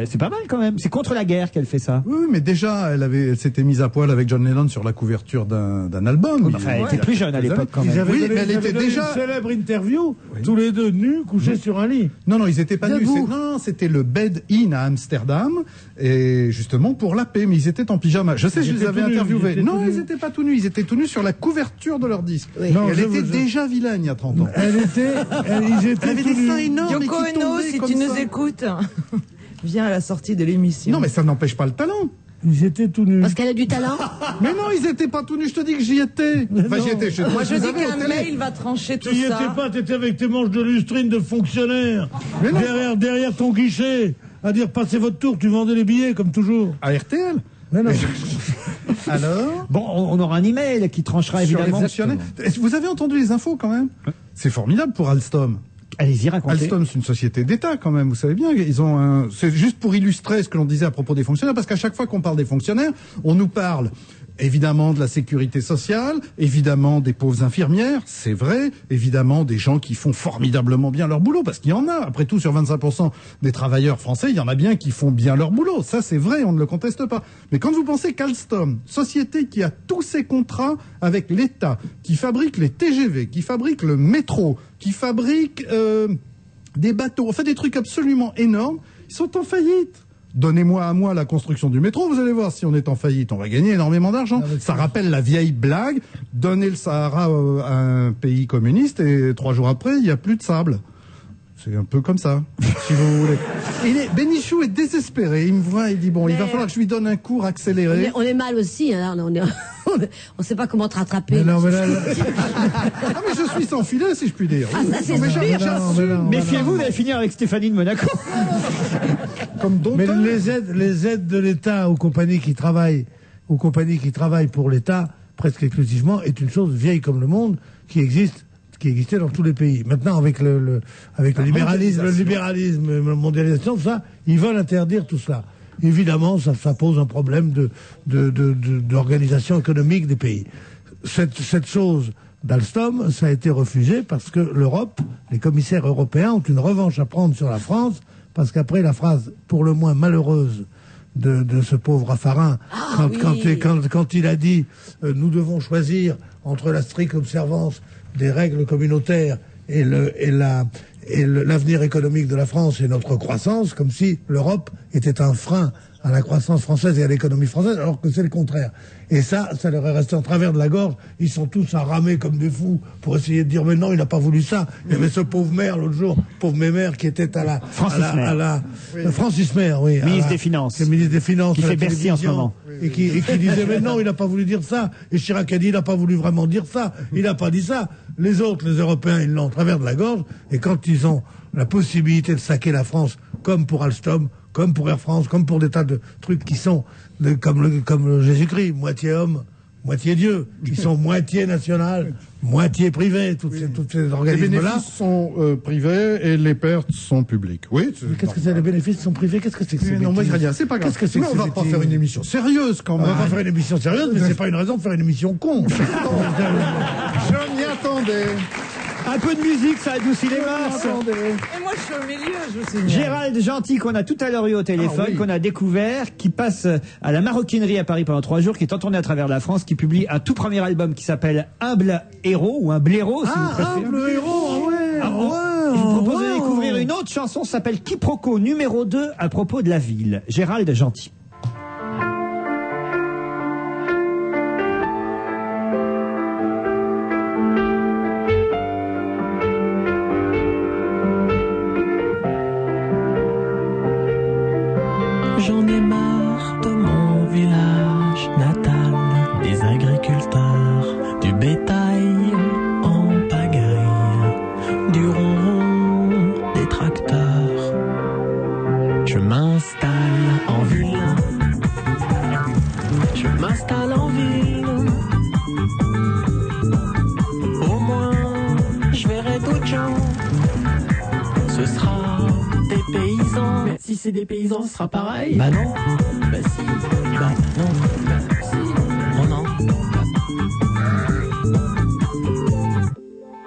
c'est pas mal quand même. C'est contre la guerre qu'elle fait ça. Oui, mais déjà, elle s'était mise à poil avec John Lennon sur la couverture d'un album. Enfin, elle était plus jeune à l'époque quand même. Oui, mais elle était déjà... une célèbre interview, tous les deux nus, couchés sur un lit. Non, ils étaient pas nus. Non, c'était le Bed In à Amsterdam, et justement pour la paix, mais ils étaient en pyjama. Je sais, je les avais interviewés. Non, ils étaient pas tout nus. Ils étaient tout nus sur la couverture de leur disque. Non, elle était déjà vilaine il y a 30 ans. Ils étaient Elle avait des seins énormes. Yoko et qui Ono, tombaient si comme tu nous ça. écoutes, viens à la sortie de l'émission. Non, mais ça n'empêche pas le talent. Ils étaient tout nus. Parce qu'elle a du talent. Mais non, ils étaient pas tout nus. Je te dis que j'y étais. Enfin, j'y étais. Moi, je dis vous avais qu'un au télé. mail va trancher tout Tu y ça. étais pas, t'étais avec tes manches de lustrine de fonctionnaire. Mais non. Derrière ton guichet, à dire passez votre tour, tu vendais les billets comme toujours. À RTL. Mais non. Alors Bon, on aura un email qui tranchera sur les évidemment. fonctionnaires. Vous avez entendu les infos quand même? C'est formidable pour Alstom. Allez-y, racontez. Alstom, c'est une société d'État quand même, vous savez bien. Ils ont un... C'est juste pour illustrer ce que l'on disait à propos des fonctionnaires, parce qu'à chaque fois qu'on parle des fonctionnaires, on nous parle évidemment de la sécurité sociale, évidemment des pauvres infirmières, c'est vrai, évidemment des gens qui font formidablement bien leur boulot, parce qu'il y en a. Après tout, sur 25% des travailleurs français, il y en a bien qui font bien leur boulot. Ça, c'est vrai, on ne le conteste pas. Mais quand vous pensez qu'Alstom, société qui a tous ses contrats avec l'État, qui fabrique les TGV, qui fabrique le métro, qui fabrique des bateaux, enfin des trucs absolument énormes, ils sont en faillite. Donnez-moi à moi la construction du métro, vous allez voir, si on est en faillite, on va gagner énormément d'argent. Ça rappelle la vieille blague, donner le Sahara à un pays communiste et 3 jours après, il n'y a plus de sable. C'est un peu comme ça, si vous voulez. Bénichou est désespéré, il me voit, il dit bon, il va falloir que je lui donne un cours accéléré. On est mal aussi, hein, on sait pas comment te rattraper. Mais non, mais là, Ah mais je suis sans filet, si je puis dire. Ah, ça, c'est Non, mais sûr. j'assume. Méfiez-vous, vous allez finir avec Stéphanie de Monaco. Comme d'autres. mais les aides de l'État aux compagnies qui travaillent pour l'État, presque exclusivement, est une chose vieille comme le monde, qui existait dans tous les pays. Maintenant, avec le libéralisme, la mondialisation, tout ça, ils veulent interdire tout cela. Évidemment, ça pose un problème d'organisation économique des pays. Cette chose d'Alstom, ça a été refusé parce que l'Europe, les commissaires européens ont une revanche à prendre sur la France, parce qu'après la phrase pour le moins malheureuse de ce pauvre Raffarin, quand il a dit nous devons choisir entre la stricte observance des règles communautaires et l'avenir économique de la France et notre croissance, comme si l'Europe était un frein à la croissance française et à l'économie française, alors que c'est le contraire. Et ça leur est resté en travers de la gorge. Ils sont tous à ramer comme des fous pour essayer de dire mais non, il n'a pas voulu ça. Il y avait ce pauvre maire l'autre jour, pauvre mémère qui était à la Francis Maire, oui, Ministre des Finances. le ministre des Finances, Qui à la fait Bercy en ce télévision, moment. et qui disait mais non, il n'a pas voulu dire ça. Et Chirac a dit il n'a pas voulu vraiment dire ça. Il n'a pas dit ça. Les autres, les Européens, ils l'ont en travers de la gorge. Et quand ils ont la possibilité de saquer la France, comme pour Alstom, comme pour Air France, comme pour des tas de trucs qui sont comme Jésus-Christ, moitié homme, moitié Dieu, qui sont moitié national, moitié privé, toutes ces Les organismes-là. bénéfices sont privés et les pertes sont publiques. Oui. Qu'est-ce que c'est, les bénéfices sont privés? Qu'est-ce que c'est que ces Non, moi je bêtises? rien, c'est pas grave. Qu'est-ce que c'est Mais que on va ces pas bêtises? faire une émission sérieuse quand On même. va pas faire une émission sérieuse, mais c'est pas une raison de faire une émission con. Je m'y attendais. Un peu de musique, ça adoucit les masses. Et moi, je suis au milieu, je vous signale. Gérald Gentil, qu'on a tout à l'heure eu au téléphone, qu'on a découvert, qui passe à la maroquinerie à Paris pendant 3 jours, qui est en tournée à travers la France, qui publie un tout premier album qui s'appelle Humble Héros, ou un blaireau, si vous préférez. Humble Héros, ah ouais. Je vous propose de découvrir une autre chanson, s'appelle Quiproquo numéro 2, à propos de la ville. Gérald Gentil. c'est des paysans, ce sera pareil. Bah non. Bah si. Bah non. Bah si. Non, non.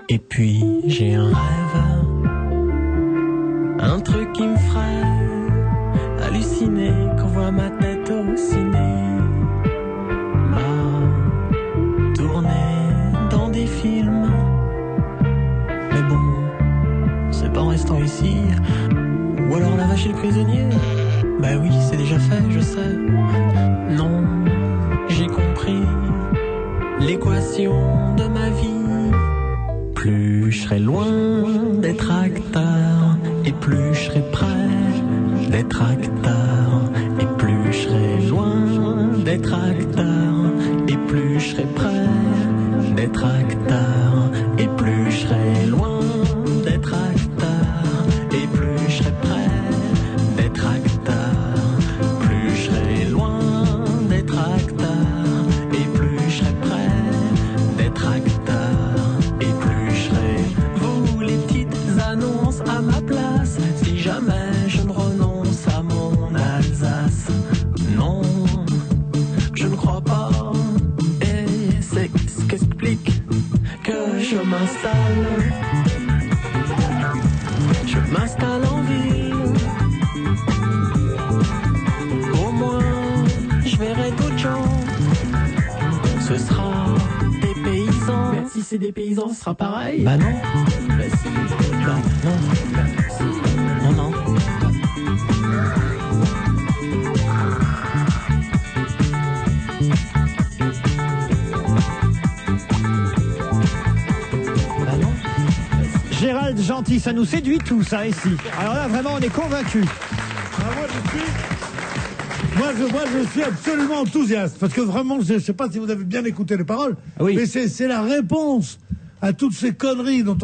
Et puis, j'ai un rêve. Un truc qui me ferait halluciner qu'on voit ma tête au ciné. Tourner dans des films. Mais bon, c'est pas en restant ici. Ou alors la vache et le prisonnier. Bah oui, c'est déjà fait, je sais. Non, j'ai compris l'équation de ma vie. Plus je serai loin d'être acteur, et plus je serai près d'être acteur, et plus je serai loin d'être acteur, et plus je serai près d'être acteur, et plus je serai loin d'être acteur, et plus je serai près d'être acteur, plus je serai loin d'être acteur, et plus je serai près d'être acteur, et plus je serai vous les petites annonces à ma place, si jamais je ne renonce à mon Alsace. Non, je ne crois pas, et c'est ce qu'explique que je m'installe. Je m'installe en ville. Au moins, je verrai d'autres gens. Ce sera des paysans. Mais si c'est des paysans, ce sera pareil. Bah non. Bah si. Bah non. Bah si. Non, non. Gérald Gentil, ça nous séduit tout ça ici. Alors là, vraiment, on est convaincus. Moi, je suis absolument enthousiaste, parce que vraiment, je ne sais pas si vous avez bien écouté les paroles, mais c'est la réponse à toutes ces conneries dont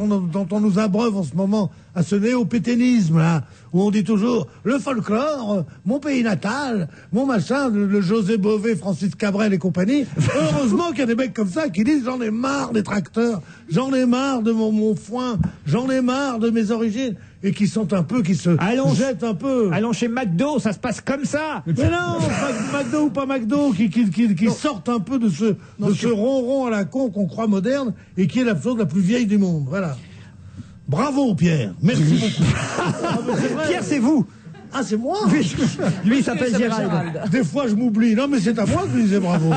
on nous abreuve en ce moment, à ce néo-pétainisme, là, où on dit toujours le folklore, mon pays natal, mon machin, le José Bové, Francis Cabrel et compagnie. Heureusement qu'il y a des mecs comme ça qui disent j'en ai marre des tracteurs, j'en ai marre de mon foin, j'en ai marre de mes origines, et qui sont un peu, qui se jettent un peu. Allons chez McDo, ça se passe comme ça. Mais non, McDo ou pas McDo, qui sortent un peu de ce ronron à la con qu'on croit moderne et qui est la chose la plus vieille du monde. Voilà. Bravo Pierre, merci beaucoup. Pierre, c'est vous. Ah, c'est moi. Lui, il s'appelle Gérald. Des fois, je m'oublie. Non, mais c'est à moi que je disais bravo.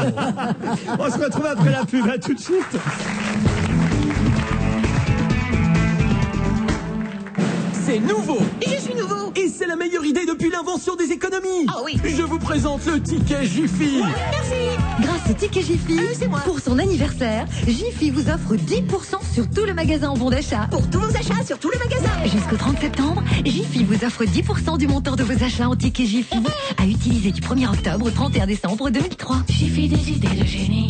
On se retrouve après la pub. À tout de suite. C'est nouveau. Et je suis nouveau. Et c'est la meilleure idée depuis l'invention des économies. Ah oui. Je vous présente le ticket Jiffy. Merci. Grâce au ticket Jiffy, c'est moi. Pour son anniversaire, Jiffy vous offre 10% sur tout le magasin en bon d'achat. Pour tous vos achats sur tout le magasin. Jusqu'au 30 septembre, Jiffy vous offre 10% du montant de vos achats en ticket Jiffy à utiliser du 1er octobre au 31 décembre 2003. Jiffy des idées de génie.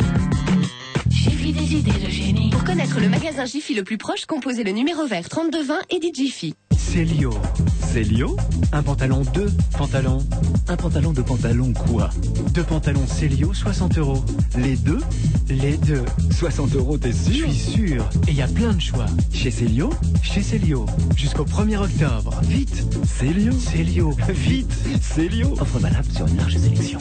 Jiffy des idées de génie. Pour connaître le magasin Jiffy le plus proche, composez le numéro vert 3220 et dites Jiffy. Célio. Célio? Un pantalon, deux pantalons. Un pantalon, deux pantalons, quoi? Deux pantalons Célio, 60 €. Les deux? Les deux. 60 €, t'es sûr? Je suis sûr. Et il y a plein de choix. Chez Célio? Chez Célio. Jusqu'au 1er octobre. Vite! Célio? Célio. Vite! Célio. Offre valable sur une large sélection.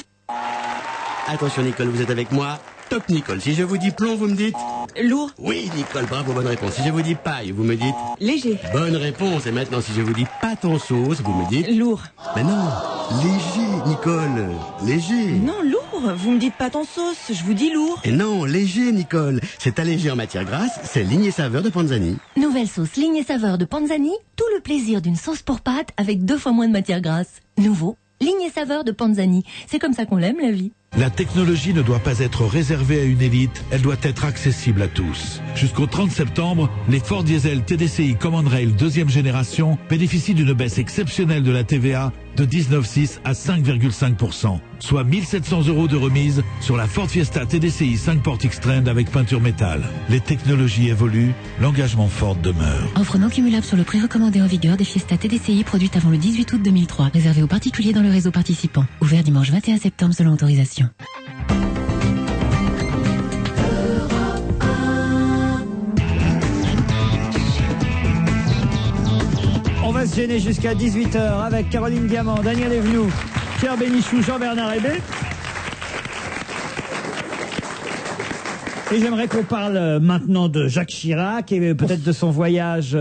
Attention Nicole, vous êtes avec moi? Top Nicole, si je vous dis plomb, vous me dites? Lourd. Oui Nicole, bravo, bonne réponse. Si je vous dis paille, vous me dites? Léger. Bonne réponse. Et maintenant, si je vous dis pâte en sauce, vous me dites? Lourd. Mais non, léger Nicole, léger. Non, lourd. Vous me dites pas en sauce, je vous dis lourd. Et non, léger Nicole, c'est allégé en matière grasse, c'est ligne et saveur de Panzani. Nouvelle sauce ligne et saveur de Panzani, tout le plaisir d'une sauce pour pâtes avec 2 fois moins de matière grasse. Nouveau, ligne et saveur de Panzani. C'est comme ça qu'on l'aime, la vie. La technologie ne doit pas être réservée à une élite, elle doit être accessible à tous. Jusqu'au 30 septembre, les Ford Diesel TDCi Command Rail 2e génération bénéficient d'une baisse exceptionnelle de la TVA de 19,6 à 5,5%, soit 1 700 € de remise sur la Ford Fiesta TDCi 5 portes X-Trend avec peinture métal. Les technologies évoluent, l'engagement Ford demeure. Offre non cumulable sur le prix recommandé en vigueur des Fiesta TDCi produites avant le 18 août 2003, réservé aux particuliers dans le réseau participant. Ouvert dimanche 21 septembre selon autorisation. On va pas se gêner jusqu'à 18h avec Caroline Diamant, Daniel Evenou, Pierre Bénichou, Jean-Bernard Hébé. Et j'aimerais qu'on parle maintenant de Jacques Chirac et peut-être de son voyage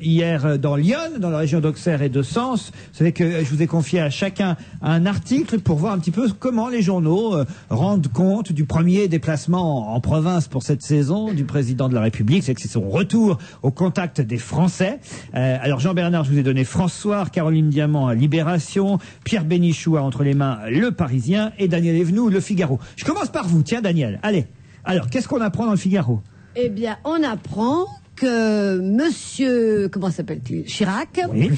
hier dans Lyon, dans la région d'Auxerre et de Sens. Vous savez que je vous ai confié à chacun un article pour voir un petit peu comment les journaux rendent compte du premier déplacement en province pour cette saison du président de la République. C'est que c'est son retour au contact des Français. Alors Jean-Bernard, je vous ai donné François, Caroline Diamant à Libération, Pierre Bénichou a entre les mains Le Parisien et Daniel Evenou, Le Figaro. Je commence par vous, tiens Daniel, allez. Alors, qu'est-ce qu'on apprend dans le Figaro? Eh bien, on apprend que monsieur, comment s'appelle-t-il, Chirac, oui,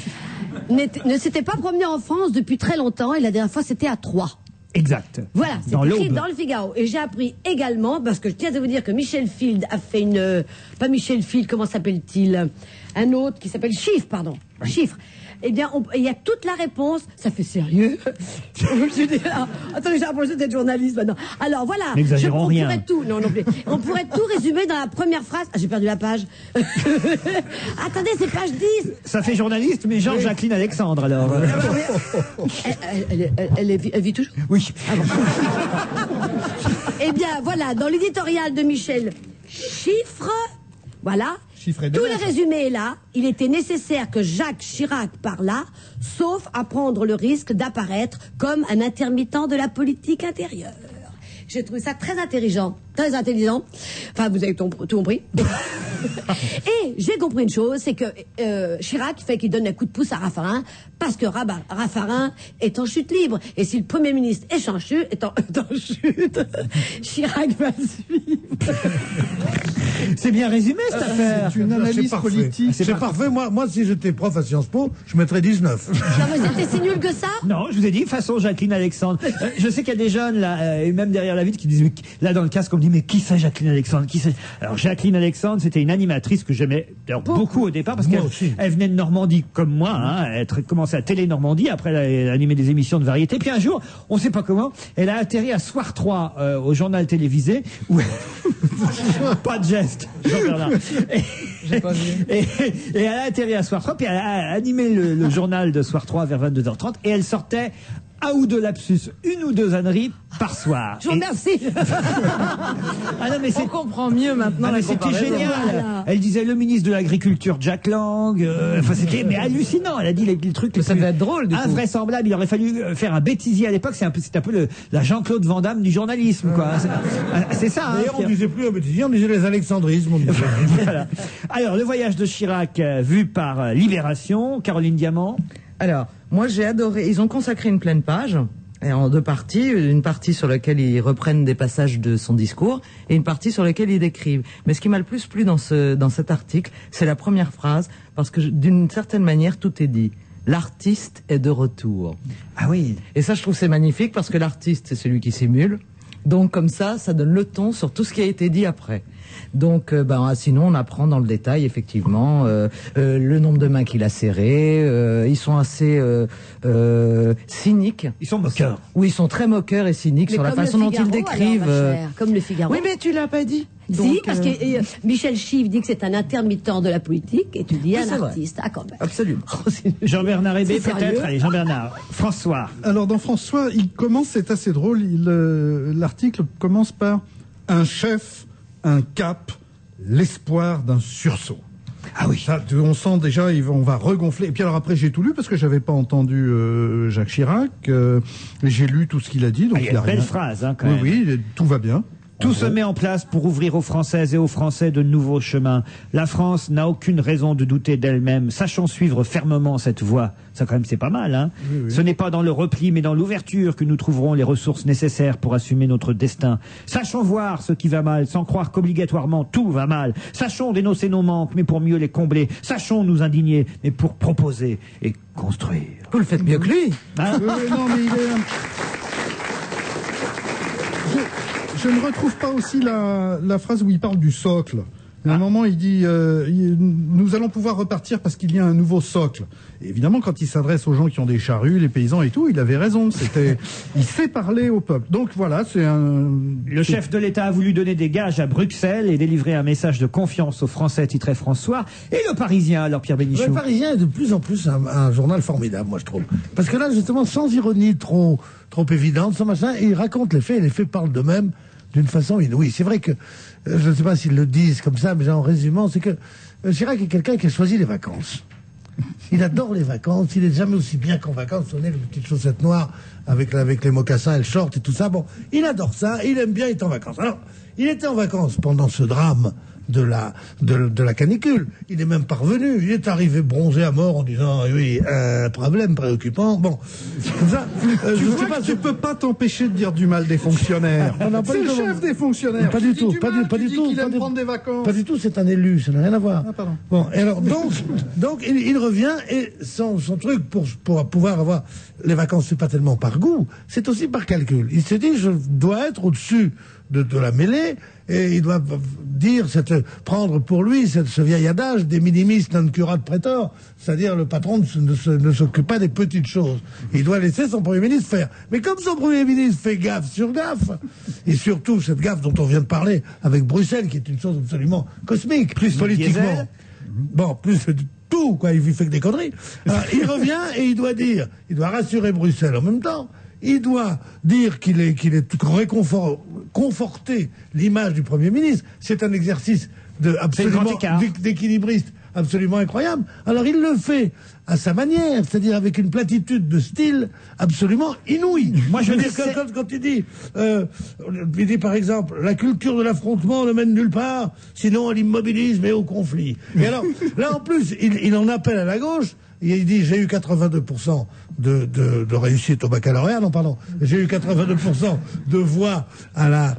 ne s'était pas promené en France depuis très longtemps, et la dernière fois c'était à Troyes. Exact. Voilà, c'est écrit dans le Figaro. Et j'ai appris également, parce que je tiens à vous dire que Michel Field a fait une... Pas Michel Field, comment s'appelle-t-il? Un autre qui s'appelle Chiffre, pardon. Oui. Chiffre. Eh bien, il y a toute la réponse. Ça fait sérieux. Je dis, attendez, j'ai l'impression d'être journaliste maintenant. Alors voilà. N'exagérons rien. Pourrait tout, non, on pourrait tout résumer dans la première phrase. Ah, j'ai perdu la page. Attendez, c'est page 10. Ça fait journaliste, mais genre Jacqueline Alexandre, alors. Elle vit toujours? Oui. Ah bon. Eh bien, voilà, dans l'éditorial de Michel Chiffre, voilà. Tout le résumé est là. Il était nécessaire que Jacques Chirac parlât, sauf à prendre le risque d'apparaître comme un intermittent de la politique intérieure. J'ai trouvé ça très intelligent. Enfin, vous avez tout compris. Et j'ai compris une chose, c'est que Chirac fait qu'il donne un coup de pouce à Raffarin, parce que Raffarin est en chute libre. Et si le Premier ministre est en chute, Chirac va suivre. C'est bien résumé cette affaire. C'est une analyse politique. C'est parfait. Moi, si j'étais prof à Sciences Po, je mettrais 19. Non, mais c'était si nul que ça? Non, je vous ai dit, façon Jacqueline Alexandre. Je sais qu'il y a des jeunes, là, et même derrière la vitre, qui disent, là, dans le casque, on me dit, mais qui c'est Jacqueline Alexandre? Qui c'est? Alors, Jacqueline Alexandre, c'était une animatrice que j'aimais beaucoup au départ, parce qu'elle venait de Normandie, comme moi, hein. Elle commençait à Télé Normandie, après elle a animé des émissions de variété. Puis un jour, on sait pas comment, elle a atterri à Soir 3, au journal télévisé, où pas de geste, Jean-Bernard. J'ai pas vu. Et elle a atterri à Soir 3, puis elle a animé le journal de Soir 3 vers 22h30, et elle sortait un ou deux lapsus, une ou deux âneries par soir. Je vous remercie. Ah non, mais on comprend mieux maintenant. Mais c'était génial. Voilà. Elle disait le ministre de l'Agriculture, Jack Lang. Enfin, c'était mais hallucinant. Elle a dit les trucs. Ça devait être drôle, du coup. Invraisemblable. Il aurait fallu faire un bêtisier à l'époque. C'était un peu la Jean-Claude Van Damme du journalisme, quoi. C'est ça. D'ailleurs, on disait plus un bêtisier, on disait les alexandrismes. Voilà. Alors, le voyage de Chirac vu par Libération, Caroline Diamant. Alors, moi j'ai adoré, ils ont consacré une pleine page, et en deux parties, une partie sur laquelle ils reprennent des passages de son discours, et une partie sur laquelle ils décrivent. Mais ce qui m'a le plus plu dans cet article, c'est la première phrase, parce que d'une certaine manière, tout est dit. L'artiste est de retour. Ah oui. Et ça, je trouve c'est magnifique, parce que l'artiste, c'est celui qui simule. Donc comme ça donne le ton sur tout ce qui a été dit après. Donc, sinon, on apprend dans le détail, effectivement, le nombre de mains qu'il a serrées. Ils sont assez cyniques. Ils sont moqueurs. Oui, ils sont très moqueurs et cyniques sur la façon dont ils décrivent. Alors, comme le Figaro. Oui, mais tu l'as pas dit. Donc, si, parce que Michel Chiffre dit que c'est un intermittent de la politique, et tu dis un artiste. Ah, quand même. Absolument. Jean-Bernard Hébé, peut-être. Allez, Jean-Bernard. François. Alors, dans François, il commence, c'est assez drôle, l'article commence par un chef, un cap, l'espoir d'un sursaut. Ah oui. Ça, on sent déjà, on va regonfler. Et puis alors après, j'ai tout lu parce que j'avais pas entendu Jacques Chirac. J'ai lu tout ce qu'il a dit. Donc il y a une belle phrase, hein, quand même. Oui, tout va bien. Tout se met en place pour ouvrir aux Françaises et aux Français de nouveaux chemins. La France n'a aucune raison de douter d'elle-même. Sachons suivre fermement cette voie. Ça, quand même, c'est pas mal, hein. Oui, oui. Ce n'est pas dans le repli, mais dans l'ouverture que nous trouverons les ressources nécessaires pour assumer notre destin. Sachons voir ce qui va mal, sans croire qu'obligatoirement tout va mal. Sachons dénoncer nos manques, mais pour mieux les combler. Sachons nous indigner, mais pour proposer et construire. Vous le faites mieux que lui. Hein non, mais il est... Je ne retrouve pas aussi la phrase où il parle du socle. À un moment, il dit nous allons pouvoir repartir parce qu'il y a un nouveau socle. Et évidemment, quand il s'adresse aux gens qui ont des charrues, les paysans et tout, il avait raison. Il sait parler au peuple. Donc voilà, Le chef de l'État a voulu donner des gages à Bruxelles et délivrer un message de confiance aux Français, titrait François. Et le Parisien, alors Pierre Bénichou? Le Parisien est de plus en plus un journal formidable, moi je trouve. Parce que là, justement, sans ironie trop évidente, sans machin, il raconte les faits, et les faits parlent d'eux-mêmes d'une façon inouïe. C'est vrai que, je ne sais pas s'ils le disent comme ça, mais en résumant, c'est que Chirac est quelqu'un qui a choisi les vacances. Il adore les vacances, il n'est jamais aussi bien qu'en vacances. On est les petites chaussettes noires avec les mocassins et le short et tout ça. Bon, il adore ça, il aime bien être en vacances. Alors, il était en vacances pendant ce drame de la canicule. Il est même parvenu. Il est arrivé bronzé à mort en disant oui, un problème préoccupant. Bon, comme ça. Tu peux pas t'empêcher de dire du mal des fonctionnaires. C'est le chef des fonctionnaires. Pas du tout. Pas du tout. Il aime prendre des vacances. Pas du tout. C'est un élu. Ça n'a rien à voir. Ah, pardon. Bon, et alors donc il revient et son truc pour pouvoir avoir les vacances, c'est pas tellement par goût, c'est aussi par calcul. Il se dit je dois être au-dessus de la mêlée, et il doit prendre pour lui ce vieil adage des minimis non curat praetor, c'est-à-dire le patron ne s'occupe pas des petites choses. Il doit laisser son Premier ministre faire. Mais comme son Premier ministre fait gaffe sur gaffe, et surtout cette gaffe dont on vient de parler avec Bruxelles, qui est une chose absolument cosmique, plus politiquement. Bon, plus tout, quoi, il fait que des conneries. Alors, il revient et il doit rassurer Bruxelles en même temps. Il doit dire qu'il est conforter l'image du Premier ministre. C'est un exercice d'équilibriste absolument incroyable. Alors il le fait à sa manière, c'est-à-dire avec une platitude de style absolument inouïe. Moi je veux dire quand il dit par exemple la culture de l'affrontement ne mène nulle part, sinon à l'immobilisme et au conflit. Et alors là en plus il en appelle à la gauche. Et il dit j'ai eu 82% de réussite au baccalauréat, non pardon, j'ai eu 82% de voix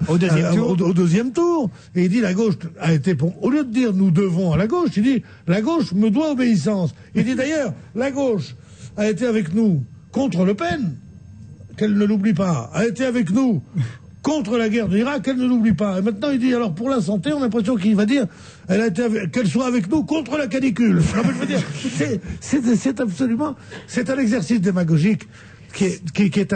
au deuxième tour. Et il dit la gauche a été au lieu de dire nous devons à la gauche, il dit la gauche me doit obéissance. Il dit d'ailleurs la gauche a été avec nous contre Le Pen, qu'elle ne l'oublie pas, a été avec nous contre la guerre d'Irak, qu'elle ne l'oublie pas. Et maintenant, il dit, alors pour la santé, on a l'impression qu'il va dire, qu'elle soit avec nous contre la canicule. Non, mais je veux dire, c'est un exercice démagogique qui est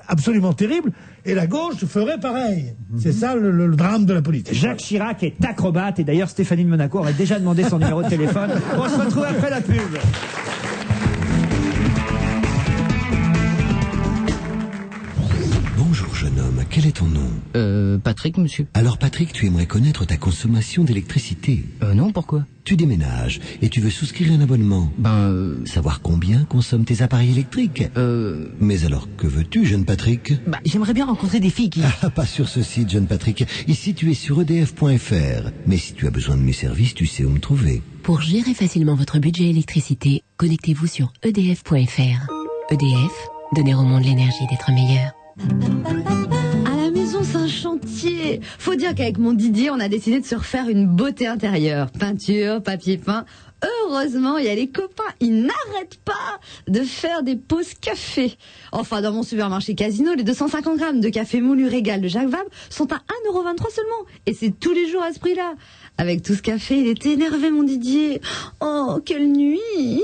absolument terrible. Et la gauche ferait pareil. C'est ça le drame de la politique. Jacques Chirac est acrobate, et d'ailleurs Stéphanie de Monaco aurait déjà demandé son numéro de téléphone. On se retrouve après la pub. Bonjour jeune homme, quel est ton nom? Patrick, monsieur. Alors Patrick, tu aimerais connaître ta consommation d'électricité? Non, pourquoi? Tu déménages et tu veux souscrire un abonnement. Savoir combien consomment tes appareils électriques? Mais alors, que veux-tu, jeune Patrick? J'aimerais bien rencontrer des filles qui... Ah, pas sur ce site, jeune Patrick. Ici, tu es sur edf.fr. Mais si tu as besoin de mes services, tu sais où me trouver. Pour gérer facilement votre budget électricité, connectez-vous sur edf.fr. EDF, donner au monde l'énergie d'être meilleur. À la maison, c'est un chantier. Faut dire qu'avec mon Didier, on a décidé de se refaire une beauté intérieure. Peinture, papier peint. Heureusement, il y a les copains. Ils n'arrêtent pas de faire des pauses café. Enfin, dans mon supermarché Casino, les 250 grammes de café moulu Régal de Jacques Vabre sont à 1,23 € seulement. Et c'est tous les jours à ce prix-là. Avec tout ce café, il était énervé, mon Didier. Oh, quelle nuit!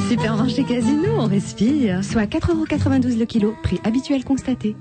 Supermarché Casino, on respire. Soit 4,92 € le kilo, prix habituel constaté.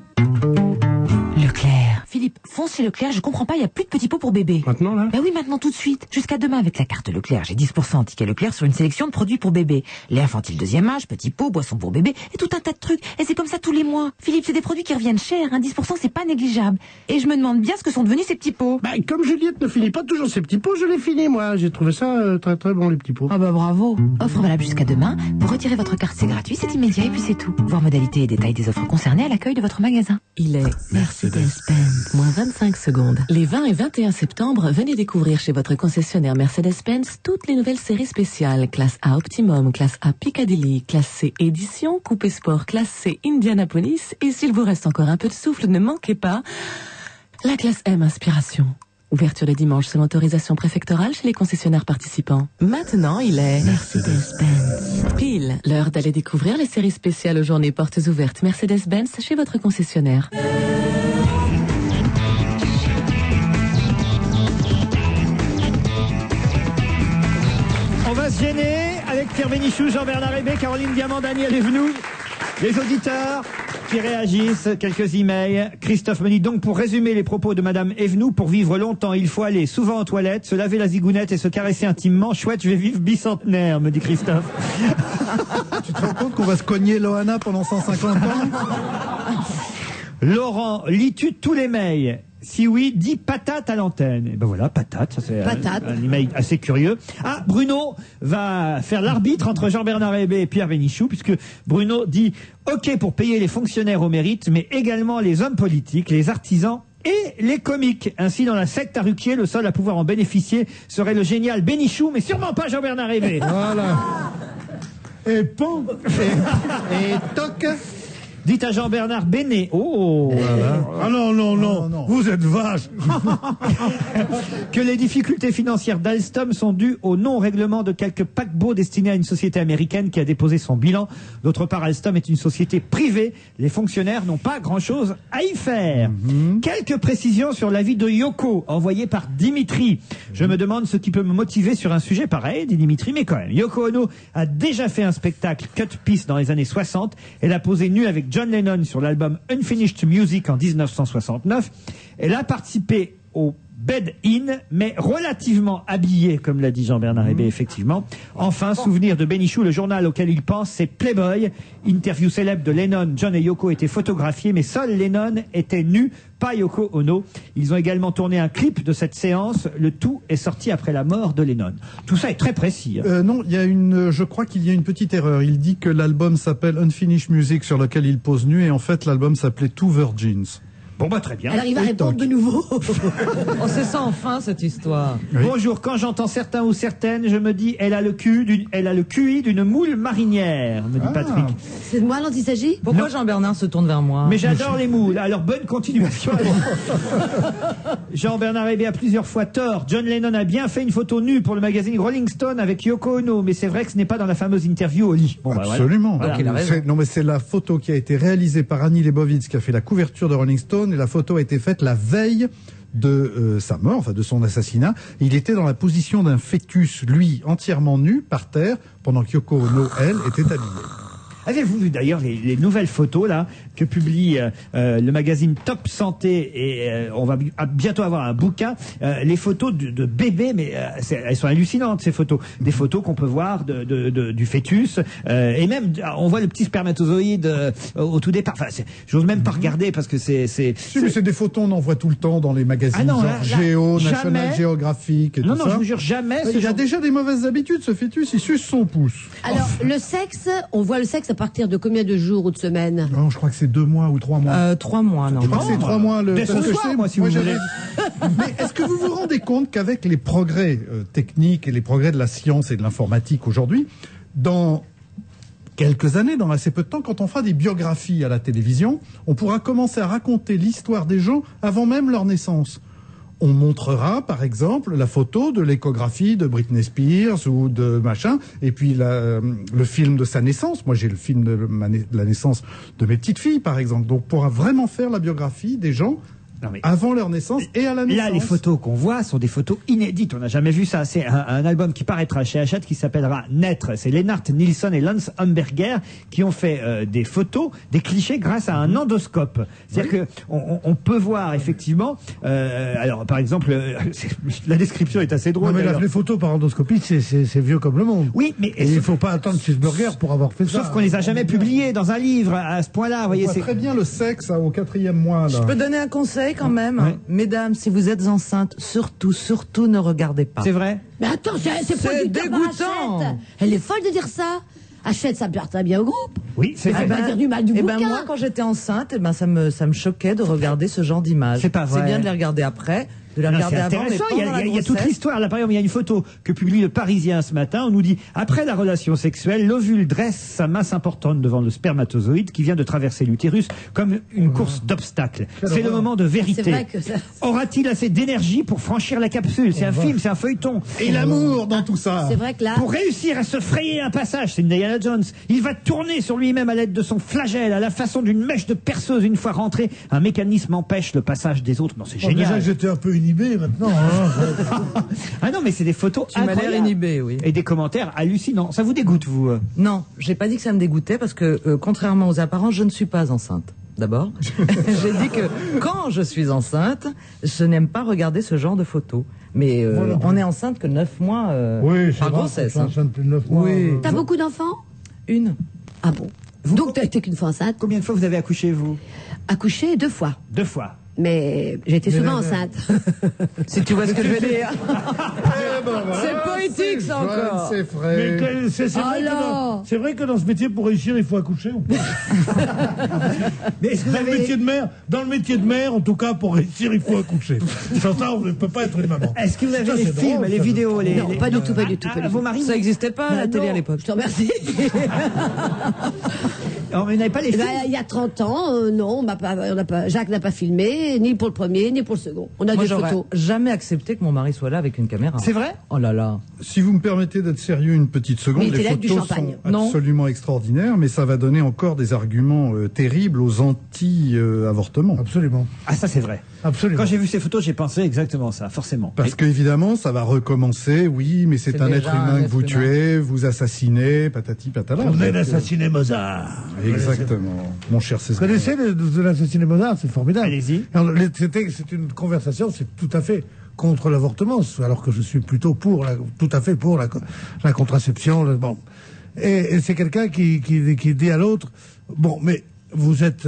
Leclerc. Philippe, fonce chez Leclerc, je comprends pas, il n'y a plus de petits pots pour bébé. Maintenant, là? Bah oui, maintenant, tout de suite. Jusqu'à demain, avec la carte Leclerc, j'ai 10% en ticket Leclerc sur une sélection de produits pour bébé. Lait infantile deuxième âge, petits pots, boissons pour bébé, et tout un tas de trucs. Et c'est comme ça tous les mois. Philippe, c'est des produits qui reviennent cher, hein. 10% c'est pas négligeable. Et je me demande bien ce que sont devenus ces petits pots. Comme Juliette ne finit pas toujours ses petits pots, je l'ai fini, moi. J'ai trouvé ça très très bon, les petits pots. Ah bah bravo. Offre valable jusqu'à demain. Pour retirer votre carte, c'est gratuit, c'est immédiat, et puis c'est tout. Voir modalités et détails des offres concernées à l'accueil de votre magasin. Il est Mercedes-Benz. Moins 25 secondes. Les 20 et 21 septembre, venez découvrir chez votre concessionnaire Mercedes-Benz toutes les nouvelles séries spéciales. Classe A Optimum, classe A Piccadilly, classe C Édition, Coupé Sport, classe C Indianapolis. Et s'il vous reste encore un peu de souffle, ne manquez pas la classe M Inspiration. Ouverture les dimanches selon autorisation préfectorale chez les concessionnaires participants. Maintenant, il est Mercedes-Benz. Pile, l'heure d'aller découvrir les séries spéciales aux journées portes ouvertes Mercedes-Benz chez votre concessionnaire. va se gêner avec Pierre Bénichou, Jean-Bernard Hébé, Caroline Diamant, Daniel Evenou. Les auditeurs qui réagissent, quelques emails. Christophe me dit donc, pour résumer les propos de Madame Evenou, pour vivre longtemps, il faut aller souvent aux toilettes, se laver la zigounette et se caresser intimement. Chouette, je vais vivre bicentenaire, me dit Christophe. Tu te rends compte qu'on va se cogner Loana pendant 150 ans? Laurent, lis-tu tous les mails? Si oui, dis patate à l'antenne. Et ben voilà, patate, ça c'est un email assez curieux. Ah, Bruno va faire l'arbitre entre Jean-Bernard Hébé et Pierre Bénichou, puisque Bruno dit OK pour payer les fonctionnaires au mérite, mais également les hommes politiques, les artisans et les comiques. Ainsi, dans la secte à Ruquier, le seul à pouvoir en bénéficier serait le génial Bénichou, mais sûrement pas Jean-Bernard Hébé. Voilà. Et pan. Et toc. Dites à Jean-Bernard Béné. Oh voilà. Ah non, vous êtes vache. Que les difficultés financières d'Alstom sont dues au non-règlement de quelques paquebots destinés à une société américaine qui a déposé son bilan. D'autre part, Alstom est une société privée. Les fonctionnaires n'ont pas grand-chose à y faire. Quelques précisions sur l'avis de Yoko, envoyé par Dimitri. Je me demande ce qui peut me motiver sur un sujet pareil, dit Dimitri, mais quand même. Yoko Ono a déjà fait un spectacle Cut Piece dans les années 60. Elle a posé nue avec John Lennon sur l'album Unfinished Music en 1969. Elle a participé au Bed In, mais relativement habillée, comme l'a dit Jean-Bernard Hébé, effectivement. Enfin, souvenir de Bénichou, le journal auquel il pense, c'est Playboy. Interview célèbre de Lennon, John et Yoko étaient photographiés, mais seul Lennon était nu, pas Yoko Ono. Ils ont également tourné un clip de cette séance. Le tout est sorti après la mort de Lennon. Tout ça est très précis. Non, il y a je crois qu'il y a une petite erreur. Il dit que l'album s'appelle Unfinished Music, sur lequel il pose nu, et en fait, l'album s'appelait Two Virgins. Bon bah très bien. Alors il va répondre de nouveau. On sait ça enfin, cette histoire. Oui. Bonjour, quand j'entends certains ou certaines, je me dis elle a le QI d'une moule marinière, me dit Patrick. C'est de moi dont il s'agit? Pourquoi Jean-Bernard se tourne vers moi? Mais j'adore les moules, alors bonne continuation. Jean-Bernard Hébé a plusieurs fois tort. John Lennon a bien fait une photo nue pour le magazine Rolling Stone avec Yoko Ono, mais c'est vrai que ce n'est pas dans la fameuse interview au lit. Bon, absolument. Bah, voilà. Non mais c'est la photo qui a été réalisée par Annie Leibovitz, qui a fait la couverture de Rolling Stone, et la photo a été faite la veille de sa mort, enfin de son assassinat. Il était dans la position d'un fœtus, lui, entièrement nu, par terre, pendant que Yoko Ono, elle, était habillée. Avez-vous vu d'ailleurs les nouvelles photos là que publie le magazine Top Santé, et on va bientôt avoir un bouquin, les photos de bébés, mais elles sont hallucinantes ces photos, des photos qu'on peut voir du fœtus, et même on voit le petit spermatozoïde au tout départ. Enfin, j'ose même pas regarder parce que c'est. Si, mais c'est des photos, on en voit tout le temps dans les magazines, Géo, National Geographic et tout ça. Non, je vous jure, jamais. Il a déjà des mauvaises habitudes, ce fœtus, il suce son pouce. Alors, le sexe, on voit le sexe à partir de combien de jours ou de semaines? Non, je crois que c'est 2 mois ou 3 mois. 3 mois, non. Je crois que c'est 3 mois. Dès ce soir, moi, si vous voulez. Mais est-ce que vous vous rendez compte qu'avec les progrès techniques et les progrès de la science et de l'informatique aujourd'hui, dans quelques années, dans assez peu de temps, quand on fera des biographies à la télévision, on pourra commencer à raconter l'histoire des gens avant même leur naissance? On montrera, par exemple, la photo de l'échographie de Britney Spears ou de machin, et puis le film de sa naissance. Moi, j'ai le film de la naissance de mes petites filles, par exemple. Donc, on pourra vraiment faire la biographie des gens avant leur naissance et à la naissance. Là, les photos qu'on voit sont des photos inédites. On n'a jamais vu ça. C'est un album qui paraîtra chez Hachette qui s'appellera Naître. C'est Lennart Nilsson et Lance Hamburger qui ont fait des photos, des clichés grâce à un endoscope. C'est-à-dire que on peut voir effectivement. Alors, par exemple, la description est assez drôle. Non, mais les photos par endoscopie, c'est vieux comme le monde. Oui, mais il ne faut pas attendre Cheeseburger pour avoir fait ça. Sauf qu'on les a jamais publiés dans un livre à ce point-là. Vous voyez, c'est très bien le sexe au 4e mois. Là. Je peux donner un conseil quand même. Mesdames, si vous êtes enceintes, surtout ne regardez pas. C'est vrai? Mais attends, c'est dégoûtant. Elle est folle de dire ça. Hachette, ça plaît très bien au groupe. Oui, c'est vrai. Pas dire du mal du bouquin. Moi, quand j'étais enceinte, ça me choquait de regarder ce genre d'image. C'est pas vrai. C'est bien de les regarder après. De la regarder avant, mais il y a toute l'histoire. Là, par exemple, il y a une photo que publie le Parisien ce matin. On nous dit, après la relation sexuelle, l'ovule dresse sa masse importante devant le spermatozoïde qui vient de traverser l'utérus comme une course d'obstacles. C'est le moment de vérité. Aura-t-il assez d'énergie pour franchir la capsule? C'est un film, c'est un feuilleton. Et l'amour dans tout ça. C'est vrai que là. Pour réussir à se frayer un passage, c'est une Diana Jones, il va tourner sur lui-même à l'aide de son flagelle, à la façon d'une mèche de perceuse. Une fois rentré, un mécanisme empêche le passage des autres. Non, c'est génial. Déjà, j'étais un peu inhibé maintenant. Hein. Ah non, mais c'est des photos Tu m'as l'air incroyables. inhibé, oui. Et des commentaires hallucinants. Ça vous dégoûte, vous Non, j'ai pas dit que ça me dégoûtait parce que, contrairement aux apparences, je ne suis pas enceinte. D'abord, j'ai dit que quand je suis enceinte, je n'aime pas regarder ce genre de photos. Mais on est enceinte que 9 mois Oui, c'est par vrai, grossesse. je suis enceinte plus de 9 mois. Oui. T'as beaucoup d'enfants? Une. Ah bon? Donc t'es qu'une fois enceinte? Combien de fois vous avez accouché, vous? Accouché 2 fois. 2 fois. Mais j'étais souvent enceinte. Si tu vois ce que je veux dire. Voilà, C'est poétique, ça encore. C'est Mais vrai. c'est vrai que dans ce métier, pour réussir, il faut accoucher ou pas? Mais est-ce que vous Dans le avez... métier de mère, en tout cas, pour réussir, il faut accoucher. Sans ça, on ne peut pas être une maman. Est-ce que vous avez Ça, les c'est films, drôle, les ça. vidéos, les... Non, pas du tout, pas du tout. Pas du Vos tout. maris Ça n'existait pas à la télé à l'époque. Je te remercie. Oh, mais vous n'avez pas les Eh films ben, il y a 30 ans, non, Jacques n'a pas filmé, ni pour le premier, ni pour le second. On a Moi, des j'aurais photos. jamais accepté que mon mari soit là avec une caméra. C'est vrai? Oh là là. Si vous me permettez d'être sérieux une petite seconde, Mais il les était là avec du photos champagne. sont Non. absolument extraordinaires, mais ça va donner encore des arguments terribles aux anti-avortements. Absolument. Ah, ça c'est vrai. Absolument. Quand j'ai vu ces photos, j'ai pensé exactement ça, forcément. Parce qu'évidemment, ça va recommencer, oui, mais c'est un déjà être humain un que vous être humain. tuez, vous assassinez, patati patala. On venait Donc, d'assassiner Mozart. Exactement. Mon cher Vous César. connaissez de l'assassiné Mozart, c'est formidable. Allez-y. Alors, c'est une conversation, c'est tout à fait contre l'avortement, alors que je suis plutôt tout à fait pour la contraception. Bon. Et c'est quelqu'un qui dit à l'autre, bon, mais vous êtes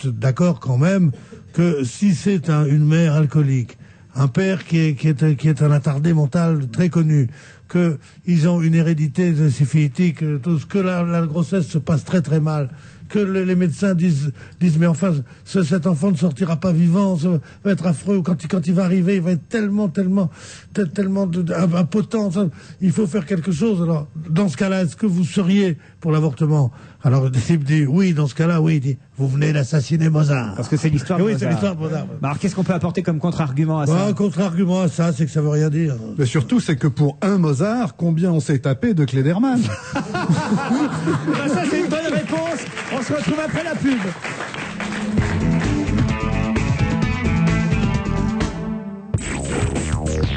d'accord quand même que si c'est une mère alcoolique, un père qui est un attardé mental très connu, que ils ont une hérédité de syphilitique, que la grossesse se passe très très mal, que les médecins disent mais enfin cet enfant ne sortira pas vivant, ça va être affreux, quand il va arriver, il va être tellement impotent, il faut faire quelque chose. Alors dans ce cas-là, est-ce que vous seriez pour l'avortement? Alors le type dit oui, dans ce cas-là, oui, il dit vous venez d'assassiner Mozart. Parce que c'est l'histoire de Oui, Mozart. c'est l'histoire de Mozart. Bah, alors qu'est-ce qu'on peut apporter comme contre-argument à ça? Un contre-argument à ça, c'est que ça veut rien dire. Mais surtout, c'est que pour un Mozart, combien on s'est tapé de Klederman? Bah, ça c'est une bonne réponse. On se retrouve après la pub.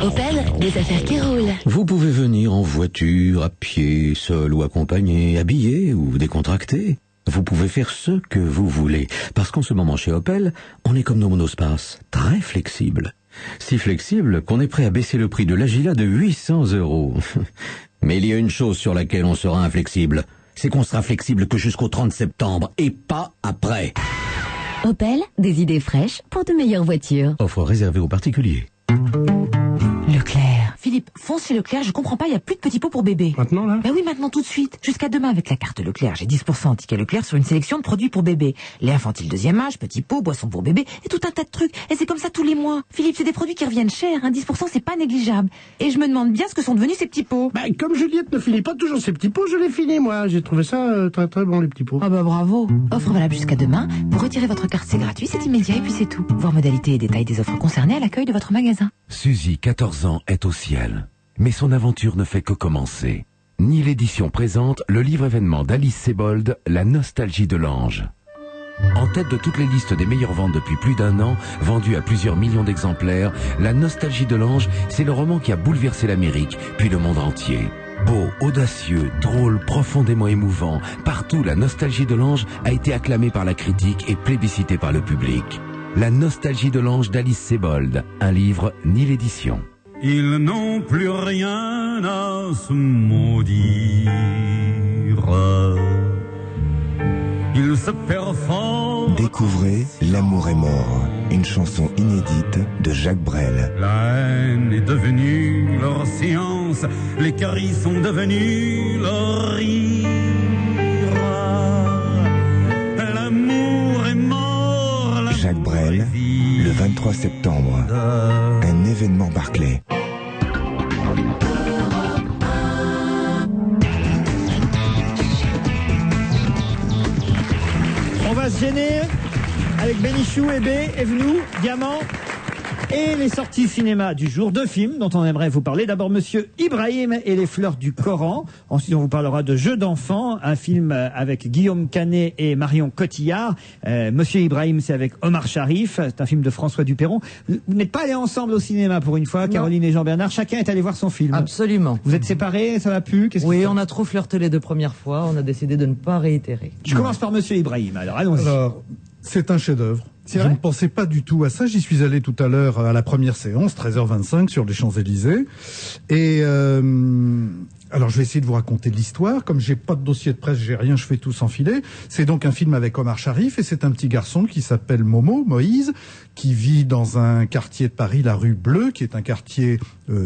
Opel, les affaires qui roulent. Vous pouvez venir en voiture, à pied, seul ou accompagné, habillé ou décontracté. Vous pouvez faire ce que vous voulez. Parce qu'en ce moment chez Opel, on est comme nos monospaces, très flexibles. Si flexible qu'on est prêt à baisser le prix de l'Agila de 800 €. Mais il y a une chose sur laquelle on sera inflexible. C'est qu'on sera flexible que jusqu'au 30 septembre et pas après. Opel, des idées fraîches pour de meilleures voitures. Offre réservée aux particuliers. Leclerc. Philippe, fonce chez Leclerc, je comprends pas, il y a plus de petits pots pour bébé. Maintenant, là? Ben oui, maintenant, tout de suite. Jusqu'à demain avec la carte Leclerc, j'ai 10% en ticket Leclerc sur une sélection de produits pour bébé. Lait infantile deuxième âge, petits pots, boissons pour bébé, et tout un tas de trucs. Et c'est comme ça tous les mois. Philippe, c'est des produits qui reviennent cher, hein. 10% c'est pas négligeable. Et je me demande bien ce que sont devenus ces petits pots. Ben, comme Juliette ne finit pas toujours ses petits pots, je les finis, moi. J'ai trouvé ça très très bon, les petits pots. Ah bah bravo. Offre valable jusqu'à demain. Pour retirer votre carte, c'est gratuit, c'est immédiat et puis c'est tout. Voir modalités et détails des offres concernées à l'accueil de votre magasin. Suzy, 14 ans, est au ciel. Mais son aventure ne fait que commencer. Ni l'édition présente le livre événement d'Alice Sebold, La nostalgie de l'ange. En tête de toutes les listes des meilleures ventes depuis plus d'1 an, vendu à plusieurs millions d'exemplaires, La nostalgie de l'ange, c'est le roman qui a bouleversé l'Amérique, puis le monde entier. Beau, audacieux, drôle, profondément émouvant, partout La nostalgie de l'ange a été acclamée par la critique et plébiscitée par le public. La nostalgie de l'ange d'Alice Sebold, un livre ni l'édition. Ils n'ont plus rien à se maudire. Ils se perfondent. Découvrez L'amour est mort, une chanson inédite de Jacques Brel. La haine est devenue leur science, les caries sont devenus leur rire. L'amour est mort. Jacques Brel, le 23 septembre, un événement Barclay. On va se gêner avec Bénichou et B, Evenou, Diamant. Et les sorties cinéma du jour, 2 films dont on aimerait vous parler. D'abord Monsieur Ibrahim et les fleurs du Coran. Ensuite on vous parlera de Jeux d'enfants, un film avec Guillaume Canet et Marion Cotillard. Monsieur Ibrahim, c'est avec Omar Sharif, c'est un film de François Dupeyron. Vous n'êtes pas allés ensemble au cinéma pour une fois, Caroline et Jean-Bernard, chacun est allé voir son film. Absolument. Vous êtes séparés, ça va plus? Oui, on a trop flirté les 2 premières fois, on a décidé de ne pas réitérer. Je commence par Monsieur Ibrahim, alors allons-y. Alors, c'est un chef-d'œuvre. C'est Je vrai ne pensais pas du tout à ça. J'y suis allé tout à l'heure à la première séance, 13h25, sur les Champs-Élysées. Et alors, je vais essayer de vous raconter l'histoire. Comme j'ai pas de dossier de presse, j'ai rien, je fais tout sans filet. C'est donc un film avec Omar Sharif, et c'est un petit garçon qui s'appelle Moïse, qui vit dans un quartier de Paris, la rue Bleue, qui est un quartier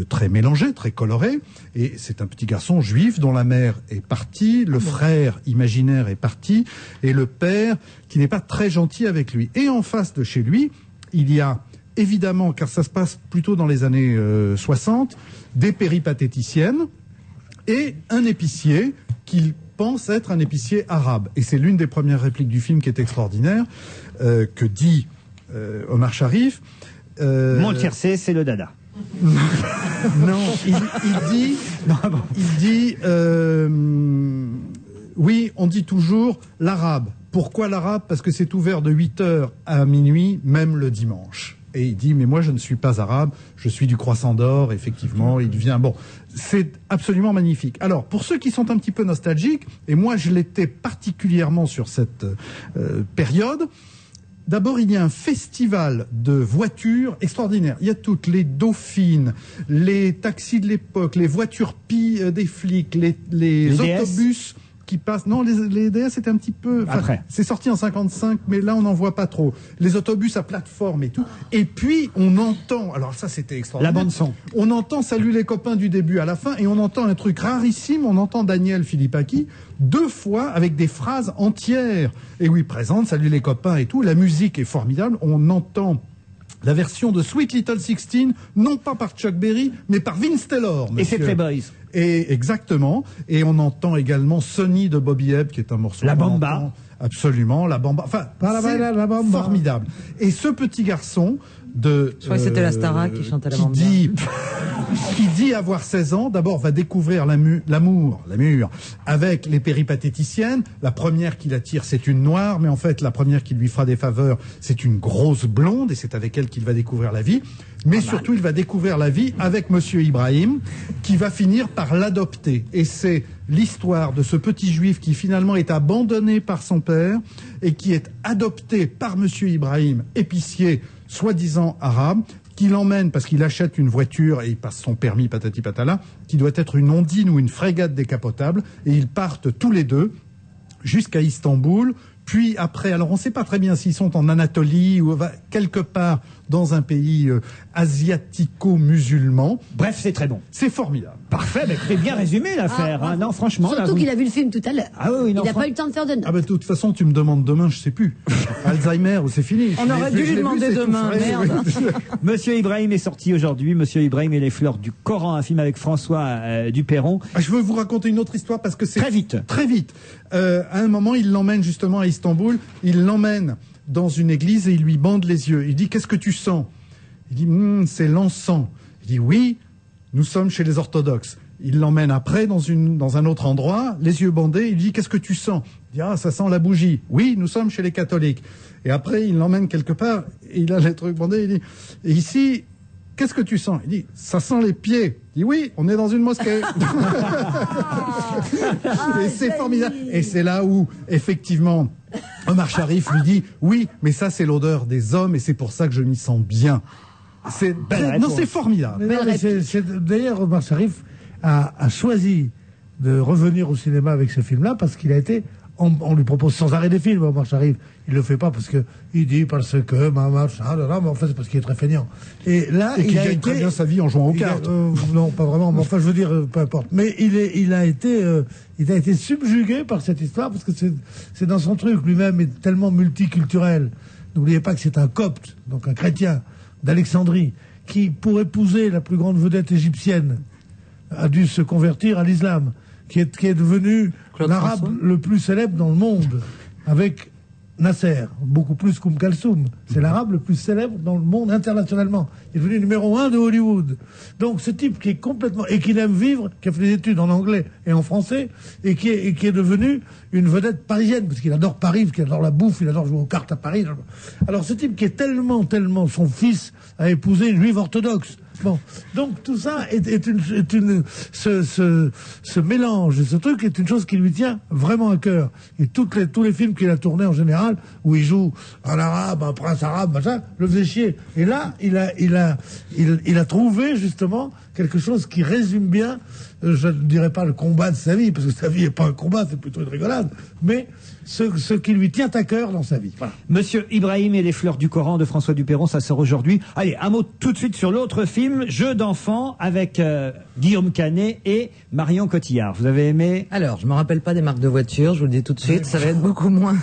très mélangé, très coloré. Et c'est un petit garçon juif dont la mère est partie, le frère imaginaire est parti, et le père qui n'est pas très gentil avec lui. Et en face de chez lui, il y a évidemment, car ça se passe plutôt dans les années 60, des péripatéticiennes et un épicier qu'il pense être un épicier arabe. Et c'est l'une des premières répliques du film qui est extraordinaire, que dit Omar Sharif. Montiercé, c'est le dada. Non, il dit, oui, on dit toujours l'arabe. Pourquoi l'arabe? Parce que c'est ouvert de 8h à minuit, même le dimanche. Et il dit, mais moi je ne suis pas arabe, je suis du Croissant d'Or, effectivement, il vient... Bon, c'est absolument magnifique. Alors, pour ceux qui sont un petit peu nostalgiques, et moi je l'étais particulièrement sur cette période, d'abord il y a un festival de voitures extraordinaire. Il y a toutes les Dauphines, les taxis de l'époque, les voitures pis des flics, les autobus... qui passent. Non, les DS c'était un petit peu... Après. C'est sorti en 55, mais là on n'en voit pas trop. Les autobus à plateforme et tout. Et puis on entend, alors ça c'était extraordinaire. La bande son. On entend Salut les copains du début à la fin, et on entend un truc rarissime, on entend Daniel Philippaki 2 fois avec des phrases entières. Et oui, présente, Salut les copains et tout. La musique est formidable. On entend la version de Sweet Little 16, non pas par Chuck Berry, mais par Vince Taylor. Et c'est Playboys. Et exactement. Et on entend également Sonny de Bobby Hebb, qui est un morceau. La Bamba. Absolument, la Bamba. Enfin, c'est formidable. Et ce petit garçon de... Je crois que c'était la Stara qui chantait la Bamba. Qui dit avoir 16 ans, d'abord va découvrir l'amour avec les péripatéticiennes. La première qui l'attire, c'est une noire, mais en fait, la première qui lui fera des faveurs, c'est une grosse blonde, et c'est avec elle qu'il va découvrir la vie. Mais surtout, il va découvrir la vie avec Monsieur Ibrahim, qui va finir par l'adopter. Et c'est l'histoire de ce petit juif qui finalement est abandonné par son père et qui est adopté par Monsieur Ibrahim, épicier, soi-disant arabe, qui l'emmène parce qu'il achète une voiture et il passe son permis patati patala, qui doit être une ondine ou une frégate décapotable, et ils partent tous les deux jusqu'à Istanbul. Puis après, alors on ne sait pas très bien s'ils sont en Anatolie ou quelque part dans un pays asiatico-musulman. Bref, c'est très bon. C'est formidable. Parfait, mais c'est bien résumé l'affaire. Ah, non, franchement. Surtout qu'il a vu le film tout à l'heure. Ah oui, non, il n'a pas eu le temps de faire de notes. Ah ben de toute façon, tu me demandes demain, je sais plus. Alzheimer ou c'est fini. On aurait dû lui demander demain, merde. Monsieur Ibrahim est sorti aujourd'hui. Monsieur Ibrahim et les fleurs du Coran, un film avec François Dupeyron. Ah, je veux vous raconter une autre histoire parce que c'est très vite. Très vite. À un moment, il l'emmène justement à Istanbul. Il l'emmène dans une église et il lui bande les yeux. Il dit, qu'est-ce que tu sens? Il dit, c'est l'encens. Il dit, oui, nous sommes chez les orthodoxes. Il l'emmène après dans un autre endroit, les yeux bandés. Il dit, qu'est-ce que tu sens? Il dit, ah, ça sent la bougie. Oui, nous sommes chez les catholiques. Et après, il l'emmène quelque part et il a les trucs bandés. Il dit, et ici, qu'est-ce que tu sens? Il dit, ça sent les pieds. Il dit, oui, on est dans une mosquée. Et c'est formidable. Et c'est là où, effectivement, Omar Sharif lui dit, oui, mais ça, c'est l'odeur des hommes et c'est pour ça que je m'y sens bien. C'est formidable. D'ailleurs, Omar Sharif a choisi de revenir au cinéma avec ce film-là parce qu'il a été... On lui propose sans arrêt des films, Omar Sharif. Il le fait pas parce que il dit parce que mais en fait c'est parce qu'il est très feignant. Et là, il gagne très bien sa vie en jouant aux cartes. Non, pas vraiment. Mais enfin, je veux dire, peu importe. Mais il a été subjugué par cette histoire parce que c'est dans son truc. Lui-même est tellement multiculturel. N'oubliez pas que c'est un copte, donc un chrétien d'Alexandrie, qui pour épouser la plus grande vedette égyptienne a dû se convertir à l'islam, qui est devenu l'arabe le plus célèbre dans le monde, avec Nasser, beaucoup plus qu'Oum Kalsoum. C'est l'arabe le plus célèbre dans le monde internationalement. Il est devenu numéro 1 de Hollywood. Donc ce type qui est complètement... et qui aime vivre, qui a fait des études en anglais et en français, et qui est devenu une vedette parisienne, parce qu'il adore Paris, parce qu'il adore la bouffe, il adore jouer aux cartes à Paris. Alors ce type qui est tellement... Son fils a épousé une juive orthodoxe. Bon, donc tout ça ce mélange, ce truc est une chose qui lui tient vraiment à cœur. Et tous les films qu'il a tournés en général, où il joue un arabe, un prince arabe, machin, le faisait chier. Et là, il a trouvé justement quelque chose qui résume bien, je ne dirais pas le combat de sa vie, parce que sa vie n'est pas un combat, c'est plutôt une rigolade, mais ce qui lui tient à cœur dans sa vie. Voilà. Monsieur Ibrahim et les fleurs du Coran de François Dupeyron, ça sort aujourd'hui. Allez, un mot tout de suite sur l'autre film, Jeux d'enfants, avec Guillaume Canet et Marion Cotillard. Vous avez aimé? Alors, je me rappelle pas des marques de voitures, je vous le dis tout de suite, ça va être beaucoup moins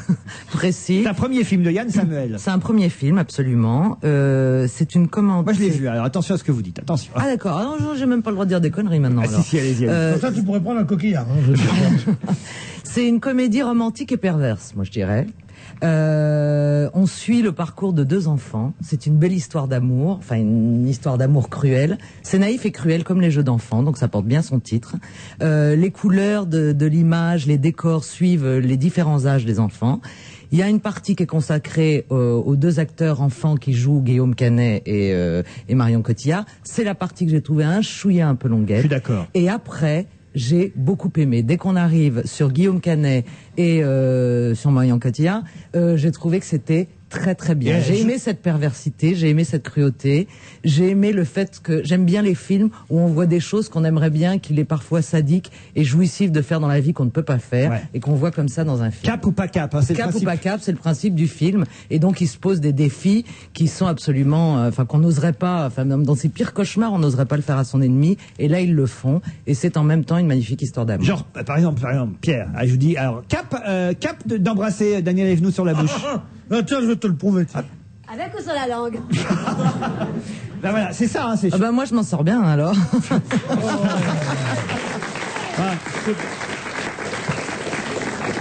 précis. C'est un premier film de Yann Samuel. C'est un premier film, absolument. C'est une commande. Moi, je l'ai vu, alors attention à ce que vous dites, attention. Ah d'accord, ah, non, j'ai même pas le droit de dire des conneries maintenant. Ah, si, allez-y. Comme ça, tu pourrais prendre un coquillard. C'est une comédie romantique et perverse, moi je dirais. On suit le parcours de deux enfants. C'est une belle histoire d'amour, enfin une histoire d'amour cruelle. C'est naïf et cruel comme les jeux d'enfants, donc ça porte bien son titre. Les couleurs de l'image, les décors suivent les différents âges des enfants. Il y a une partie qui est consacrée aux deux acteurs enfants qui jouent Guillaume Canet et Marion Cotillard. C'est la partie que j'ai trouvée un chouïa un peu longuette. Je suis d'accord. Et après, j'ai beaucoup aimé. Dès qu'on arrive sur Guillaume Canet et sur Marion Cotillard, j'ai trouvé que c'était très très bien. J'ai aimé cette perversité, j'ai aimé cette cruauté, j'ai aimé le fait que j'aime bien les films où on voit des choses qu'on aimerait bien, qu'il est parfois sadique et jouissif de faire dans la vie qu'on ne peut pas faire et qu'on voit comme ça dans un film. Cap ou pas cap, hein, c'est cap ou pas cap, c'est le principe du film. Et donc il se pose des défis qui sont absolument, enfin qu'on n'oserait pas, enfin même dans ses pires cauchemars, on n'oserait pas le faire à son ennemi. Et là ils le font. Et c'est en même temps une magnifique histoire d'amour. Genre, par exemple, Pierre, je vous dis, alors cap d'embrasser Daniel Evenou sur la bouche. Tiens, je vais te le prouver. Avec ou sur la langue? Ben voilà, c'est ça. Hein, ben moi, je m'en sors bien, alors.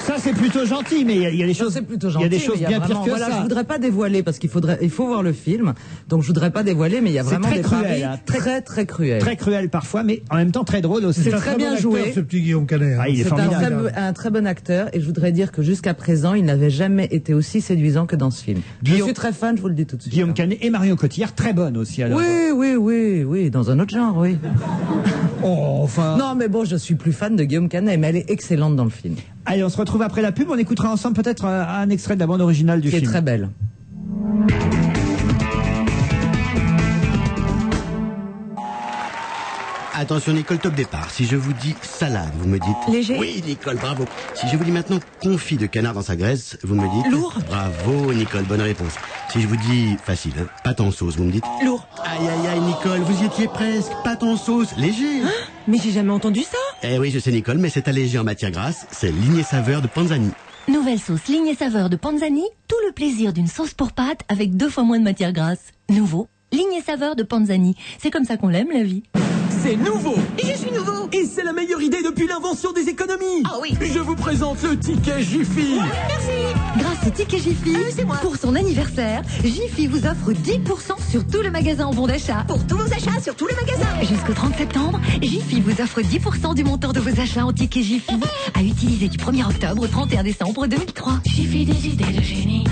Ça, c'est plutôt gentil, mais il y a des choses, il y a des choses bien pires que ça. Je voudrais pas dévoiler, parce il faut voir le film, donc je voudrais pas dévoiler, mais il y a vraiment des paris très, très cruels. Très cruel parfois, mais en même temps très drôle aussi. C'est très bien joué. Ce petit Guillaume Canet. Ah, il est formidable. Un très bon acteur, et je voudrais dire que jusqu'à présent, il n'avait jamais été aussi séduisant que dans ce film. Je suis très fan, je vous le dis tout de suite. Guillaume Canet et Marion Cotillard, très bonne aussi, alors. Oui, dans un autre genre, oui. Oh, enfin. Non, mais bon, je suis plus fan de Guillaume Canet, mais elle est excellente dans le film. Allez, on se retrouve après la pub. On écoutera ensemble peut-être un extrait de la bande originale du film. Qui est très belle. Attention Nicole, top départ. Si je vous dis salade, vous me dites... Léger. Oui Nicole, bravo. Si je vous dis maintenant confit de canard dans sa graisse, vous me dites... Lourd. Bravo Nicole, bonne réponse. Si je vous dis facile, hein, pâte en sauce, vous me dites... Lourd. Aïe aïe aïe Nicole, vous y étiez presque. Pâte en sauce, léger. Hein? Mais j'ai jamais entendu ça. Eh oui, je sais Nicole, mais c'est allégé en matière grasse. C'est lignée saveur de Panzani. Nouvelle sauce ligne et saveur de Panzani, tout le plaisir d'une sauce pour pâtes avec 2 fois moins de matière grasse. Nouveau, ligne et saveur de Panzani. C'est comme ça qu'on l'aime, la vie. C'est nouveau. Et je suis nouveau. Et c'est la meilleure idée depuis l'invention des économies. Ah oui. Je vous présente le ticket Jiffy. Merci. Grâce au ticket Jiffy, c'est moi. Pour son anniversaire, Jiffy vous offre 10% sur tout le magasin en bon d'achat. Pour tous vos achats sur tout le magasin. Jusqu'au 30 septembre, Jiffy vous offre 10% du montant de vos achats en ticket Jiffy à utiliser du 1er octobre au 31 décembre 2003. Jiffy, des idées de génie.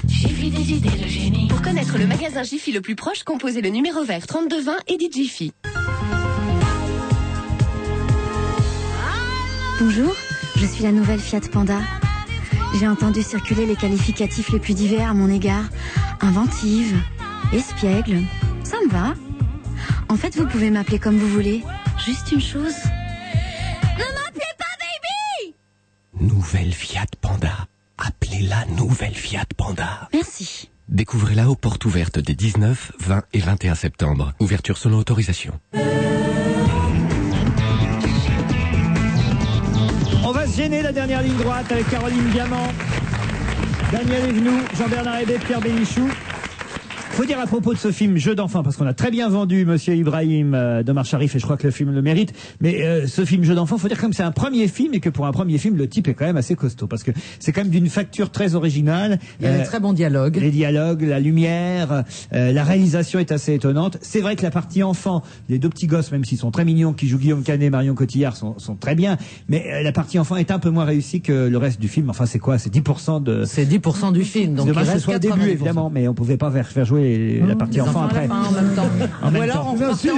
Jiffy, des idées de génie. Pour connaître le magasin Jiffy le plus proche, composez le numéro vert 3220 et dites Jiffy. Bonjour, je suis la nouvelle Fiat Panda. J'ai entendu circuler les qualificatifs les plus divers à mon égard. Inventive, espiègle, ça me va. En fait, vous pouvez m'appeler comme vous voulez. Juste une chose. Ne m'appelez pas baby! Nouvelle Fiat Panda. Appelez-la Nouvelle Fiat Panda. Merci. Découvrez-la aux portes ouvertes des 19, 20 et 21 septembre. Ouverture selon autorisation. On va se gêner la dernière ligne droite avec Caroline Diamant, Daniel Evenou, Jean-Bernard Hébé, Pierre Bénichou. Faut dire à propos de ce film Jeu d'enfant, parce qu'on a très bien vendu Monsieur Ibrahim d'Omar Sharif, et je crois que le film le mérite, mais ce film Jeu d'enfant, faut dire comme c'est un premier film, et que pour un premier film, le type est quand même assez costaud, parce que c'est quand même d'une facture très originale. Il y a des très bons dialogues. Les dialogues, la lumière, la réalisation est assez étonnante. C'est vrai que la partie enfant, les deux petits gosses, même s'ils sont très mignons, qui jouent Guillaume Canet, Marion Cotillard, sont très bien, mais la partie enfant est un peu moins réussie que le reste du film. Enfin, c'est quoi? C'est 10% de... C'est 10% du film, donc dommage il que ce reste soit au début, 90%. évidemment, mais on pouvait pas faire jouer la partie enfant après. En même temps. Ou alors, on si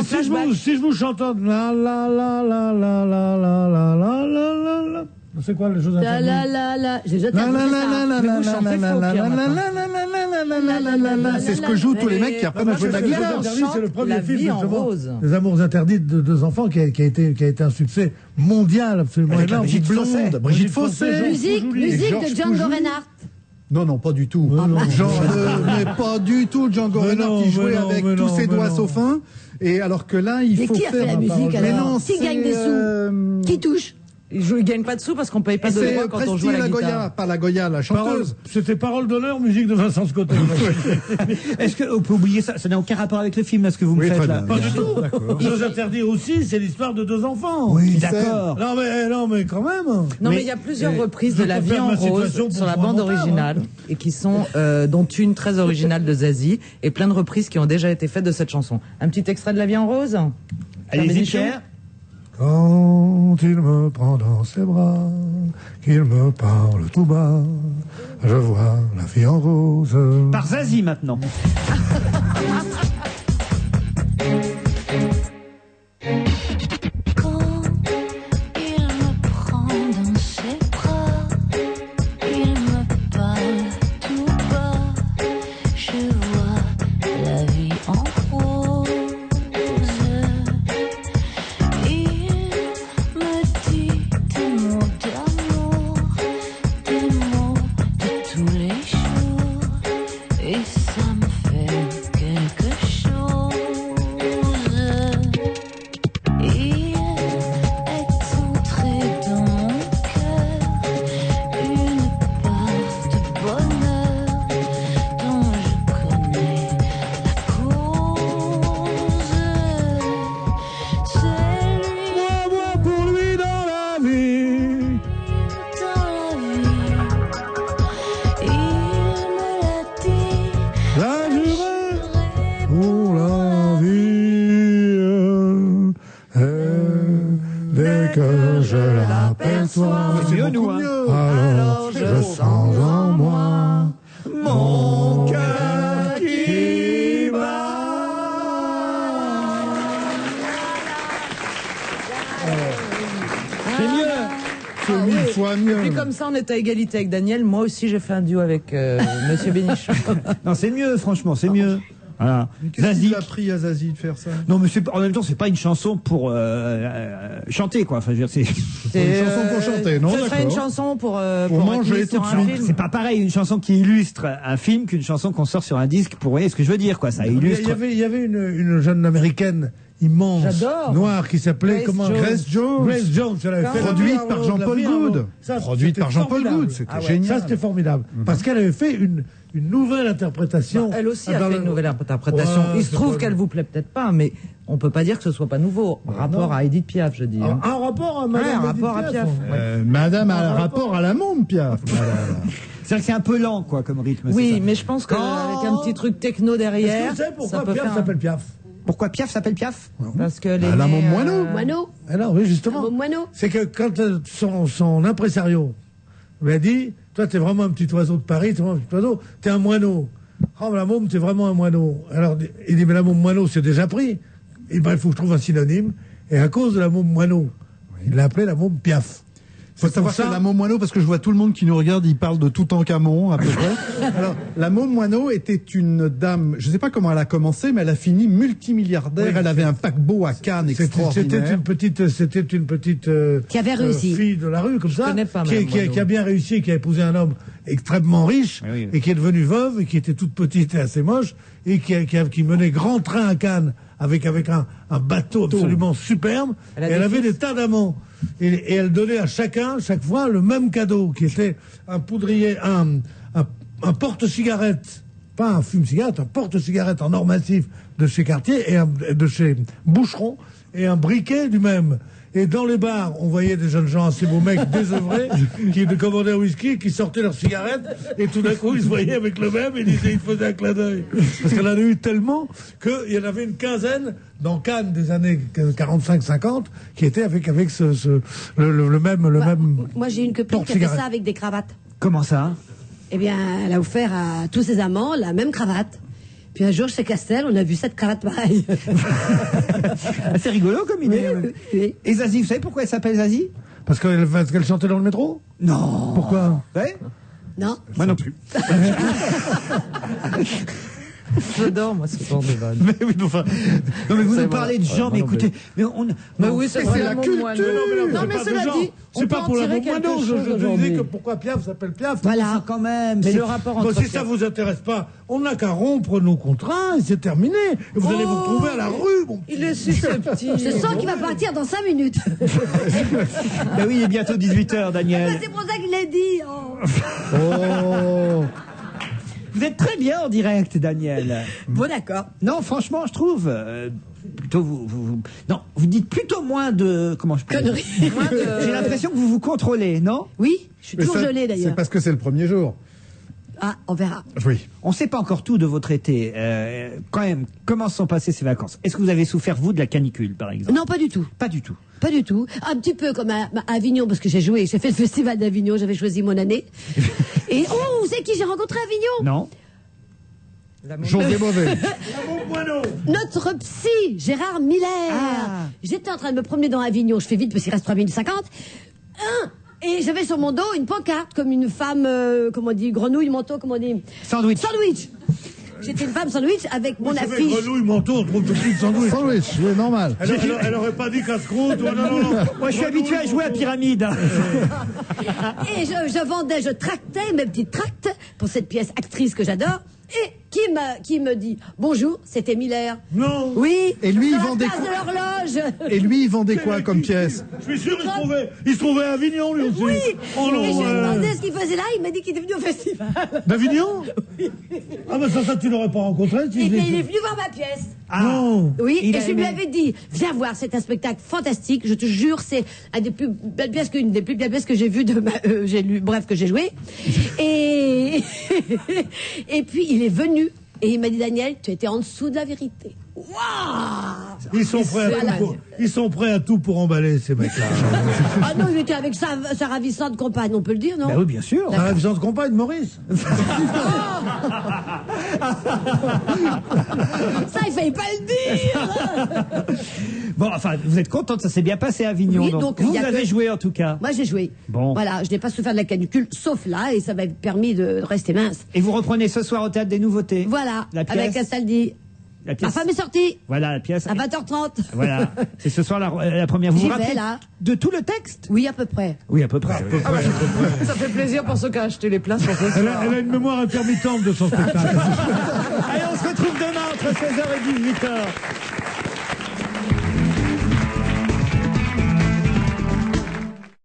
je vous chante la la la la la la la la la la la. C'est quoi les choses La la la la. J'ai déjà entendu ça. C'est ce que jouent tous les mecs qui apprennent à jouer de la guitare. C'est le premier film vie en rose. Les Amours interdits de deux enfants qui a été un succès mondial absolument énorme. Brigitte Fossé. Musique de Django Reinhardt. Non, pas du tout. Mais pas du tout. Django Reinhardt qui jouait avec tous ses doigts sauf un. Et alors que là, il faut faire... Mais qui a fait la musique alors? Qui gagne des sous? Qui touche? Il gagne pas de sous parce qu'on paye pas de droits quand on joue à la guitare. Pas la Goya, la chanteuse. C'était Parole d'honneur, musique de Vincent Scotto. Est-ce que vous pouvez oublier ça? Ça n'a aucun rapport avec le film, là, ce que vous me faites là. Pas du tout. Jeux interdits aussi, c'est l'histoire de deux enfants. Oui, d'accord. Non mais quand même. Non mais il y a plusieurs reprises de La vie en rose sur la bande originale et qui sont dont une très originale de Zazie et plein de reprises qui ont déjà été faites de cette chanson. Un petit extrait de La vie en rose. Allez-y, Pierre. Quand il me prend dans ses bras, qu'il me parle tout bas, je vois la vie en rose. Par Zazie maintenant. Alors je sens en moi mon cœur qui bat. C'est mieux. C'est 1000 fois mieux. Puis comme ça, on est à égalité avec Daniel. Moi aussi, j'ai fait un duo avec Monsieur Bénichou. Non, c'est mieux, franchement, c'est mieux. Voilà. Qu'est-ce qu'il a appris à Zazie de faire ça? Non, mais en même temps, c'est pas une chanson pour chanter, quoi. Enfin, je veux dire, c'est une chanson pour chanter, non? Ce serait une chanson pour manger tout de suite. C'est pas pareil, une chanson qui illustre un film qu'une chanson qu'on sort sur un disque pour, vous voyez ce que je veux dire, quoi. Ça illustre. Il y avait une jeune américaine immense, noire, qui s'appelait Grace Jones. Grace Jones, elle avait fait produite par Jean-Paul Goud. Produite par Jean-Paul Goud, c'était génial. Ça, c'était formidable. Parce qu'elle avait fait une nouvelle interprétation. Elle aussi a fait une nouvelle interprétation. Il se trouve qu'elle vous plaît peut-être pas, mais on peut pas dire que ce soit pas nouveau. Rapport à Edith Piaf, je dis. Un rapport à Madame rapport à Piaf. Madame a un rapport à la môme, Piaf. C'est vrai que c'est un peu lent, quoi, comme rythme. Oui, mais je pense qu'avec un petit truc techno derrière. Est-ce que vous savez pourquoi Piaf s'appelle Piaf? Pourquoi Piaf s'appelle Piaf? Parce que la môme moineau. Moineau. Alors oui, justement. La môme moineau. C'est que quand son impresario lui a dit, toi t'es vraiment un petit oiseau de Paris, t'es vraiment un petit oiseau, t'es un moineau. Oh, la môme, t'es vraiment un moineau. Alors il dit, mais la môme moineau, c'est déjà pris. Et ben il faut que je trouve un synonyme. Et à cause de la môme moineau, il l'a appelé la môme Piaf. Faut savoir que la môme moineau, parce que je vois tout le monde qui nous regarde, il parle de Toutankhamon, à peu près. Alors, la môme moineau était une dame, je sais pas comment elle a commencé, mais elle a fini multimilliardaire. Oui, elle avait un paquebot à Cannes extraordinaire. C'était une petite qui avait réussi. Fille de la rue, comme ça, pas qui a bien réussi, qui a épousé un homme extrêmement riche, et qui est devenue veuve, et qui était toute petite et assez moche, et qui menait grand train à Cannes, avec un bateau absolument superbe, et elle avait des tas d'amants. Et elle donnait à chacun, chaque fois, le même cadeau, qui était un poudrier, un porte-cigarette pas un fume-cigarette, un porte-cigarette en or massif de chez Cartier et de chez Boucheron et un briquet du même. Et dans les bars, on voyait des jeunes gens, assez beaux mecs désœuvrés, qui commandaient un whisky, qui sortaient leurs cigarettes, et tout d'un coup, ils se voyaient avec le même, et ils faisaient un clin d'œil. Parce qu'il en a eu tellement qu'il y en avait une quinzaine dans Cannes des années 45-50 qui étaient avec le même. Moi, j'ai une copine qui a fait ça avec des cravates. Comment ça? Eh bien, elle a offert à tous ses amants la même cravate. Puis un jour, chez Castel, on a vu cette cravate pareille. C'est rigolo comme idée. Oui. Et Zazie, vous savez pourquoi elle s'appelle Zazie? Parce qu'elle chantait dans le métro? Non. Pourquoi? Ouais. Non. Moi non plus. J'adore, moi, ce genre de vanne. Mais oui, enfin, non, mais vous nous parlez de gens, mais écoutez, mais oui, c'est la culture. Non, mais cela dit, c'est pas pour l'amour moineau. Je disais que pourquoi Piaf s'appelle Piaf. Voilà, quand même. Mais le rapport entre. Si ça vous intéresse pas, on n'a qu'à rompre nos contrats et c'est terminé. Et vous allez vous retrouver à la rue, mon petit. Il est susceptible. Je sens qu'il va partir dans 5 minutes. Ben oui, il est bientôt 18h, Daniel. C'est pour ça qu'il l'a dit. Oh. Vous êtes très bien en direct, Daniel. Bon, d'accord. Non, franchement, je trouve. Plutôt non, vous dites plutôt moins de. Comment je peux dire ? J'ai l'impression que vous vous contrôlez, non ? Oui, je suis toujours gelée d'ailleurs. C'est parce que c'est le premier jour. Ah, on verra. Oui. On ne sait pas encore tout de votre été. Quand même, comment se sont passées ces vacances ? Est-ce que vous avez souffert, vous, de la canicule, par exemple ? Non, pas du tout. Pas du tout. Pas du tout. Un petit peu comme à Avignon, parce que j'ai fait le festival d'Avignon, j'avais choisi mon année. Et vous savez qui j'ai rencontré à Avignon ? Non. José Mauvais. Notre psy, Gérard Miller. Ah. J'étais en train de me promener dans Avignon, je fais vite parce qu'il reste 3 minutes 50. Et j'avais sur mon dos une pancarte comme une femme, comment on dit, grenouille, manteau, comment on dit ? Sandwich. J'étais une femme sandwich avec mon affiche. Grenouille, manteau, on trouve tout de suite sandwich. Sandwich, oui, normal. Elle aurait pas dit casse-croûte. Non. Moi, je suis habitué à jouer à pyramide. Et je tractais mes petites tracts pour cette pièce actrice que j'adore. Et qui me dit bonjour, c'était Miller. Non. Oui. Et lui, il vendait quoi de l'horloge. Et lui, il vendait quoi comme pièce? Je suis sûr, il se trouvait à Avignon, lui aussi. Oui. Oh non. Et je lui ai demandé ce qu'il faisait là. Il m'a dit qu'il était venu au festival. D'Avignon? Oui. Ah ben ça tu l'aurais pas rencontré. Et il est venu voir ma pièce. Ah. Non. Oui. Et je lui avais dit viens voir, c'est un spectacle fantastique. Je te jure, c'est une des plus belles pièces que j'ai vues que j'ai joué. Et et puis il est venu et il m'a dit Daniel, tu étais en dessous de la vérité. Waouh! Ils sont prêts à tout pour emballer ces mecs-là. Ah non, il était avec sa ravissante compagne, on peut le dire, non? Ben oui, bien sûr. Sa ravissante compagne, Maurice. Ça, il fallait pas le dire. Bon, enfin, vous êtes contente, ça s'est bien passé à Avignon. Oui, donc vous avez joué en tout cas. Moi, j'ai joué. Bon. Voilà, je n'ai pas souffert de la canicule, sauf là, et ça m'a permis de rester mince. Et vous reprenez ce soir au Théâtre des Nouveautés. Voilà, la pièce, avec Castaldi. La pièce. Ma femme est sortie. Voilà, la pièce. À 20h30. Voilà, c'est ce soir la première. Vous vous rappelez là. De tout le texte? Oui, à peu près. Oui, à peu près. Ça fait plaisir pour ceux qui ont acheté les places pour ce soir. Elle a une mémoire intermittente de son spectacle. Allez, on se retrouve demain entre 16h et 18h.